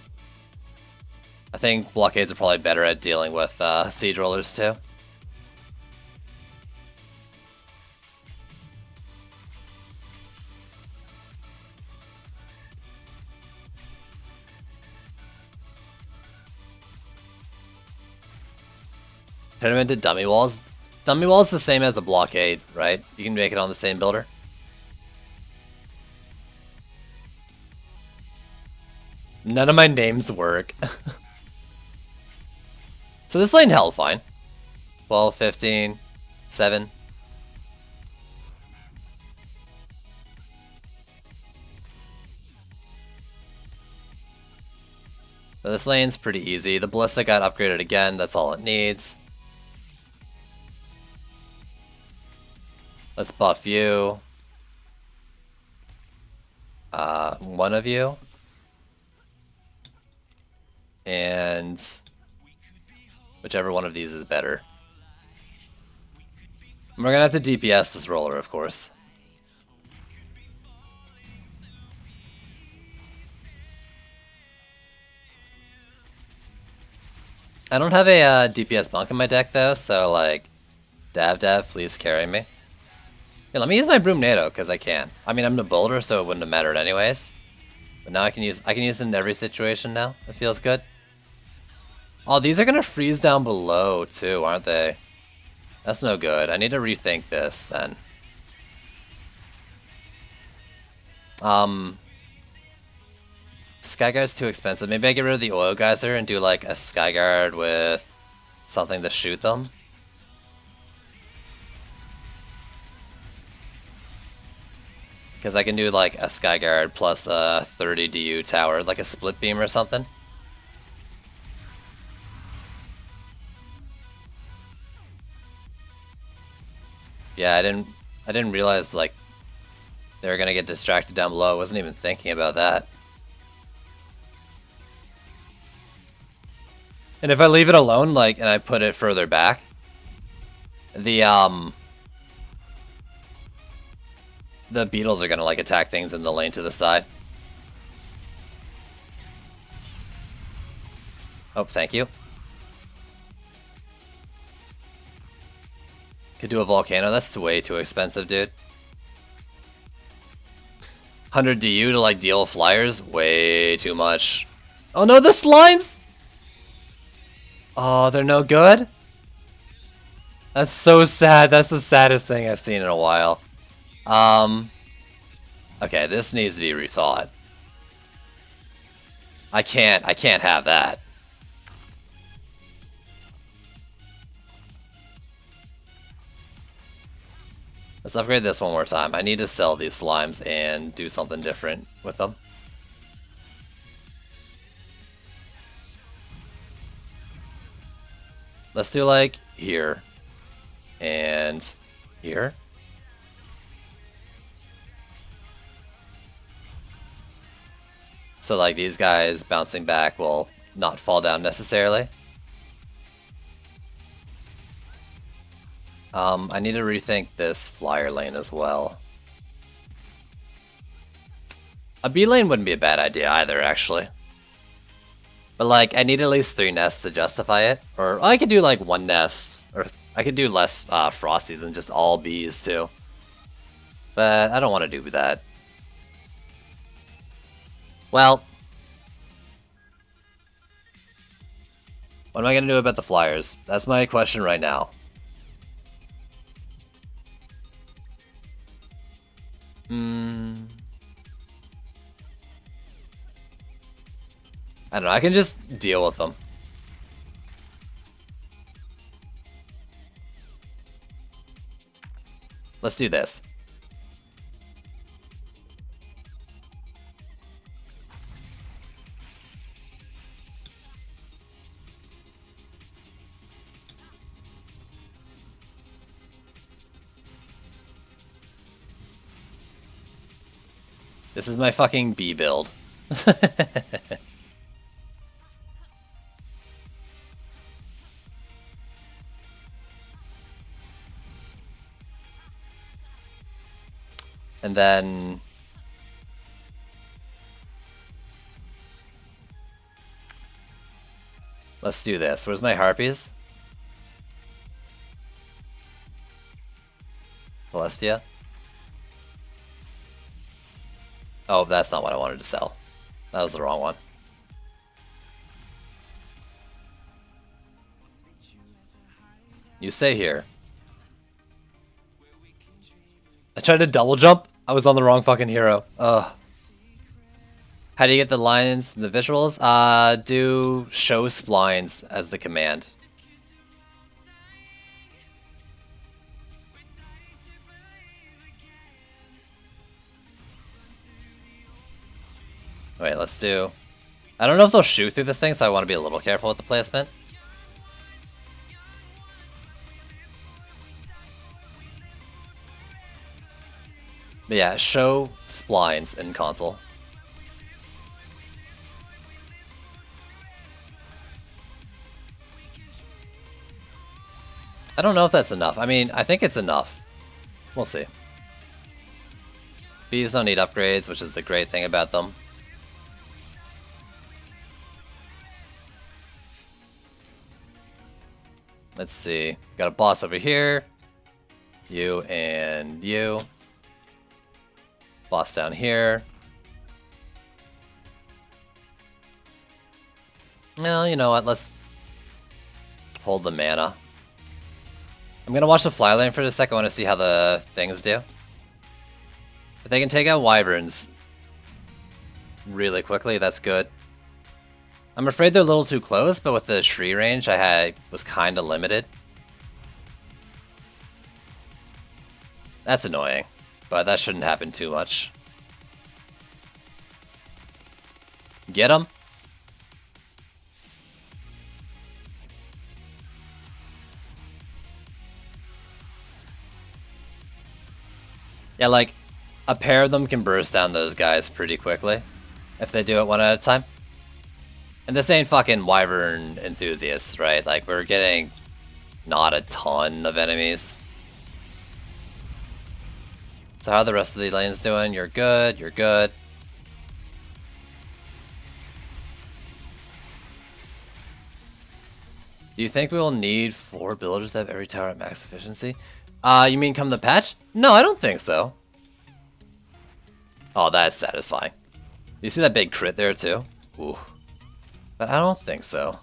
I think blockades are probably better at dealing with siege rollers too. Turn them into dummy walls. Dummy wall is the same as a blockade, right? You can make it on the same builder. None of my names work. So this lane held fine. 12, 15, 7. So this lane's pretty easy. The Ballista got upgraded again, that's all it needs. Let's buff you. One of you. And whichever one of these is better. And we're gonna have to DPS this roller, of course. I don't have a DPS monk in my deck though, so like, Dav, please carry me. Yeah, let me use my Broom NATO, because I can. I mean, I'm the builder, so it wouldn't have mattered anyways. But now I can use it in every situation now. It feels good. Oh, these are gonna freeze down below too, aren't they? That's no good. I need to rethink this then. Skyguard's too expensive. Maybe I get rid of the oil geyser and do like a Skyguard with something to shoot them. Because I can do like a Skyguard plus a 30 DU tower, like a split beam or something. Yeah, I didn't realize like they were gonna get distracted down below. I wasn't even thinking about that. And if I leave it alone, like, and I put it further back, the beetles are gonna like attack things in the lane to the side. Oh, thank you. Could do a volcano. That's way too expensive, dude. 100 DU to like deal flyers? Way too much. Oh no, the slimes! Oh, they're no good? That's so sad. That's the saddest thing I've seen in a while. Okay, this needs to be rethought. I can't have that. Let's upgrade this one more time. I need to sell these slimes and do something different with them. Let's do like here and here. So like these guys bouncing back will not fall down necessarily. I need to rethink this flyer lane as well. A B lane wouldn't be a bad idea either, actually. But like, I need at least 3 nests to justify it. Or I could do like 1 nest, or I could do less Frosties than just all bees too. But I don't want to do that. Well, what am I going to do about the flyers? That's my question right now. I don't know, I can just deal with them. Let's do this. This is my fucking bee build. And then let's do this. Where's my harpies? Celestia? Oh, that's not what I wanted to sell. That was the wrong one. You stay here. I tried to double jump. I was on the wrong fucking hero. Ugh. How do you get the lines and the visuals? Do show splines as the command. Wait, let's do... I don't know if they'll shoot through this thing, so I want to be a little careful with the placement. But yeah, show splines in console. I don't know if that's enough. I mean, I think it's enough. We'll see. Bees don't need upgrades, which is the great thing about them. Let's see. Got a boss over here. You and you. Boss down here. Well, you know what? Let's hold the mana. I'm gonna watch the fly lane for a second. I want to see how the things do. If they can take out wyverns really quickly, that's good. I'm afraid they're a little too close, but with the Shri range I was kind of limited. That's annoying, but that shouldn't happen too much. Get him. Yeah, like, a pair of them can burst down those guys pretty quickly if they do it one at a time. And this ain't fucking wyvern enthusiasts, right? Like, we're getting not a ton of enemies. So how are the rest of the lanes doing? You're good, you're good. Do you think we will need 4 builders to have every tower at max efficiency? You mean come the patch? No, I don't think so. Oh, that's satisfying. You see that big crit there too? Ooh. But I don't think so.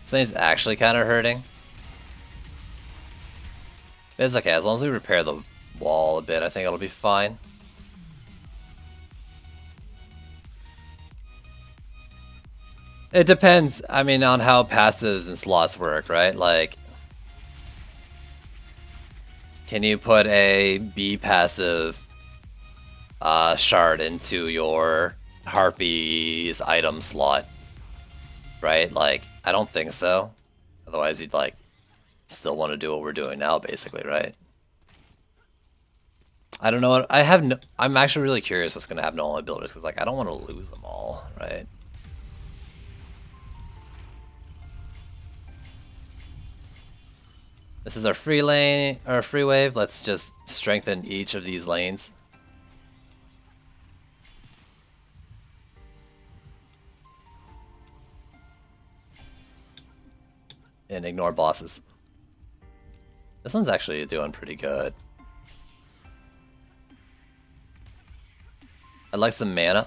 This thing's actually kind of hurting. It's okay, as long as we repair the wall a bit, I think it'll be fine. It depends, I mean, on how passives and slots work, right? Like, can you put a B passive shard into your Harpy's item slot? Right? Like, I don't think so. Otherwise, you'd, like, still want to do what we're doing now, basically, right? I don't know what... I'm actually really curious what's going to happen to all my builders, because, like, I don't want to lose them all, right? This is our free lane, or free wave. Let's just strengthen each of these lanes. And ignore bosses. This one's actually doing pretty good. I'd like some mana.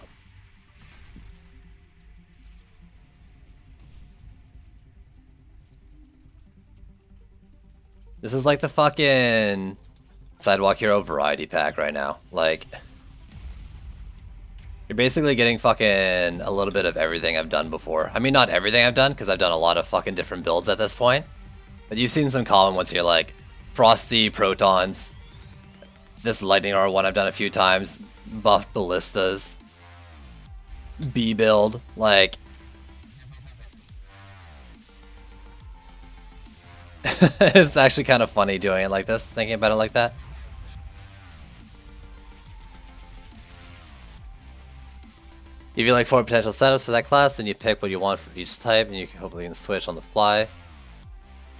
This is like the fucking Sidewalk Hero variety pack right now. Like, you're basically getting fucking a little bit of everything I've done before. I mean, not everything I've done, because I've done a lot of fucking different builds at this point. But you've seen some common ones here, like Frosty Protons. This Lightning R one I've done a few times. Buff Ballistas. B build. Like, it's actually kind of funny doing it like this, thinking about it like that. Give you like 4 potential setups for that class, and you pick what you want for each type, and you can hopefully can switch on the fly.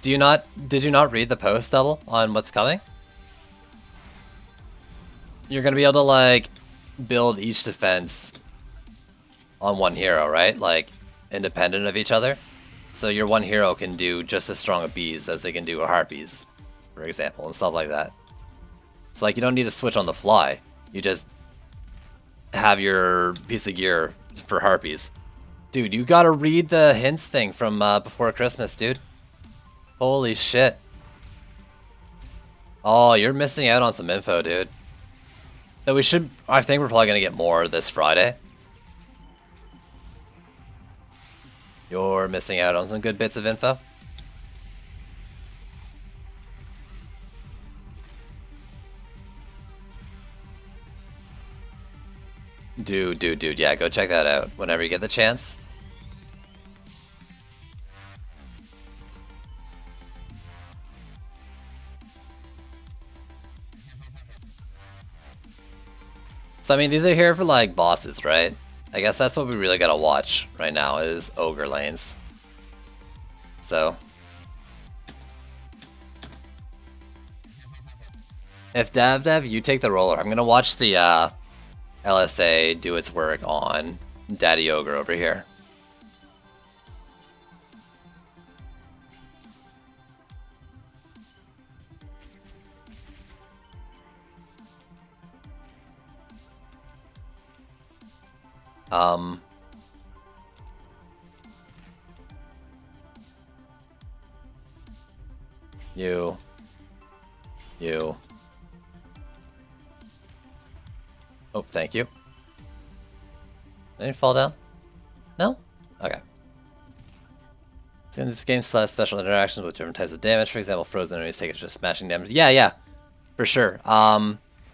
Did you not read the post, Double, on what's coming? You're gonna be able to like build each defense on one hero, right? Like, independent of each other. So your one hero can do just as strong a bees as they can do a harpies, for example, and stuff like that. So like, you don't need to switch on the fly. You just have your piece of gear for harpies. Dude, you gotta read the hints thing from before Christmas, dude. Holy shit. Oh, you're missing out on some info, dude. That we should... I think we're probably gonna get more this Friday. You're missing out on some good bits of info. Dude, yeah, go check that out whenever you get the chance. So, I mean, these are here for, like, bosses, right? I guess that's what we really gotta watch right now, is ogre lanes. So... if Dev, you take the roller. I'm gonna watch the, LSA do its work on Daddy Ogre over here. Um, you. Oh, thank you. Did it fall down? No? Okay. This game still has special interactions with different types of damage. For example, frozen enemies take just smashing damage. Yeah, for sure.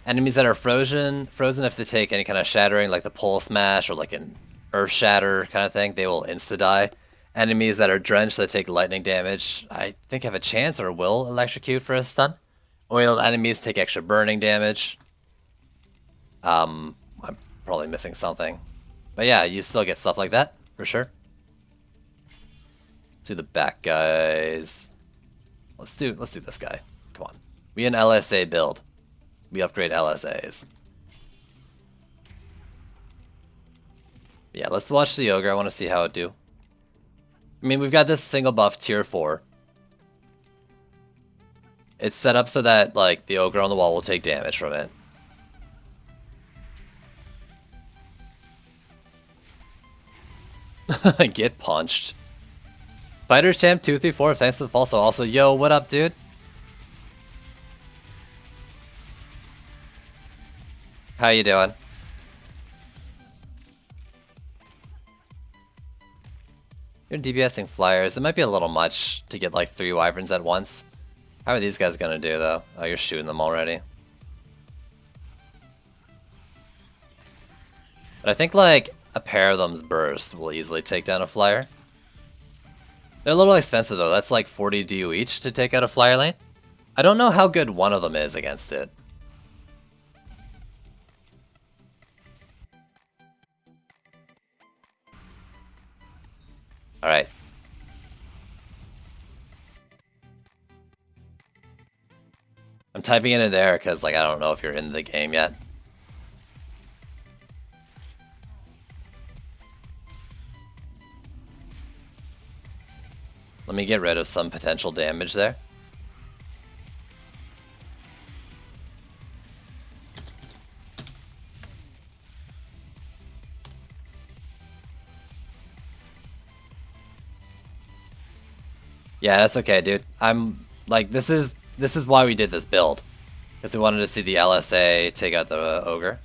Enemies that are frozen if they take any kind of shattering, like the pole smash or like an earth shatter kind of thing, they will insta die. Enemies that are drenched that take lightning damage, I think have a chance or will electrocute for a stun. Oiled enemies take extra burning damage. I'm probably missing something. But yeah, you still get stuff like that, for sure. Let's do the back guys. Let's do this guy. Come on. We an LSA build. We upgrade LSAs. Yeah, let's watch the Ogre. I want to see how it do. I mean, we've got this single buff tier 4. It's set up so that, like, the Ogre on the wall will take damage from it. Get punched. Fighter Champ 234, thanks for the follow. Also, yo, what up, dude? How you doing? You're DPSing flyers. It might be a little much to get like 3 wyverns at once. How are these guys gonna do though? Oh, you're shooting them already. But I think like a pair of them's burst will easily take down a flyer. They're a little expensive though. That's like 40 DU each to take out a flyer lane. I don't know how good one of them is against it. Alright. I'm typing it in there because like I don't know if you're in the game yet. Let me get rid of some potential damage there. Yeah, that's okay, dude. I'm like this is why we did this build. Because we wanted to see the LSA take out the Ogre.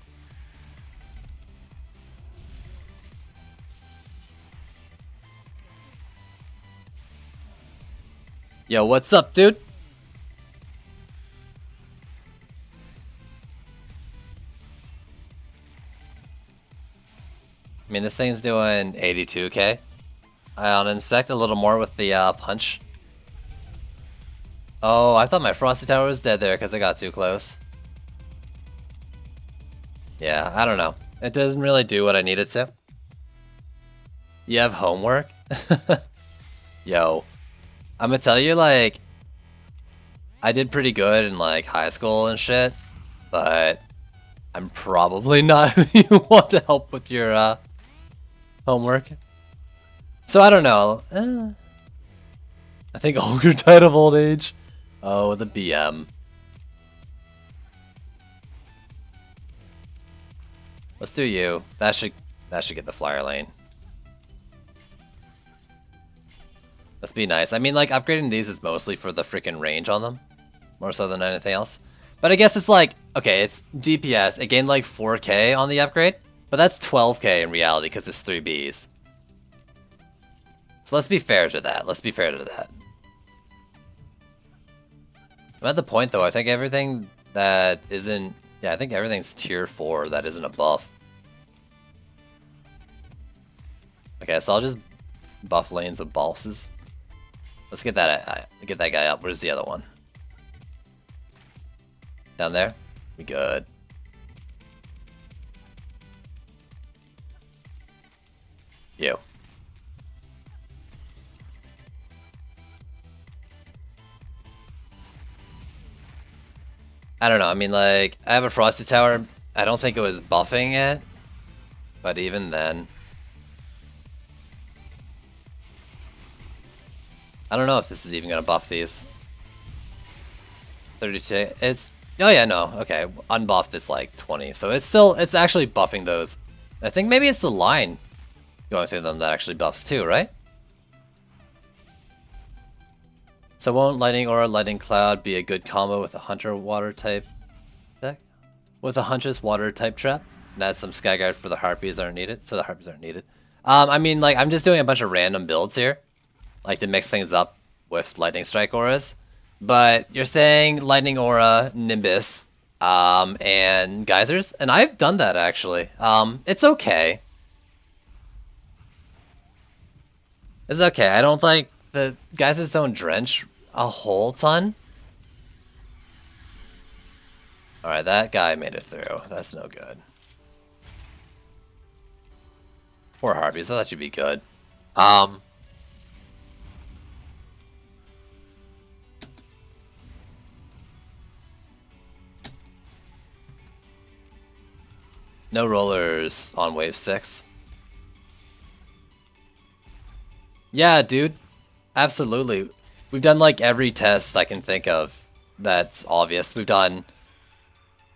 Yo, what's up, dude? I mean, this thing's doing 82k. I'll inspect a little more with the punch. Oh, I thought my Frosty Tower was dead there because I got too close. Yeah, I don't know. It doesn't really do what I need it to. You have homework? Yo. I'm gonna tell you, like, I did pretty good in, like, high school and shit, but I'm probably not who you want to help with your, homework. So I don't know. I think Ogre died of old age. Oh, the BM. Let's do you. That should get the flyer lane. Let's be nice. I mean, like, upgrading these is mostly for the freaking range on them. More so than anything else. But I guess it's like, okay, it's DPS. It gained like 4k on the upgrade. But that's 12k in reality because it's 3 Bs. So let's be fair to that. Let's be fair to that. I'm at the point, though, I think everything that isn't... Yeah, I think everything's tier 4 that isn't a buff. Okay, so I'll just buff lanes of bosses. Let's get that guy up. Where's the other one? Down there? We good. You. I don't know. I mean, like, I have a Frosty Tower. I don't think it was buffing it. But even then... I don't know if this is even going to buff these. 32. It's... Oh yeah, no. Okay. Unbuffed is like 20. So it's actually buffing those I think maybe it's the line going through them that actually buffs too, right? So won't Lightning Aura, Lightning Cloud be a good combo with a Hunter Water type deck? With a Huntress Water type trap? And add some Skyguard for the Harpies aren't needed, so the Harpies aren't needed. I mean, like, I'm just doing a bunch of random builds here, like to mix things up with Lightning Strike Auras. But you're saying Lightning Aura, Nimbus, and Geysers, and I've done that actually. It's okay. It's okay. I don't like the Geysers don't drench a whole ton. Alright, that guy made it through. That's no good. Poor Harpies, I thought you'd be good. No rollers on wave 6. Yeah, dude. Absolutely. We've done like every test I can think of that's obvious. We've done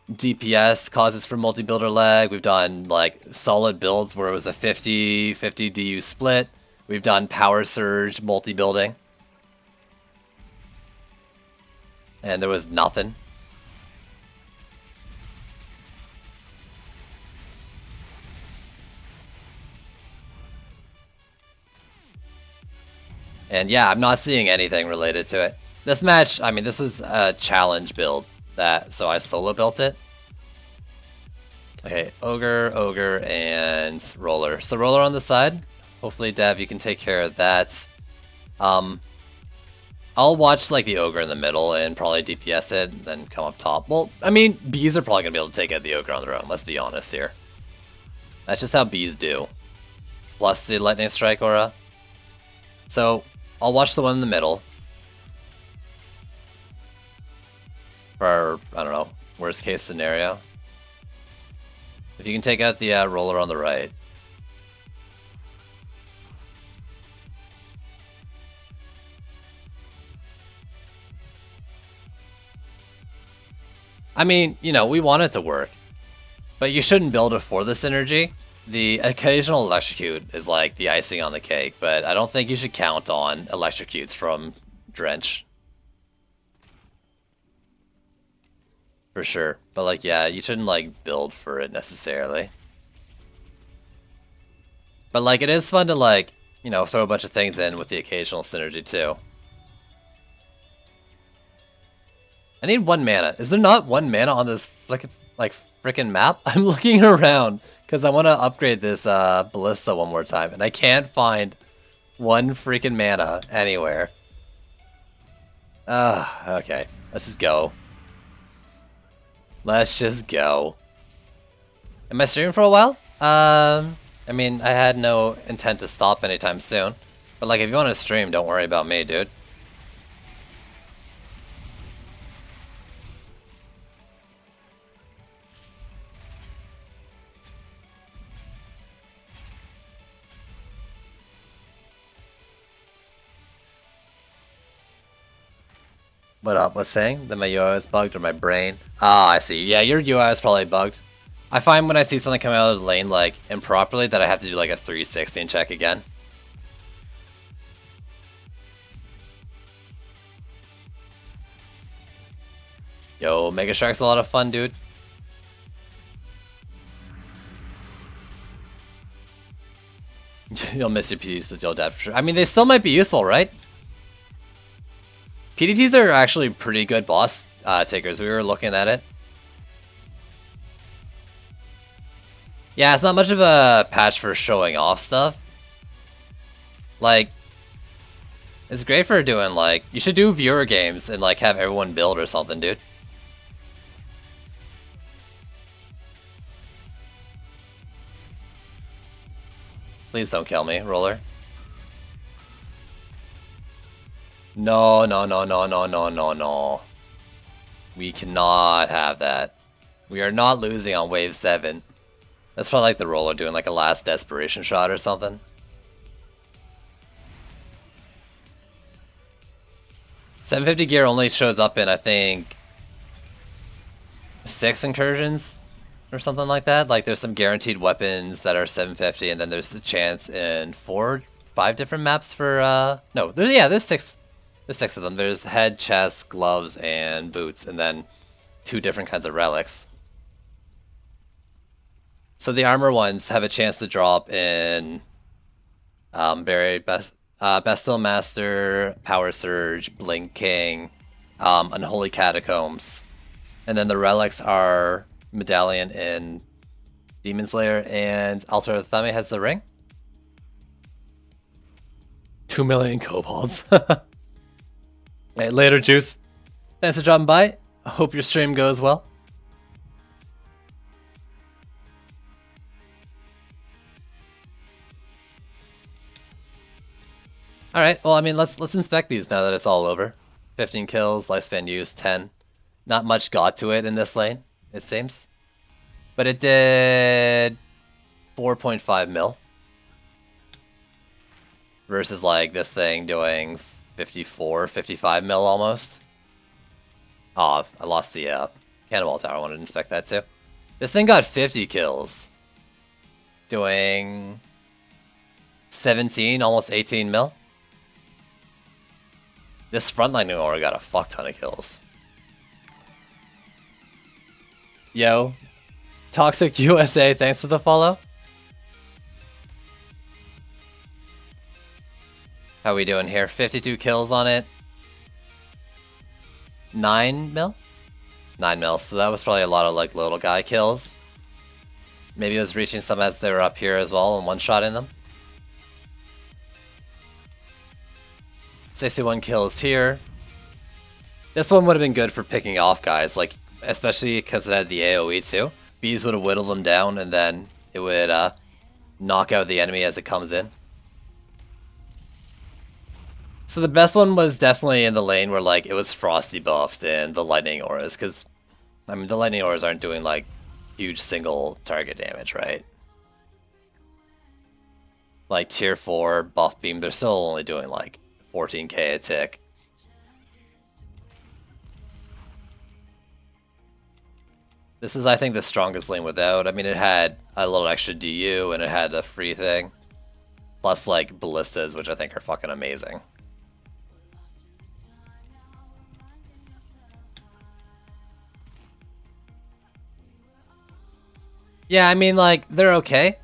DPS causes for multi-builder lag. We've done like solid builds where it was a 50-50 DU split. We've done power surge multi-building. And there was nothing. And yeah, I'm not seeing anything related to it. This match, I mean, this was a challenge build, so I solo built it. Okay, Ogre, and Roller. So Roller on the side. Hopefully, Dev, you can take care of that. I'll watch like the Ogre in the middle and probably DPS it, and then come up top. Well, I mean, bees are probably gonna be able to take out the Ogre on their own, let's be honest here. That's just how bees do. Plus the Lightning Strike Aura. So, I'll watch the one in the middle. For, I don't know, worst case scenario. If you can take out the Roller on the right. I mean, you know, we want it to work. But you shouldn't build it for the synergy. The occasional electrocute is like the icing on the cake, but I don't think you should count on electrocutes from Drench. For sure. But like, yeah, you shouldn't like build for it necessarily. But like, it is fun to like, you know, throw a bunch of things in with the occasional synergy too. I need 1 mana. Is there not 1 mana on this frickin' map? I'm looking around because I want to upgrade this Ballista one more time, and I can't find 1 freaking mana anywhere. Okay. Let's just go. Let's just go. Am I streaming for a while? I mean, I had no intent to stop anytime soon. But like, if you want to stream, don't worry about me, dude. What up? What's saying? That my UI is bugged or my brain? Ah, I see. Yeah, your UI is probably bugged. I find when I see something coming out of the lane like improperly that I have to do like a 360 and check again. Yo, Mega Shark's a lot of fun, dude. You'll miss your PDTs with your dad for sure. I mean, they still might be useful, right? PDTs are actually pretty good boss takers. We were looking at it. Yeah, it's not much of a patch for showing off stuff. Like, it's great for doing like, you should do viewer games and like have everyone build or something, dude. Please don't kill me, Roller. No, no, no, no, no, no, no, no. We cannot have that. We are not losing on wave 7. That's probably like the Roller doing like a last desperation shot or something. $750 gear only shows up in, I think, 6 incursions or something like that. Like there's some guaranteed weapons that are 750, and then there's a chance in 5 different maps for no, there's 6. There's 6 of them. There's head, chest, gloves, and boots, and then 2 different kinds of relics. So the armor ones have a chance to drop in Bestial Master, Power Surge, Blink King, Unholy Catacombs. And then the relics are Medallion in Demon Slayer, and Altar of Thame has the ring. 2 million kobolds. Hey, later, Juice. Thanks for dropping by. I hope your stream goes well. Alright, well, I mean, let's inspect these now that it's all over. 15 kills, lifespan used, 10. Not much got to it in this lane, it seems. But it did 4.5 mil. Versus, like, this thing doing 54, 55 mil almost. Oh, I lost the Cannonball Tower. I wanted to inspect that too. This thing got 50 kills. Doing 17, almost 18 mil. This frontline new aura got a fuck ton of kills. Yo, Toxic USA, thanks for the follow. How we doing here? 52 kills on it. 9 mil? 9 mil, so that was probably a lot of like little guy kills. Maybe it was reaching some as they were up here as well and one-shotting them. 61 kills here. This one would have been good for picking off guys, like especially because it had the AoE too. Bees would have whittled them down and then it would knock out the enemy as it comes in. So the best one was definitely in the lane where like it was Frosty buffed and the lightning auras, because I mean the lightning auras aren't doing like huge single target damage, right? Like tier 4 buff beam, they're still only doing like 14k a tick. This is, I think, the strongest lane without. I mean, it had a little extra DU and it had a free thing. Plus, like, ballistas, which I think are fucking amazing. Yeah, I mean, like, they're okay.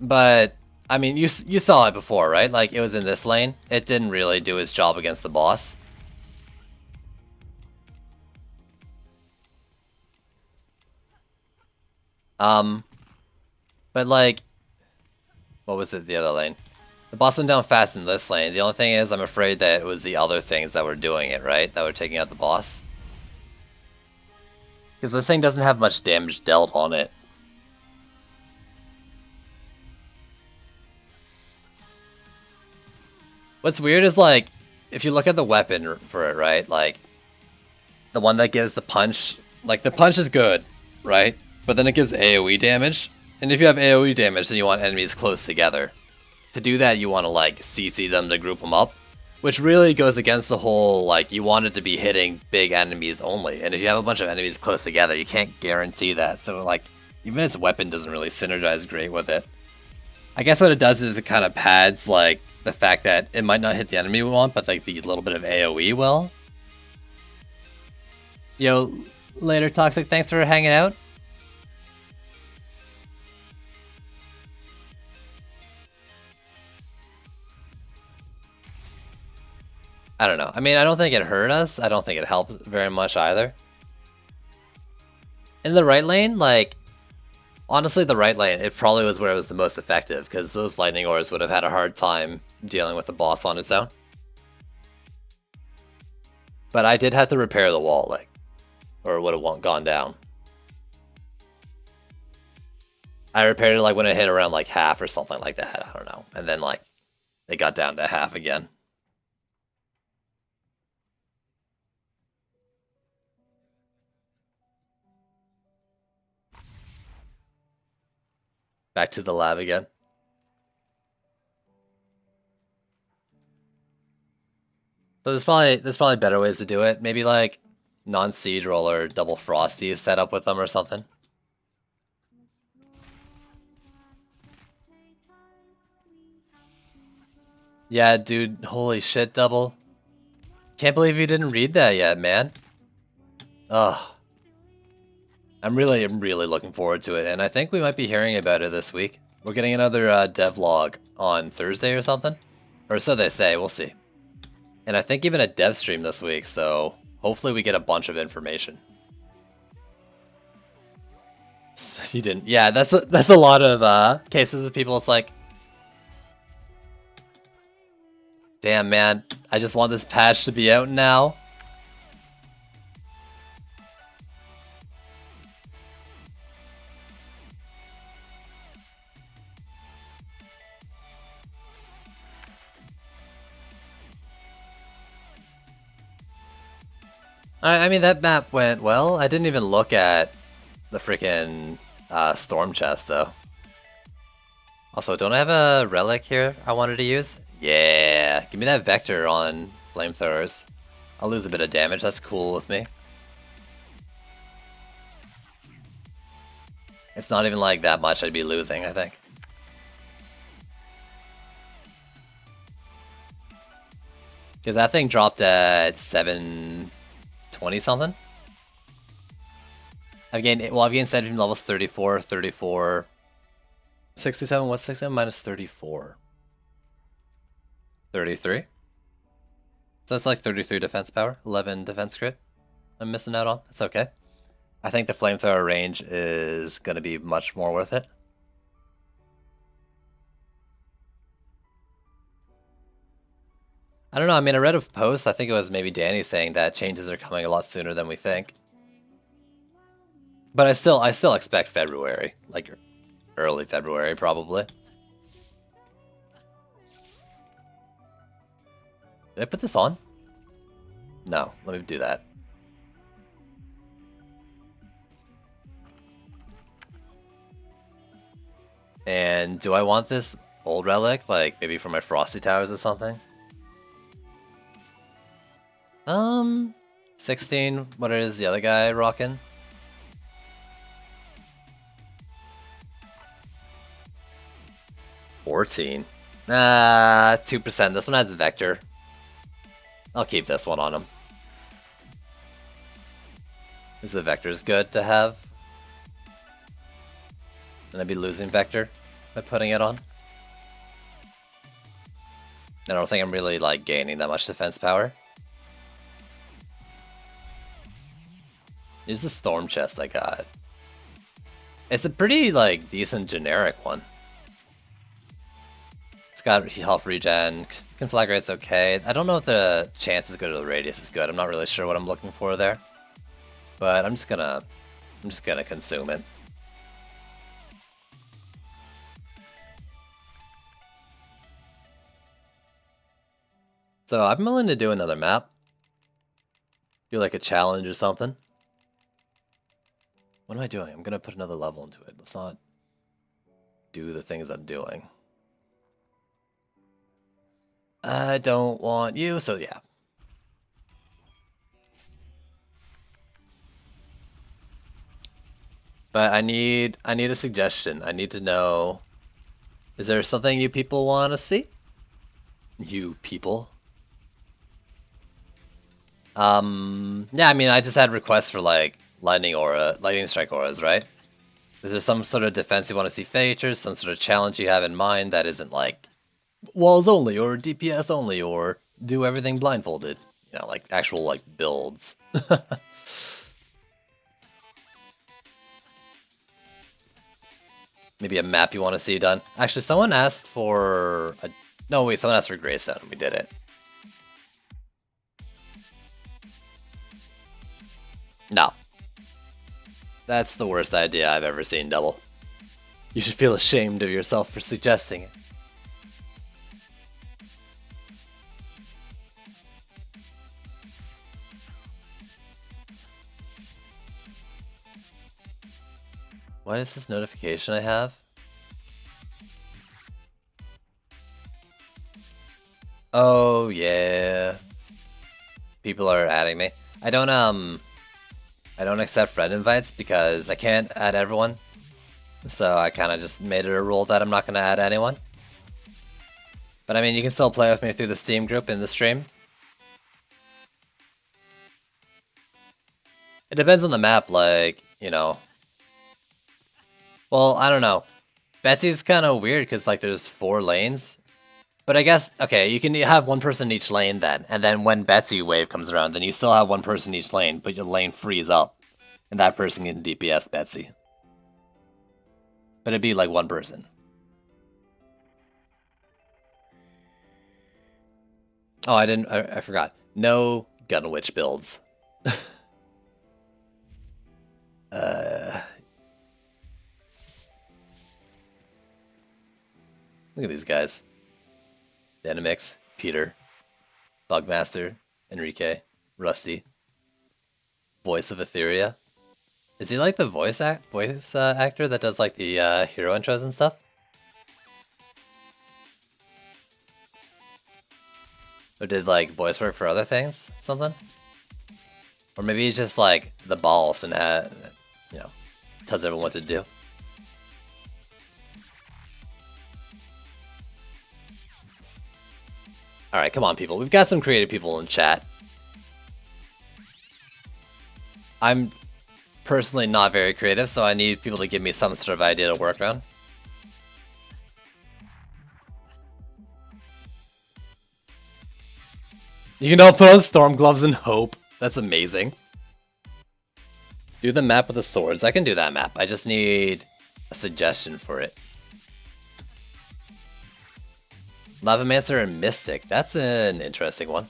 But, I mean, you saw it before, right? Like, it was in this lane. It didn't really do its job against the boss. But like, what was it, the other lane? The boss went down fast in this lane. The only thing is, I'm afraid that it was the other things that were doing it, right? That were taking out the boss. Because this thing doesn't have much damage dealt on it. What's weird is, like, if you look at the weapon for it, right? Like, the one that gives the punch, like, the punch is good, right? But then it gives AoE damage. And if you have AoE damage, then you want enemies close together. To do that, you want to, like, CC them to group them up. Which really goes against the whole, like, you want it to be hitting big enemies only. And if you have a bunch of enemies close together, you can't guarantee that. So, like, even its weapon doesn't really synergize great with it. I guess what it does is it kind of pads, like, the fact that it might not hit the enemy we want, but, like, the little bit of AoE will. Yo, later, Toxic, thanks for hanging out. I don't know. I mean, I don't think it hurt us. I don't think it helped very much either. In the right lane, like, honestly, the right lane, it probably was where it was the most effective, because those lightning auras would have had a hard time dealing with the boss on its own. But I did have to repair the wall, like, or it would have gone down. I repaired it, like, when it hit around, like, half or something like that. I don't know. And then, like, it got down to half again. Back to the lab again. So there's probably better ways to do it. Maybe like non-siege roller double frosty set up with them or something. Yeah, dude, holy shit, Double. Can't believe you didn't read that yet, man. Ugh. I'm really looking forward to it, and I think we might be hearing about it this week. We're getting another devlog on Thursday or something. Or so they say, we'll see. And I think even a dev stream this week, so hopefully we get a bunch of information. You didn't. Yeah, that's a lot of cases of people. It's like, damn man, I just want this patch to be out now. I mean, that map went well. I didn't even look at the freaking storm chest, though. Also, don't I have a relic here I wanted to use? Yeah, give me that vector on flamethrowers. I'll lose a bit of damage, that's cool with me. It's not even like that much I'd be losing, I think. Because that thing dropped at 720 something. I've gained 17 levels, 34, 34, 67, what's 67 minus 34? 33? So that's like 33 defense power, 11 defense crit. I'm missing out on, that's okay. I think the flamethrower range is going to be much more worth it. I don't know, I mean, I read a post, I think it was maybe Danny saying that changes are coming a lot sooner than we think. But I still expect February, like early February probably. Did I put this on? No, let me do that. And do I want this old relic, like maybe for my Frosty Towers or something? 16, what is the other guy rocking? $14. 2%. This one has a vector. I'll keep this one on him. This vector is good to have. And I'd be losing vector by putting it on. I don't think I'm really like gaining that much defense power. Here's the storm chest I got. It's a pretty like decent generic one. It's got health regen, conflagrate's okay. I don't know if the chances go to the radius is good. I'm not really sure what I'm looking for there. But I'm just gonna consume it. So I'm willing to do another map. Do like a challenge or something. What am I doing? I'm gonna put another level into it. Let's not do the things I'm doing. I don't want you, so yeah. But I need a suggestion. I need to know, is there something you people want to see? You people. Yeah, I mean, I just had requests for like lightning strike auras, right? Is there some sort of defense you want to see features, some sort of challenge you have in mind that isn't like walls only or DPS only or do everything blindfolded? You know, like actual like builds. Maybe a map you want to see done. Actually, someone asked for a... No, wait, someone asked for Greystone and we did it. No. That's the worst idea I've ever seen, Double. You should feel ashamed of yourself for suggesting it. What is this notification I have? Oh, yeah. People are adding me. I don't, I don't accept friend invites because I can't add everyone. So I kind of just made it a rule that I'm not going to add anyone. But I mean, you can still play with me through the Steam group in the stream. It depends on the map, like, you know. Well, I don't know. Betsy's kind of weird because, like, there's 4 lanes. But I guess, okay, you can have one person in each lane then. And then when Betsy wave comes around, then you still have one person in each lane, but your lane frees up. And that person can DPS Betsy. But it'd be like one person. Oh, I forgot. No Gun Witch builds. Look at these guys. Dynamix, Peter, Bugmaster, Enrique, Rusty. Voice of Etheria. Is he like the voice actor that does like the hero intros and stuff? Or did like voice work for other things? Something? Or maybe he's just like the boss and you know, tells everyone what to do. Alright, come on people. We've got some creative people in chat. I'm personally not very creative, so I need people to give me some sort of idea to work on. You can all put on storm gloves and hope. That's amazing. Do the map with the swords. I can do that map. I just need a suggestion for it. Lavamancer and Mystic. That's an interesting one.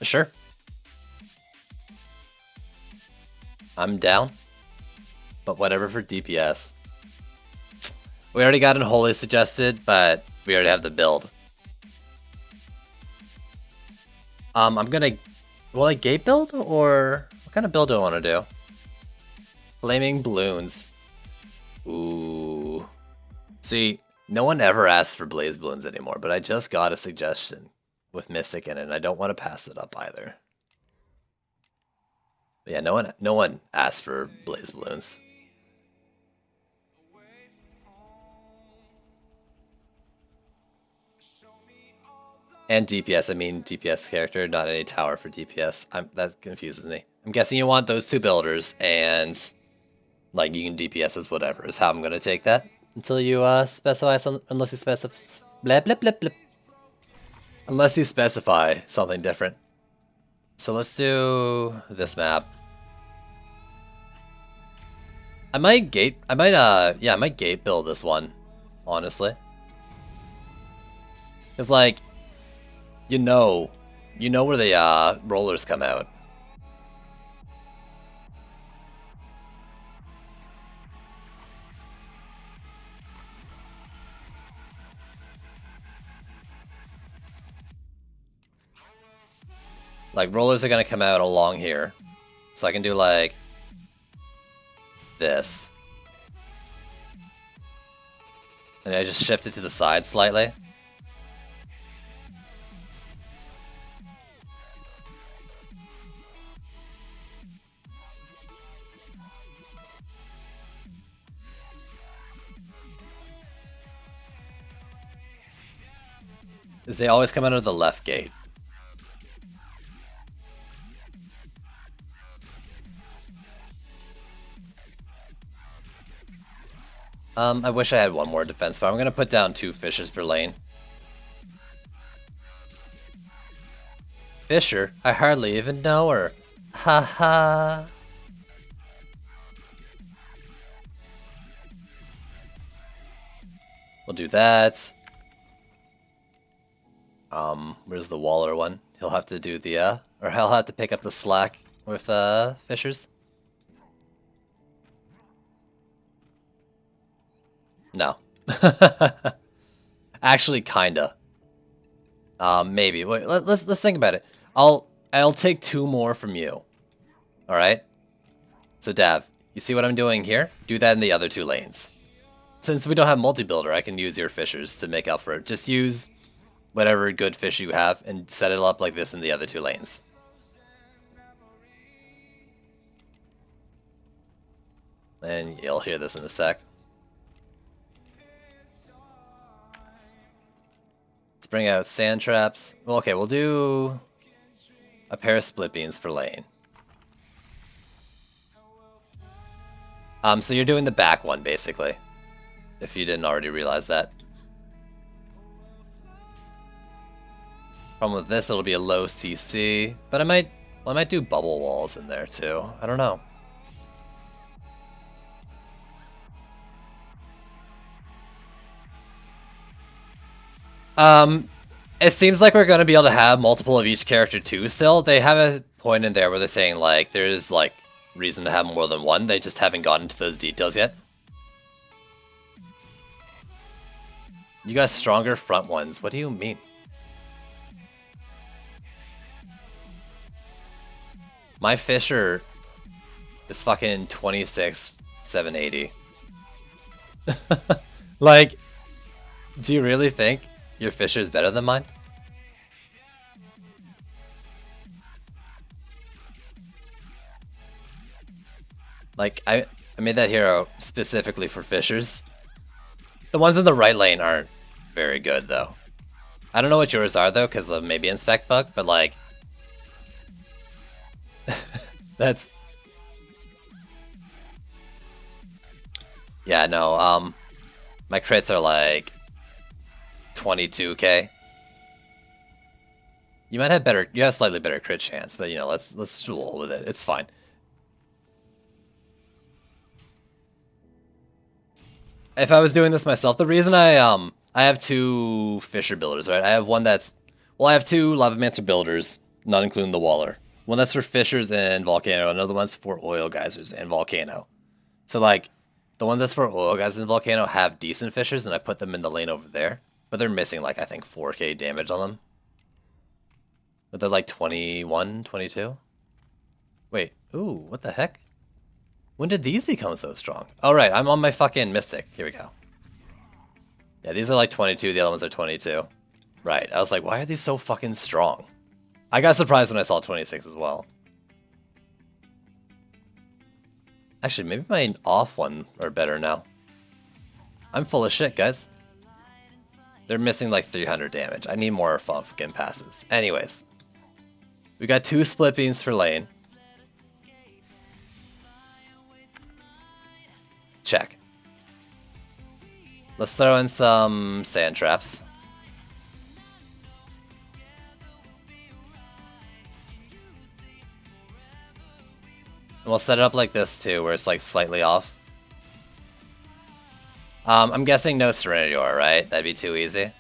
Sure. I'm down. But whatever for DPS. We already got Unholy suggested, but we already have the build. I'm gonna... Will I gate build? Or what kind of build do I want to do? Flaming Balloons. Ooh. See, no one ever asks for Blaze Balloons anymore, but I just got a suggestion with Mystic in it, and I don't want to pass it up either. But yeah, no one asked for Blaze Balloons. And DPS, I mean DPS character, not any tower for DPS. That confuses me. I'm guessing you want those 2 builders, and like you can DPS as whatever is how I'm gonna take that until you specify something. Unless you specify blah blah blah blah. Unless you specify something different. So let's do this map. I might gate build this one, honestly. Cause like, you know where the rollers come out. Like rollers are gonna come out along here, so I can do like this, and I just shift it to the side slightly. Is they always come out of the left gate. I wish I had one more defense, but I'm gonna put down 2 Fissures per lane. Fissure? I hardly even know her. Haha. We'll do that. Where's the Waller one? He'll have to do the, or he'll have to pick up the slack with, Fissures. No. Actually, kinda. Maybe. Wait, let's think about it. I'll take 2 more from you. All right. So Dav, you see what I'm doing here? Do that in the other 2 lanes. Since we don't have multi-builder, I can use your Fissures to make up for it. Just use whatever good fish you have and set it up like this in the other 2 lanes. And you'll hear this in a sec. Let's bring out sand traps. Well, okay, we'll do a pair of split beams per lane. So you're doing the back one, basically. If you didn't already realize that. Problem with this, it'll be a low CC, but I might do bubble walls in there too. I don't know. It seems like we're gonna be able to have multiple of each character too still. They have a point in there where they're saying like there's like reason to have more than one. They just haven't gotten into those details yet. You got stronger front ones. What do you mean? My Fisher is fucking 26,780. Like, do you really think your Fisher is better than mine? Like, I made that hero specifically for Fishers. The ones in the right lane aren't very good, though. I don't know what yours are, though, because of maybe Inspect Bug, but, like... that's... Yeah, no, my crits are, like... 22k. You might have better... You have slightly better crit chance, but, you know, let's roll with it. It's fine. If I was doing this myself, the reason I have two Fisher builders, right? I have one that's... Well, I have two Lavamancer builders, not including the Waller. One that's for Fishers and Volcano, another one's for Oil Geysers and Volcano. So, like, the one that's for Oil Geysers and Volcano have decent Fishers, and I put them in the lane over there. But they're missing, like, I think 4k damage on them. But they're, like, 21, 22? Wait, ooh, what the heck? When did these become so strong? Oh, right, I'm on my fucking Mystic. Here we go. Yeah, these are like 22, the other ones are 22. Right, I was like, why are these so fucking strong? I got surprised when I saw 26 as well. Actually, maybe my off one are better now. I'm full of shit, guys. They're missing like 300 damage. I need more fucking passes. Anyways. We got two split beams for lane. Check. Let's throw in some sand traps. And we'll set it up like this too, where it's like slightly off. I'm guessing no Serenity Aura, right? That'd be too easy.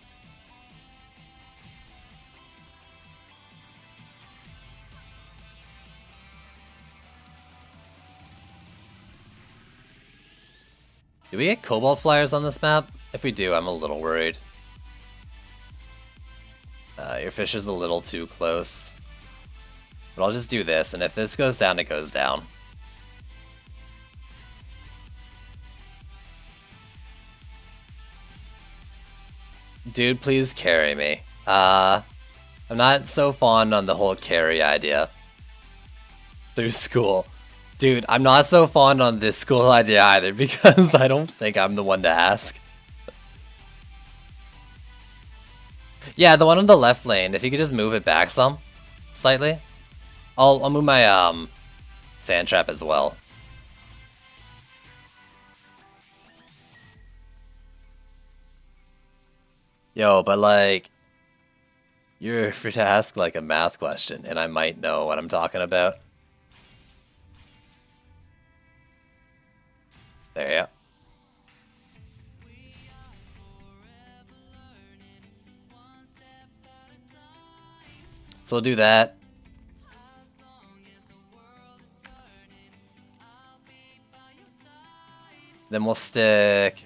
Do we get Cobalt Flyers on this map? If we do, I'm a little worried. Your fish is a little too close. But I'll just do this, and if this goes down, it goes down. Dude, please carry me. I'm not so fond on the whole carry idea. Through school. Dude, I'm not so fond on this school idea either, because I don't think I'm the one to ask. Yeah, the one on the left lane, if you could just move it back some, slightly. I'll move my sand trap as well. Yo, but like, you're free to ask like a math question, and I might know what I'm talking about. There you go. So we'll do that. Then we'll stick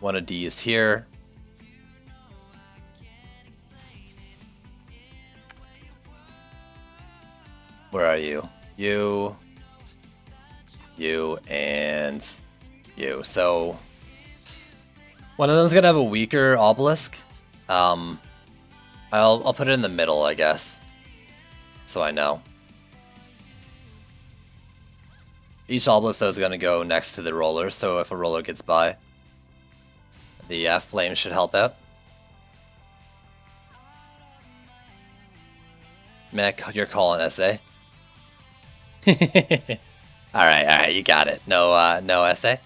one of these here. Where are you? You, and you. So one of them's gonna have a weaker obelisk. I'll put it in the middle, I guess. so I know. Each obelisk though is going to go next to the roller, so if a roller gets by, the flames should help out. Mech, you're calling SA. Alright, you got it. No SA.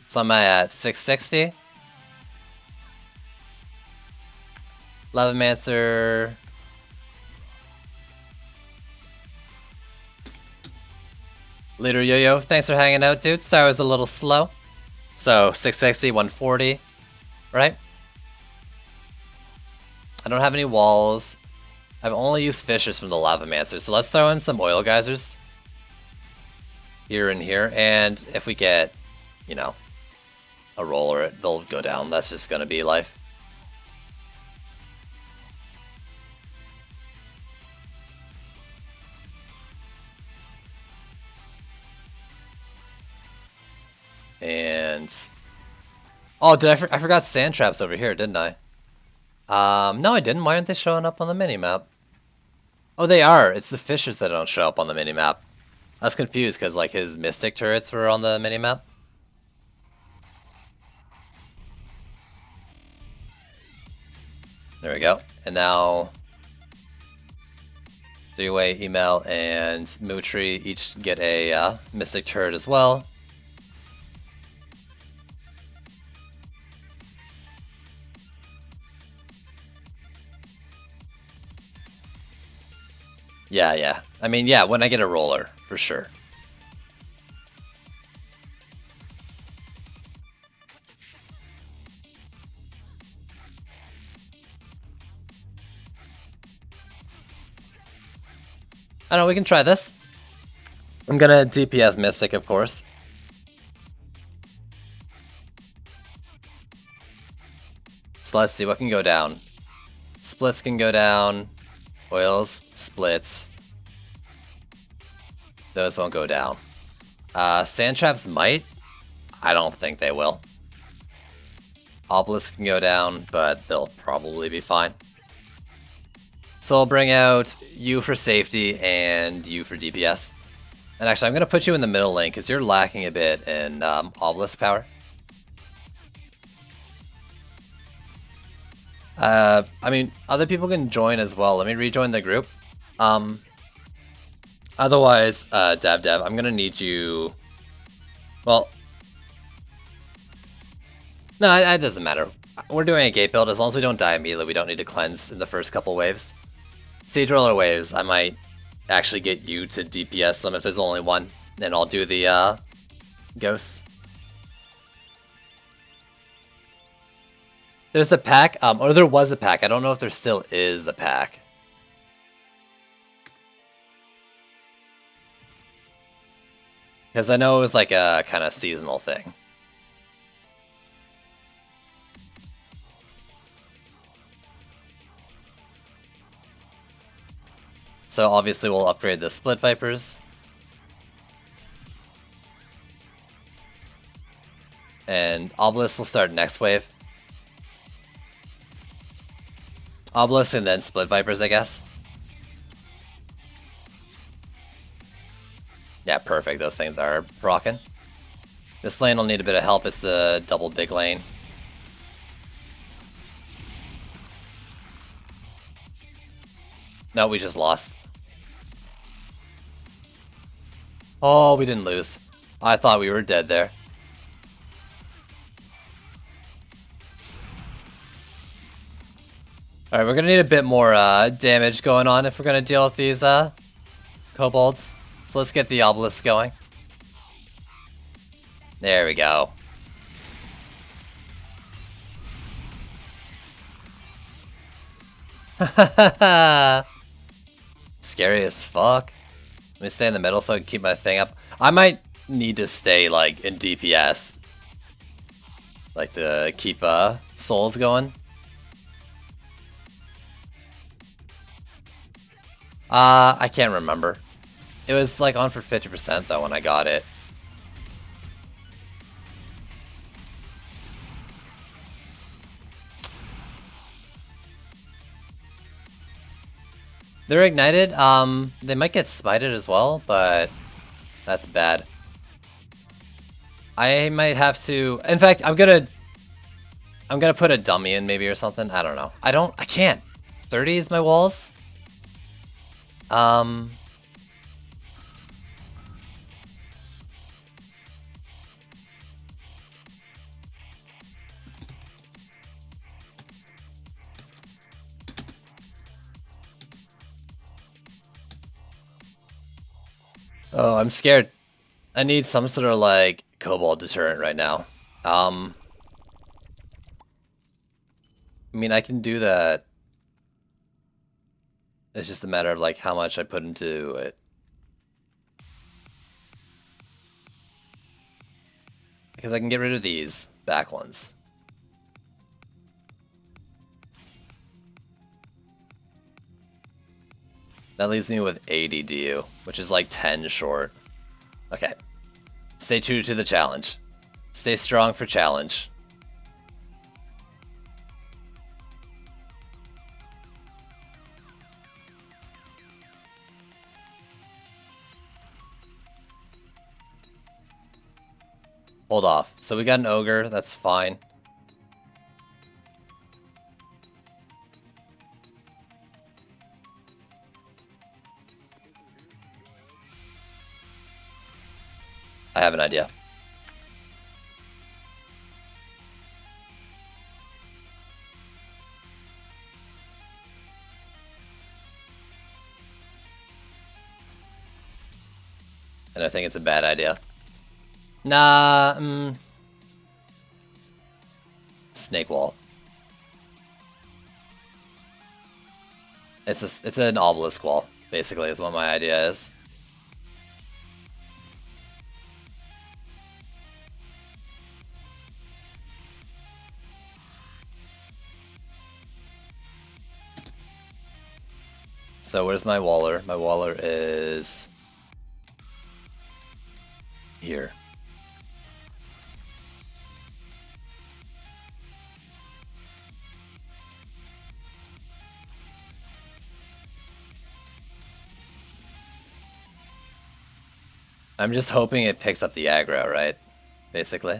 So I'm at 660. Levimancer. Leader Yo-Yo, thanks for hanging out, dude. Sorry I was a little slow. So 660, 140, right? I don't have any walls. I've only used fissures from the Levimancer, so let's throw in some oil geysers. Here and here, and if we get, you know, a roller, they'll go down. That's just gonna be life. And oh, I forgot sand traps over here, didn't I? No, I didn't. Why aren't they showing up on the minimap? Oh, they are. It's the fissures that don't show up on the minimap. I was confused because like his mystic turrets were on the minimap. There we go. And now Dewey, Email, and Mutri each get a mystic turret as well. Yeah. I mean, yeah, when I get a roller, for sure. I don't know, we can try this. I'm gonna DPS Mystic, of course. So let's see what can go down. Splits can go down. Oils, splits. Those won't go down. Sand traps might. I don't think they will. Obelisk can go down, but they'll probably be fine. So I'll bring out you for safety and you for DPS. And actually, I'm going to put you in the middle lane because you're lacking a bit in obelisk power. I mean, other people can join as well. Let me rejoin the group. Otherwise, Dev, I'm going to need you... Well... No, it doesn't matter. We're doing a gate build. As long as we don't die immediately, we don't need to cleanse in the first couple waves. Siege Roller waves, I might actually get you to DPS them if there's only one. Then I'll do the ghosts. There's a pack, or there was a pack. I don't know if there still is a pack. Because I know it was like a kind of seasonal thing. So obviously we'll upgrade the Split Vipers. And Obelisk will start next wave. Obelisk and then Split Vipers, I guess. Yeah, perfect. Those things are rocking. This lane will need a bit of help. It's the double big lane. No, we just lost. Oh, we didn't lose. I thought we were dead there. Alright, we're gonna need a bit more damage going on if we're gonna deal with these kobolds. So let's get the obelisk going. There we go. Scary as fuck. Let me stay in the middle so I can keep my thing up. I might need to stay like in DPS. Like to keep souls going. I can't remember. It was like on for 50% though when I got it. They're ignited. They might get spited as well, but that's bad. I might have to. In fact, I'm gonna put a dummy in maybe or something. I don't know. I can't. 30 is my walls. Oh, I'm scared. I need some sort of like kobold deterrent right now. I mean, I can do that. It's just a matter of like how much I put into it. Because I can get rid of these back ones. That leaves me with 80 DU, which is like 10 short. Okay. Stay true to the challenge. Stay strong for challenge. Hold off. So we got an ogre, that's fine. I have an idea. And I think it's a bad idea. Nah, Snake wall. It's an obelisk wall, basically, is what my idea is. So where's my waller? My waller is here. I'm just hoping it picks up the aggro, right? Basically.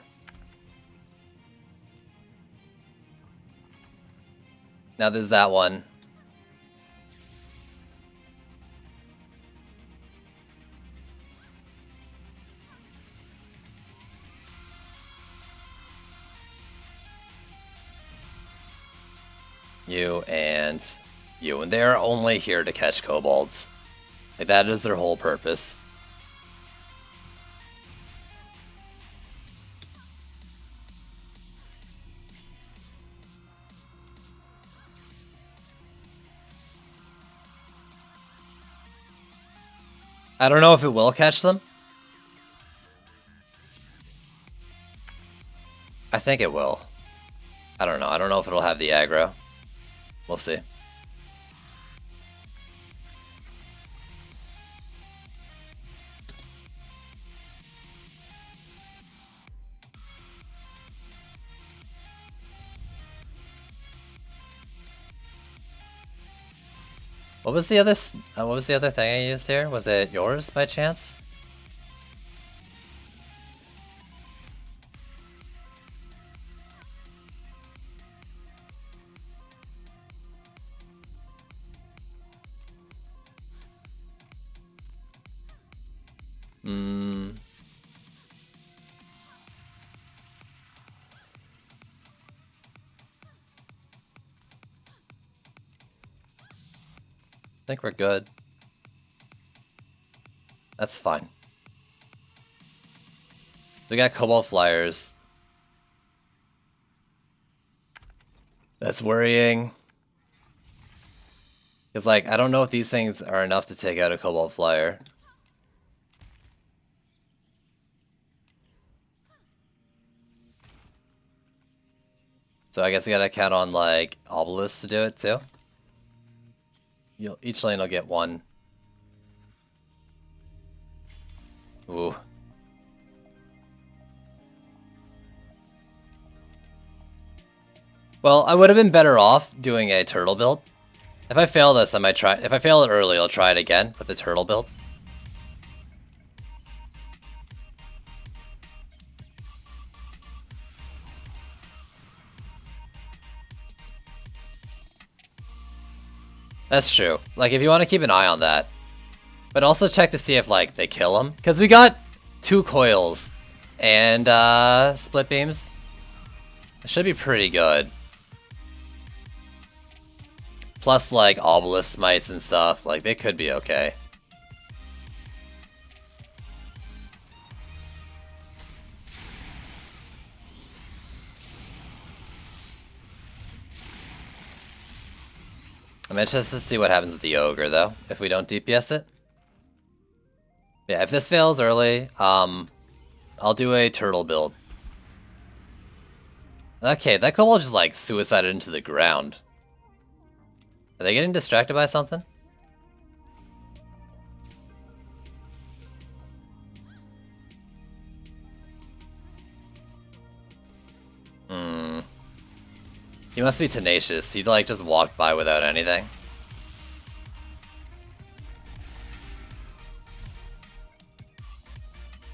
Now there's that one. You and you, and they're only here to catch kobolds. Like, that is their whole purpose. I don't know if it will catch them. I think it will. I don't know. I don't know if it'll have the aggro. We'll see. What was the other thing I used here? Was it yours by chance? I think we're good. That's fine. We got Cobalt Flyers. That's worrying. Because, like, I don't know if these things are enough to take out a Cobalt Flyer. So I guess we gotta count on, like, Obelisks to do it, too. Each lane will get one. Ooh. Well, I would have been better off doing a turtle build. If I fail this, I might try. If I fail it early, I'll try it again with the turtle build. That's true. Like, if you want to keep an eye on that. But also check to see if, like, they kill him. Because we got 2 coils and split beams. It should be pretty good. Plus, like, obelisk smites and stuff. Like, they could be okay. I'm interested to see what happens with the ogre, though, if we don't DPS it. Yeah, if this fails early, I'll do a turtle build. Okay, that kobold just, like, suicided into the ground. Are they getting distracted by something? He must be tenacious. He, like, just walked by without anything.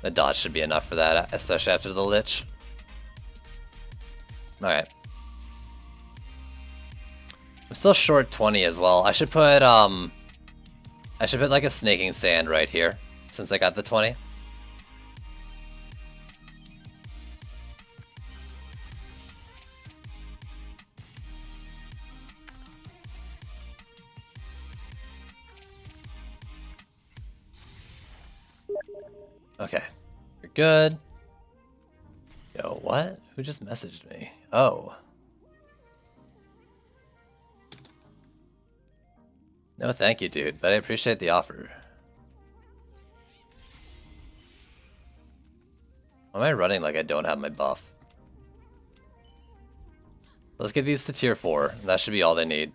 The dodge should be enough for that, especially after the Lich. Alright. I'm still short 20 as well. I should put like a snaking sand right here, since I got the 20. Okay, you're good. Yo, what? Who just messaged me? Oh. No, thank you, dude, but I appreciate the offer. Why am I running like I don't have my buff? Let's get these to tier 4. That should be all they need.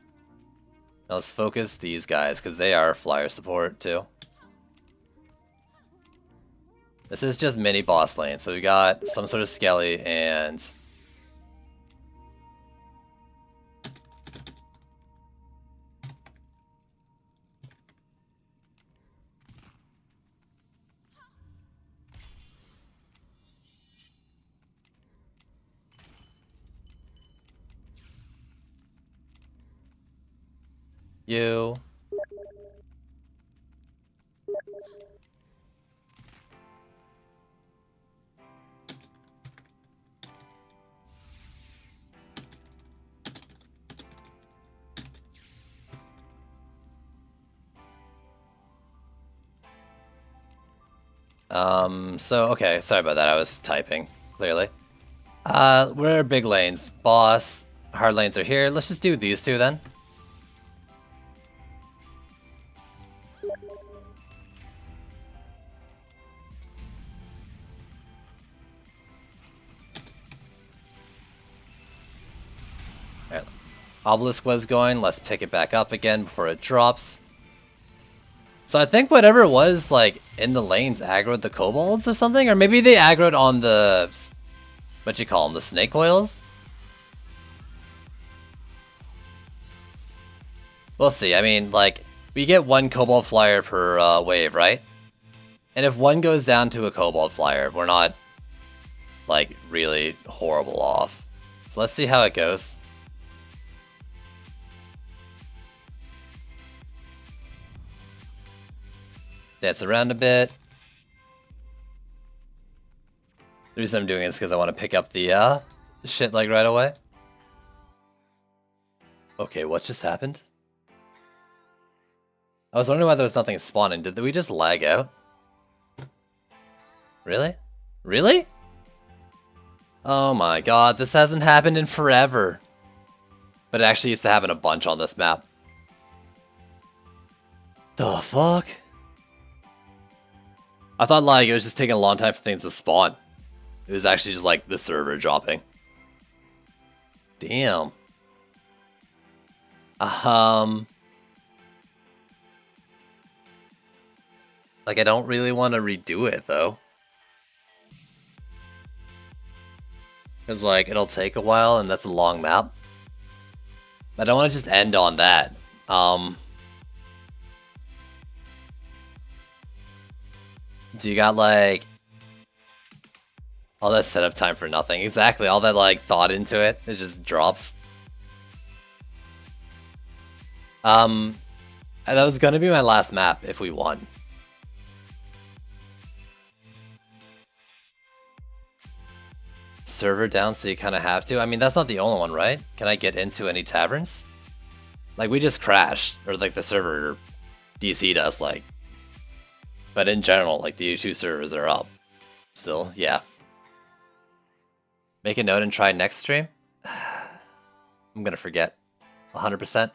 Now let's focus these guys, because they are flyer support, too. This is just mini boss lane, so we got some sort of skelly and... you. Okay, sorry about that, I was typing, clearly. We're big lanes. Boss, hard lanes are here. Let's just do these two then. Alright, Obelisk was going, let's pick it back up again before it drops. So I think whatever it was, like, in the lanes aggroed the kobolds or something? Or maybe they aggroed on the... what you call them? The snake coils? We'll see. I mean, like, we get 1 kobold flyer per wave, right? And if 1 goes down to a kobold flyer, we're not, like, really horrible off. So let's see how it goes. Dance around a bit. The reason I'm doing it is because I want to pick up the shit like right away. Okay, what just happened? I was wondering why there was nothing spawning. Did we just lag out? Really? Really? Oh my god, this hasn't happened in forever. But it actually used to happen a bunch on this map. The fuck? I thought like it was just taking a long time for things to spawn. It was actually just like the server dropping. Damn. Like I don't really want to redo it though. Cause like it'll take a while and that's a long map. I don't want to just end on that. Do you got like all that setup time for nothing? Exactly, all that like thought into it, it just drops. That was gonna be my last map if we won. Server down, so you kind of have to. I mean, that's not the only one, right? Can I get into any taverns? Like, we just crashed, or like the server DC'd us, like. But in general, like the U2 servers are up. Still, yeah. Make a note and try next stream? I'm gonna forget. 100%.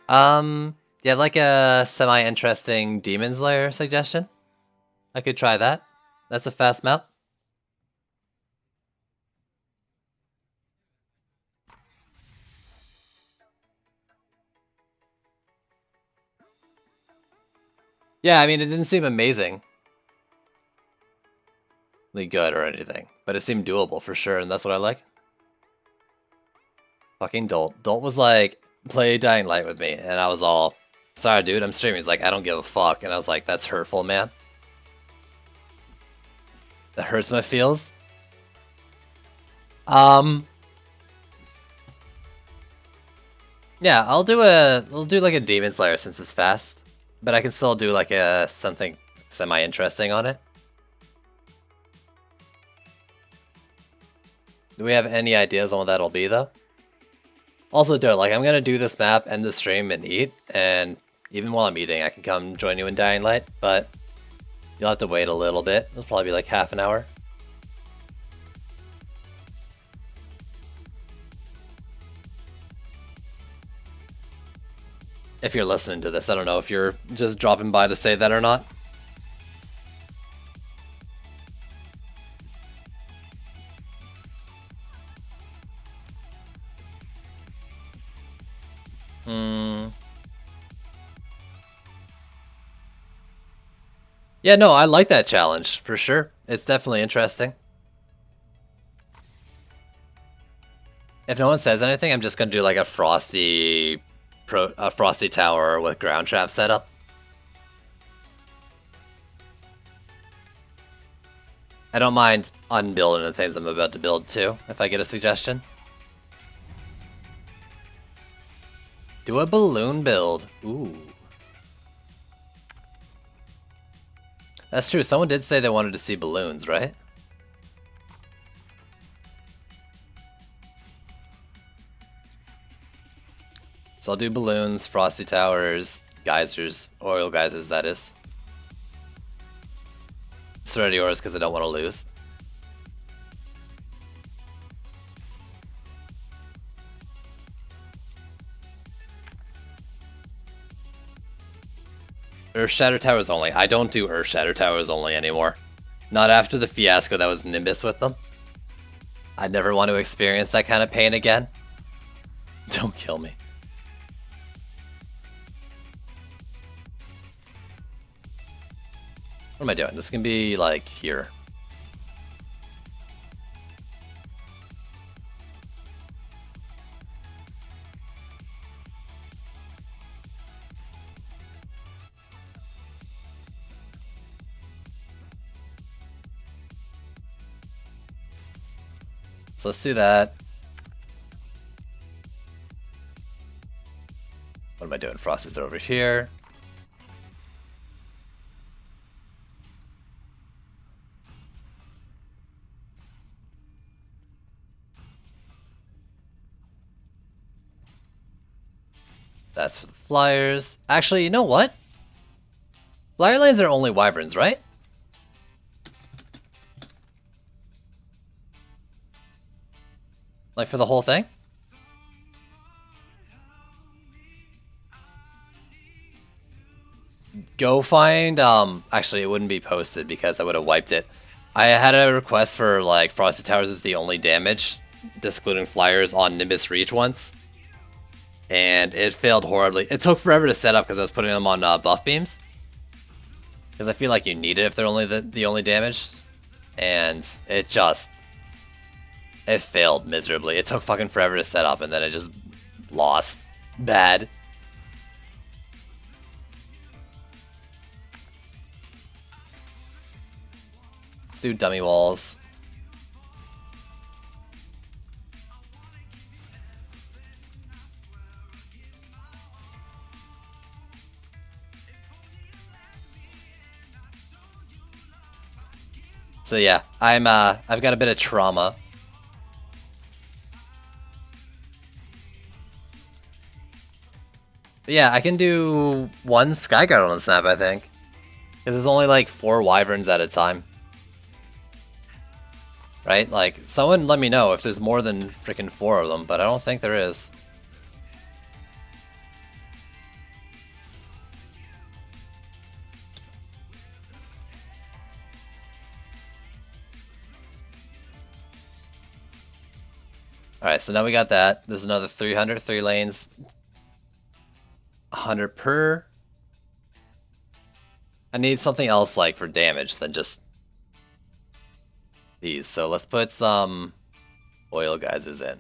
Yeah, like a semi-interesting Demon's Lair suggestion? I could try that. That's a fast map. Yeah, I mean, it didn't seem amazingly good or anything, but it seemed doable for sure, and that's what I like. Fucking Dolt. Dolt was like, play Dying Light with me, and I was all, sorry dude, I'm streaming. He's like, I don't give a fuck, and I was like, that's hurtful, man. That hurts my feels. Yeah, we'll do like a Demon Slayer since it's fast, but I can still do like a something semi-interesting on it. Do we have any ideas on what that'll be though? Also, do it. Like, I'm gonna do this map, end the stream, and eat, and even while I'm eating, I can come join you in Dying Light, but you'll have to wait a little bit. It'll probably be like half an hour. If you're listening to this, I don't know if you're just dropping by to say that or not. Yeah, no, I like that challenge, for sure. It's definitely interesting. If no one says anything, I'm just gonna do like a frosty tower with ground trap setup. I don't mind unbuilding the things I'm about to build too, if I get a suggestion. Do a balloon build. Ooh. That's true, someone did say they wanted to see balloons, right? So I'll do balloons, frosty towers, geysers, oil geysers, that is. Serenity Auras because I don't want to lose. Earth Shatter Towers only. I don't do Earth Shatter Towers only anymore. Not after the fiasco that was Nimbus with them. I'd never want to experience that kind of pain again. Don't kill me. What am I doing? This can be like here. So let's do that. What am I doing? Frosty's over here. That's for the flyers. Actually, you know what? Flyer lanes are only wyverns, right? Like for the whole thing? Go find, actually it wouldn't be posted because I would have wiped it. I had a request for like Frosty Towers is the only damage, excluding flyers on Nimbus Reach once. And it failed horribly. It took forever to set up because I was putting them on buff beams. Because I feel like you need it if they're only the only damage. And it failed miserably. It took fucking forever to set up and then it just lost bad. Let's do dummy walls. So yeah, I've got a bit of trauma. But yeah, I can do one Skyguard on this map, I think. Because there's only like 4 Wyverns at a time. Right? Like, someone let me know if there's more than freaking 4 of them, but I don't think there is. Alright, so now we got that. There's another 300, 3 lanes. 100 per. I need something else like for damage than just these. So let's put some oil geysers in.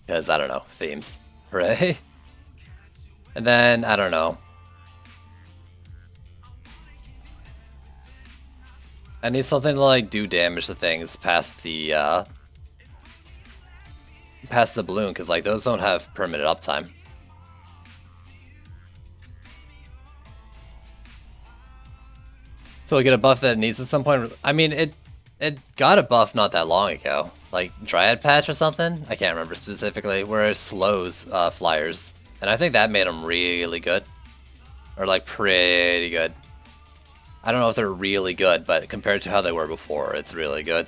Because, I don't know, themes. Hooray. And then, I don't know. I need something to like do damage to things past the balloon, because like those don't have permanent uptime. So we get a buff that it needs at some point. I mean, it got a buff not that long ago, like Dryad Patch or something. I can't remember specifically, where it slows flyers, and I think that made them really good, or like pretty good. I don't know if they're really good, but compared to how they were before, it's really good.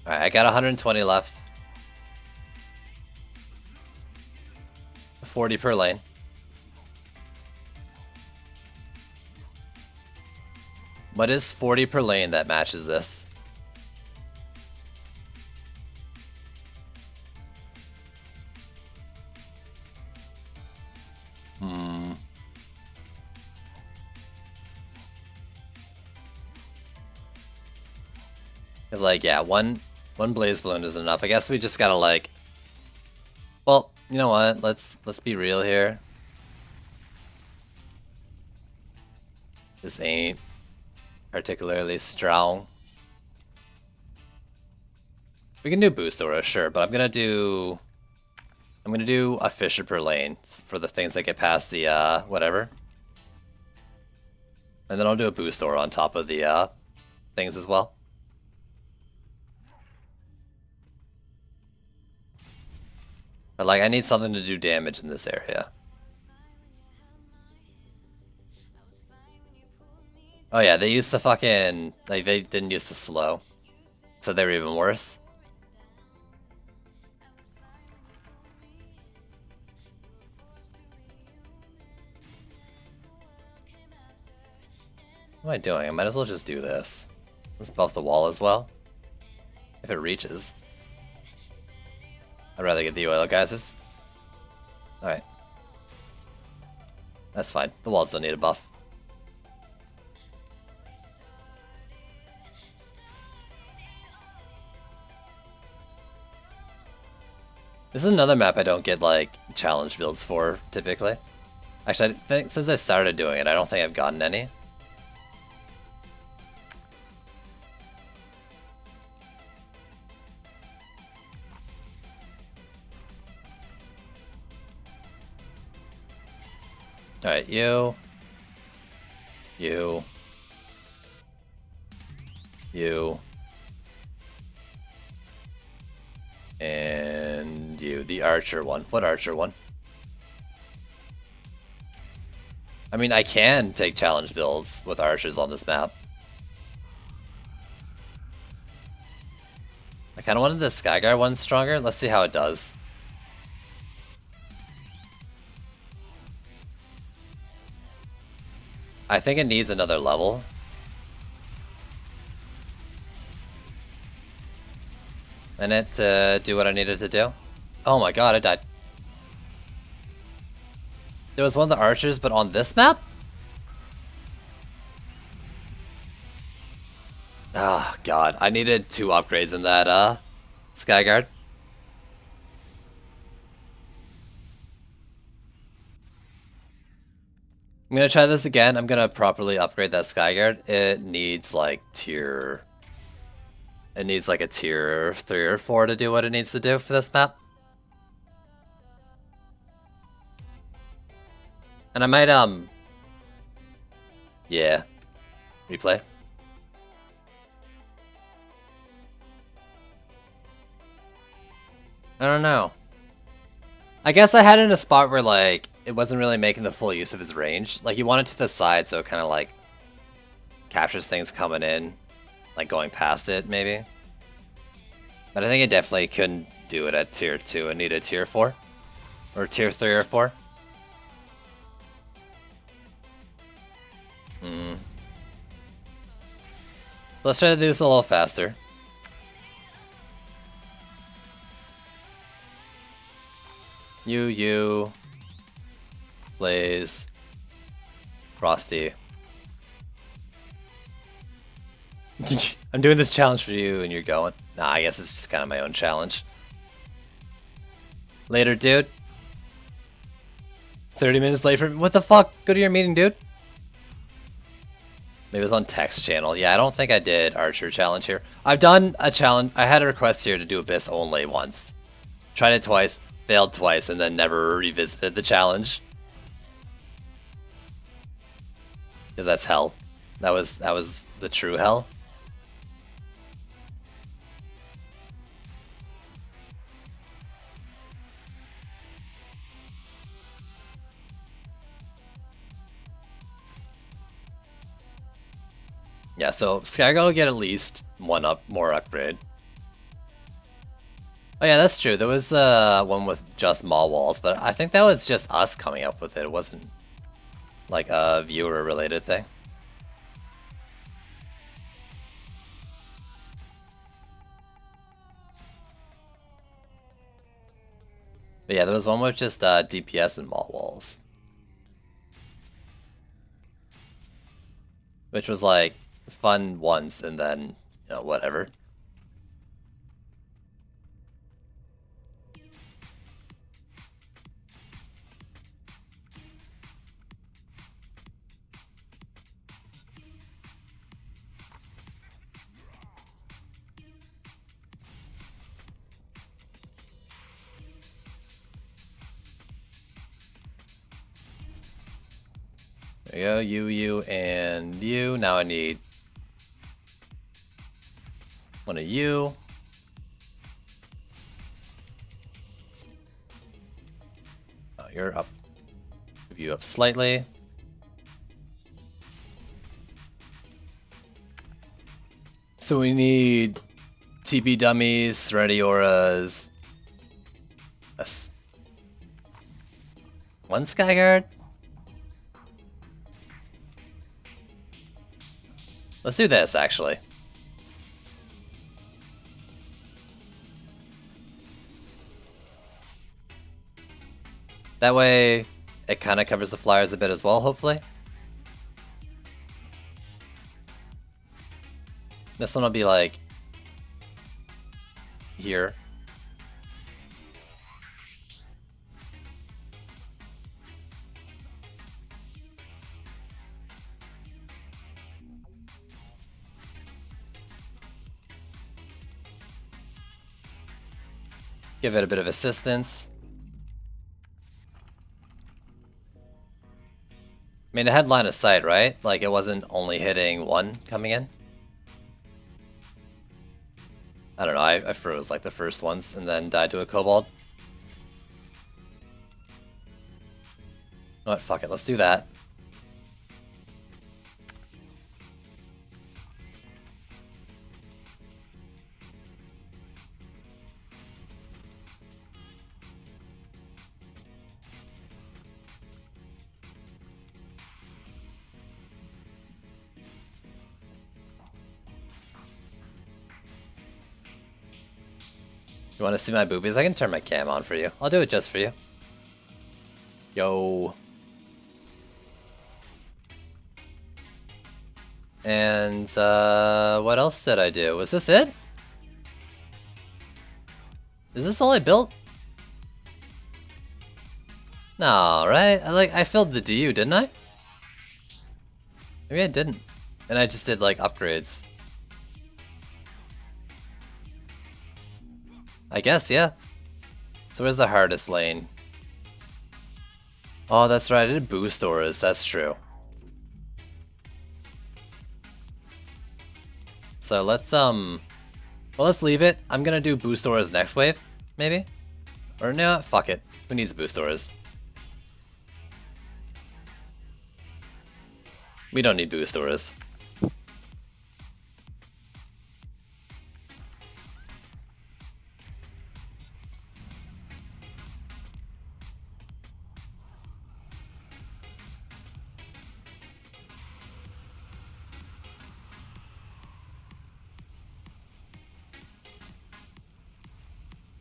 Alright, I got 120 left. 40 per lane. What is 40 per lane that matches this? Cause like, yeah, one blaze balloon is enough. I guess we just gotta like, well, you know what? Let's be real here. This ain't particularly strong. We can do boost aura, sure, but I'm gonna do a Fisher per lane for the things that get past the whatever. And then I'll do a boost aura on top of the things as well. But like, I need something to do damage in this area. Oh yeah, they used the fucking, like, they didn't use the slow, so they were even worse. What am I doing? I might as well just do this. Let's buff the wall as well, if it reaches. I'd rather get the oil geysers. Alright. That's fine. The walls don't need a buff. This is another map I don't get, like, challenge builds for, typically. Actually, I think since I started doing it, I don't think I've gotten any. Alright, you. And you. The archer one. What archer one? I mean, I can take challenge builds with archers on this map. I kind of wanted the Skyguard one stronger. Let's see how it does. I think it needs another level. And it to do what I needed to do. Oh my god, I died. There was one of the archers, but on this map? Oh god, I needed 2 upgrades in that Skyguard. I'm gonna try this again. I'm gonna properly upgrade that Skyguard. It needs like tier... It needs like a tier 3 or 4 to do what it needs to do for this map. And I might, yeah. Replay. I don't know. I guess I had it in a spot where, like, it wasn't really making the full use of his range. Like, you want it to the side so it kind of, like, captures things coming in. Like, going past it, maybe. But I think it definitely couldn't do it at tier 2 and needed tier 4. Or tier 3 or 4. Let's try to do this a little faster. You, Blaze, Frosty. I'm doing this challenge for you and you're going. Nah, I guess it's just kind of my own challenge. Later, dude. 30 minutes late for... What the fuck? Go to your meeting, dude. Maybe it was on text channel. Yeah, I don't think I did Archer challenge here. I've done a challenge. I had a request here to do Abyss only once. Tried it twice, failed twice, and then never revisited the challenge. Because that's hell. That was the true hell. Yeah, so Skyguard will get at least one more upgrade. Oh yeah, that's true. There was one with just Maul Walls, but I think that was just us coming up with it. It wasn't like a viewer-related thing. But yeah, there was one with just DPS and Maul Walls. Which was like fun once and then, you know, whatever. There you go, you, and you. Now I need one of you. Oh, you're up. Move you up slightly. So we need TP dummies, Serenity auras. One Skyguard? Let's do this, actually. That way, it kind of covers the flyers a bit as well, hopefully. This one will be like here. Give it a bit of assistance. I mean, it had line of sight, right? Like, it wasn't only hitting one coming in. I don't know, I froze like the first once and then died to a kobold. You know what, fuck it, let's do that. You want to see my boobies? I can turn my cam on for you. I'll do it just for you. Yo. And what else did I do? Was this it? Is this all I built? No, right? I filled the DU, didn't I? Maybe I didn't. And I just did like upgrades. I guess, yeah. So where's the hardest lane? Oh, that's right, I did boost auras, that's true. So let's well, let's leave it. I'm gonna do boost auras next wave, maybe? Or no, fuck it. Who needs boost auras? We don't need boost auras.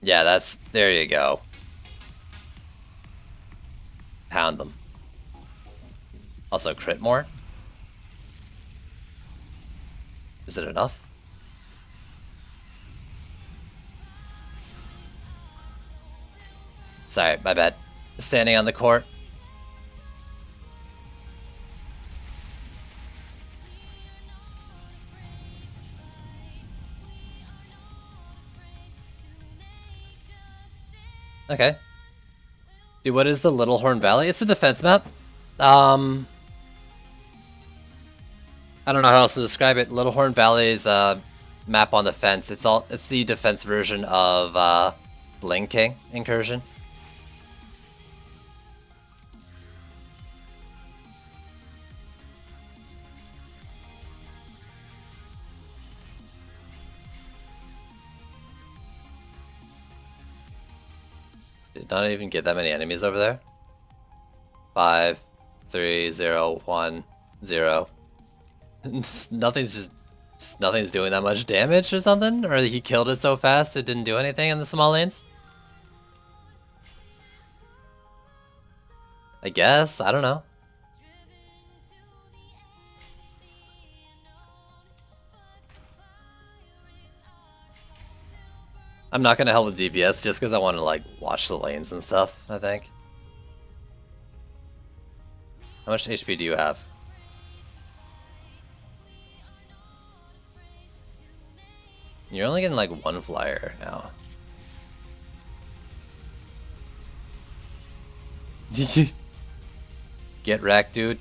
Yeah, that's, there you go. Pound them. Also crit more. Is it enough? Sorry, my bad. Standing on the court. Okay. Dude, what is the Little Horn Valley? It's a defense map. I don't know how else to describe it. Little Horn Valley is a map on the fence. It's the defense version of Bling King Incursion. Did not even get that many enemies over there. 5, 3, 0, 1, 0. Nothing's doing that much damage or something? Or he killed it so fast it didn't do anything in the small lanes? I guess, I don't know. I'm not gonna help with DPS just because I want to like watch the lanes and stuff, I think. How much HP do you have? You're only getting like one flyer now. Get wrecked, dude.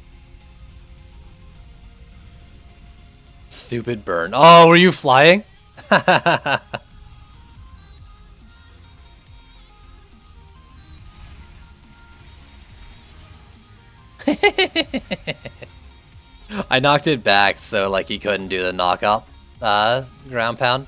Stupid burn. Oh, were you flying? I knocked it back so like he couldn't do the knock up ground pound.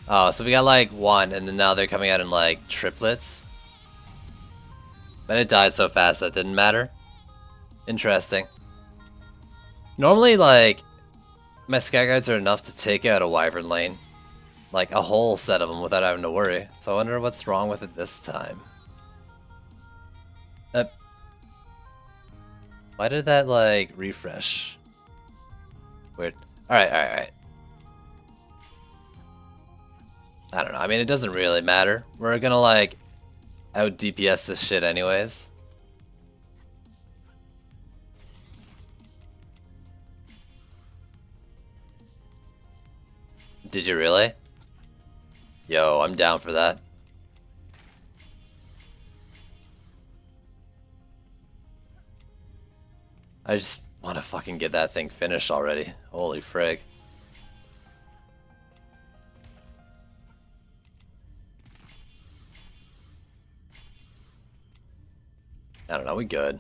Oh, so we got like one and then now they're coming out in like triplets. But it died so fast that didn't matter. Interesting. Normally like my sky guards are enough to take out a wyvern lane. Like a whole set of them without having to worry. So I wonder what's wrong with it this time. Why did that like refresh? Weird. Alright. I don't know. I mean, it doesn't really matter. We're gonna like out DPS this shit anyways. Did you really? Yo, I'm down for that. I just want to fucking get that thing finished already. Holy frig. I don't know, we good.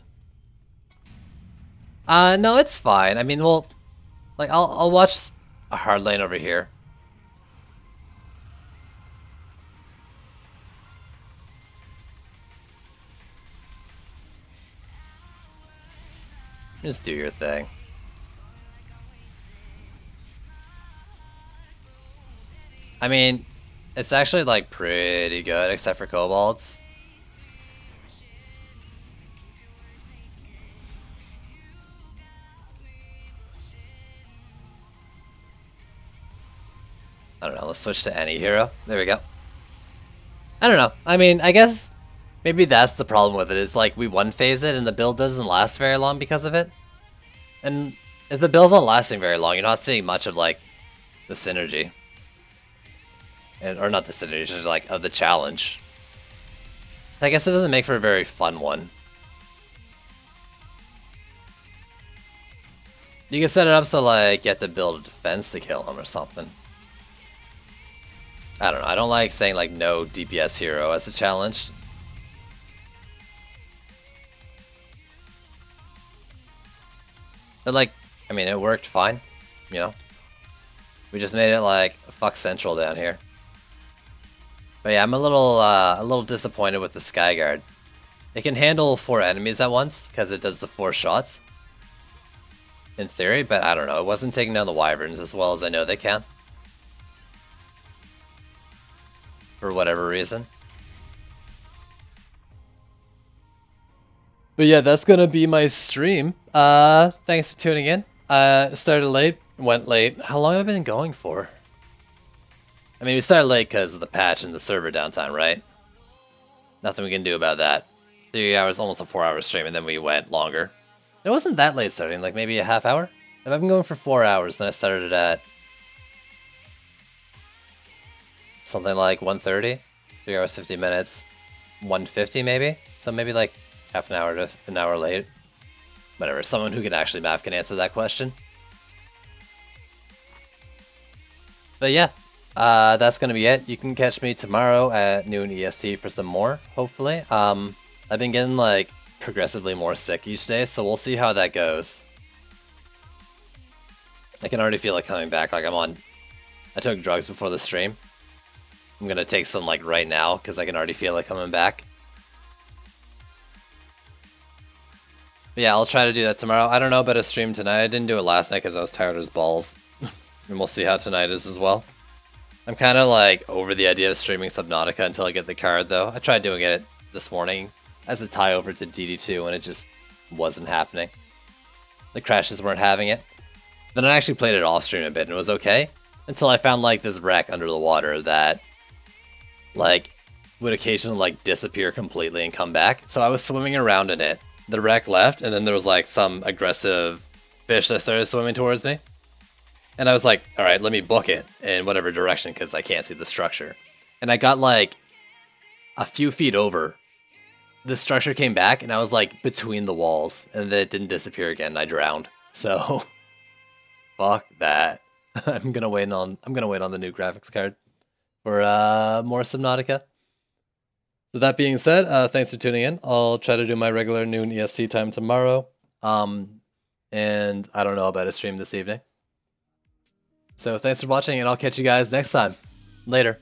No, it's fine. I mean, well, like, I'll watch a hard lane over here. Just do your thing. I mean, it's actually, like, pretty good, except for kobolds. I don't know, let's switch to any hero. There we go. I don't know. I mean, I guess maybe that's the problem with it, is like we one phase it and the build doesn't last very long because of it. And if the build's not lasting very long, you're not seeing much of like the synergy. Or not the synergy, just like of the challenge. I guess it doesn't make for a very fun one. You can set it up so like you have to build a defense to kill him or something. I don't know. I don't like saying like no DPS hero as a challenge. But like, I mean, it worked fine, you know? We just made it like fuck central down here. But yeah, I'm a little disappointed with the Skyguard. It can handle 4 enemies at once because it does the 4 shots. In theory, but I don't know. It wasn't taking down the Wyverns as well as I know they can. For whatever reason. But yeah, that's gonna be my stream. Thanks for tuning in. Started late, went late. How long have I been going for? I mean, we started late because of the patch and the server downtime, right? Nothing we can do about that. 3 hours, almost a 4-hour stream, and then we went longer. It wasn't that late starting, like maybe a half hour? If I've been going for 4 hours, then I started at something like 1:30, 3 hours 50 minutes, 1:50 maybe. So maybe like half an hour to an hour late. Whatever. Someone who can actually math can answer that question. But yeah, that's gonna be it. You can catch me tomorrow at noon EST for some more, hopefully. I've been getting like progressively more sick each day, so we'll see how that goes. I can already feel it coming back. Like I took drugs before the stream. I'm gonna take some like right now because I can already feel it coming back. But yeah, I'll try to do that tomorrow. I don't know about a stream tonight. I didn't do it last night because I was tired as balls. And we'll see how tonight is as well. I'm kind of like over the idea of streaming Subnautica until I get the card though. I tried doing it this morning as a tie over to DD2 and it just wasn't happening. The crashes weren't having it. Then I actually played it off stream a bit and it was okay. Until I found like this wreck under the water that like would occasionally like disappear completely and come back. So I was swimming around in it. The wreck left and then there was like some aggressive fish that started swimming towards me. And I was like, all right, let me book it in whatever direction because I can't see the structure. And I got like a few feet over. The structure came back and I was like between the walls and then it didn't disappear again and I drowned. So fuck that. I'm gonna wait on the new graphics card for more Subnautica. So that being said, thanks for tuning in. I'll try to do my regular noon EST time tomorrow. And I don't know about a stream this evening. So thanks for watching, and I'll catch you guys next time. Later.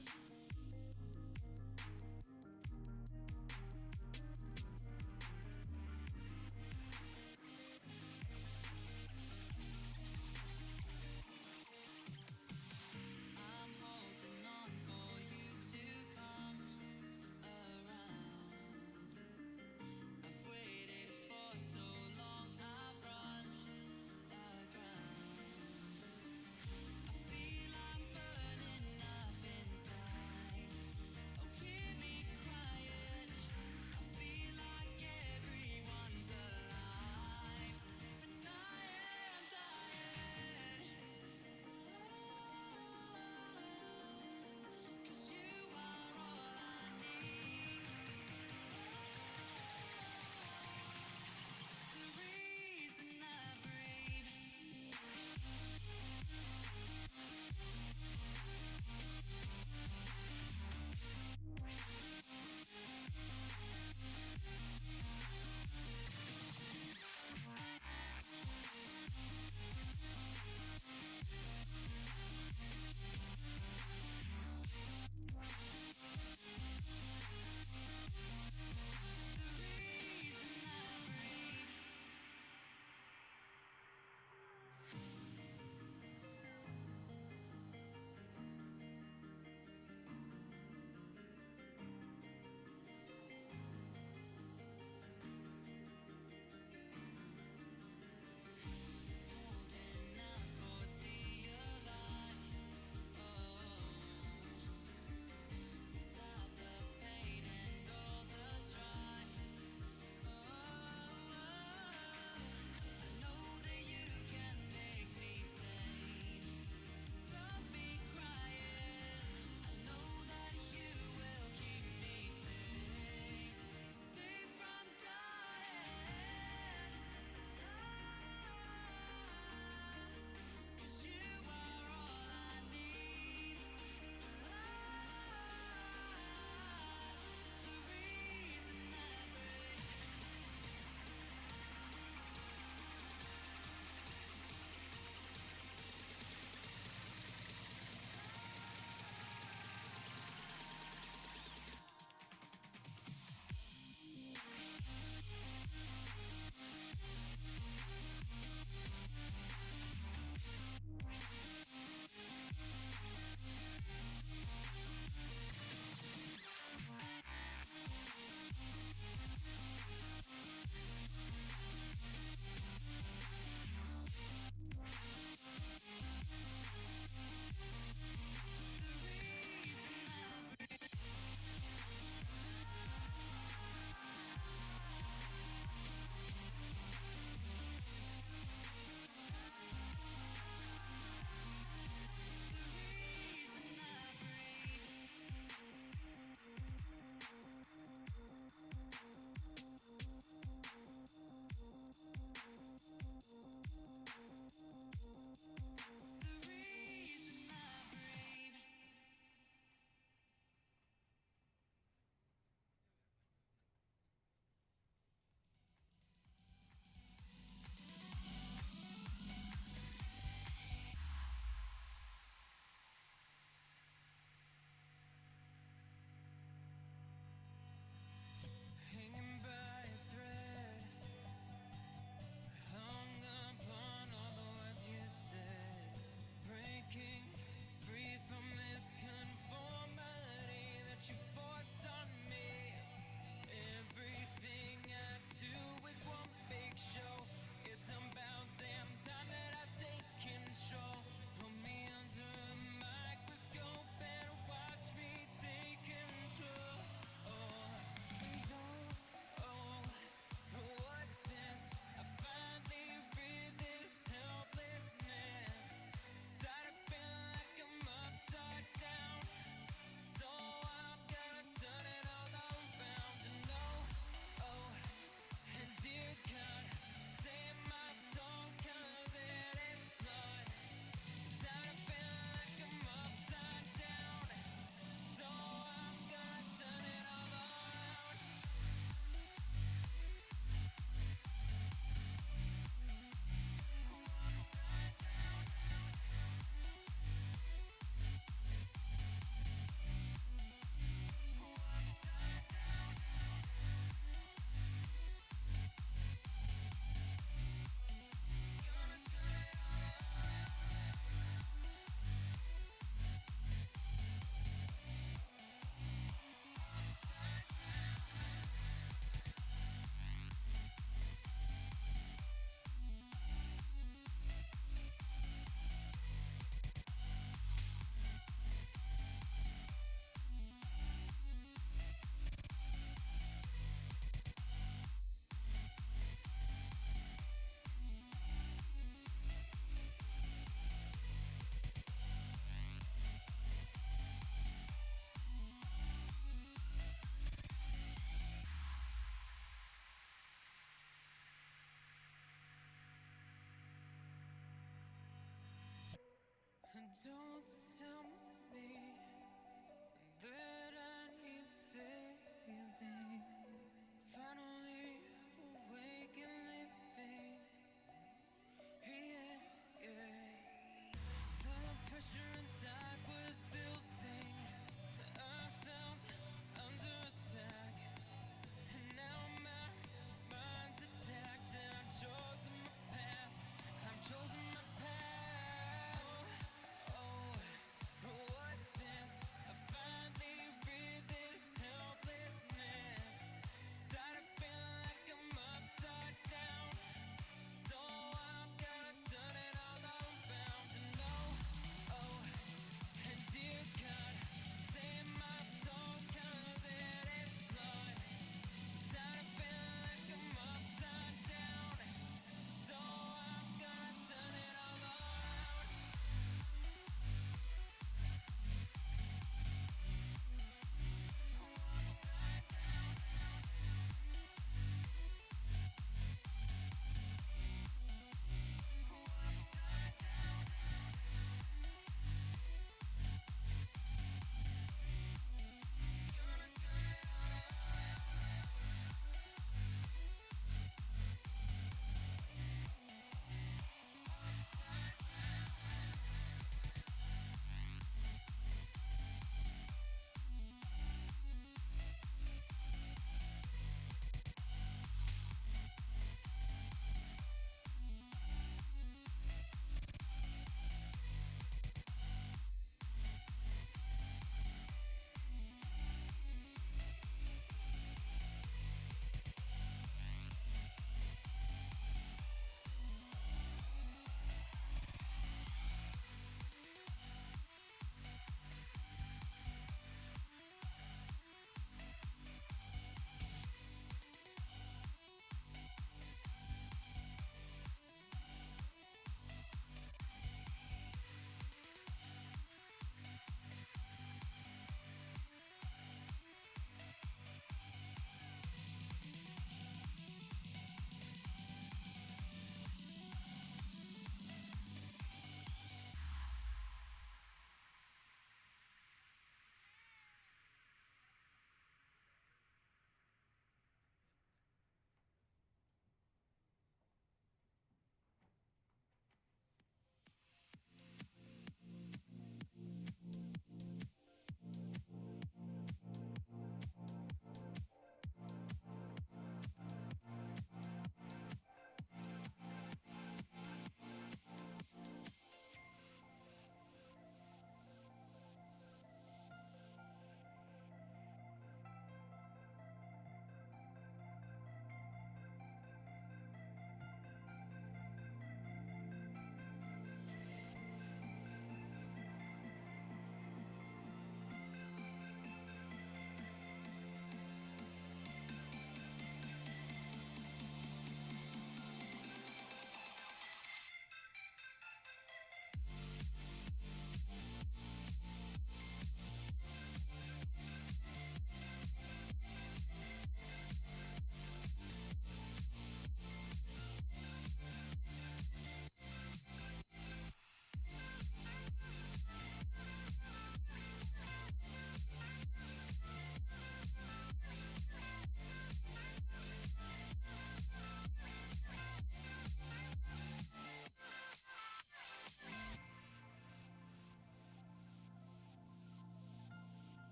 Don't tell me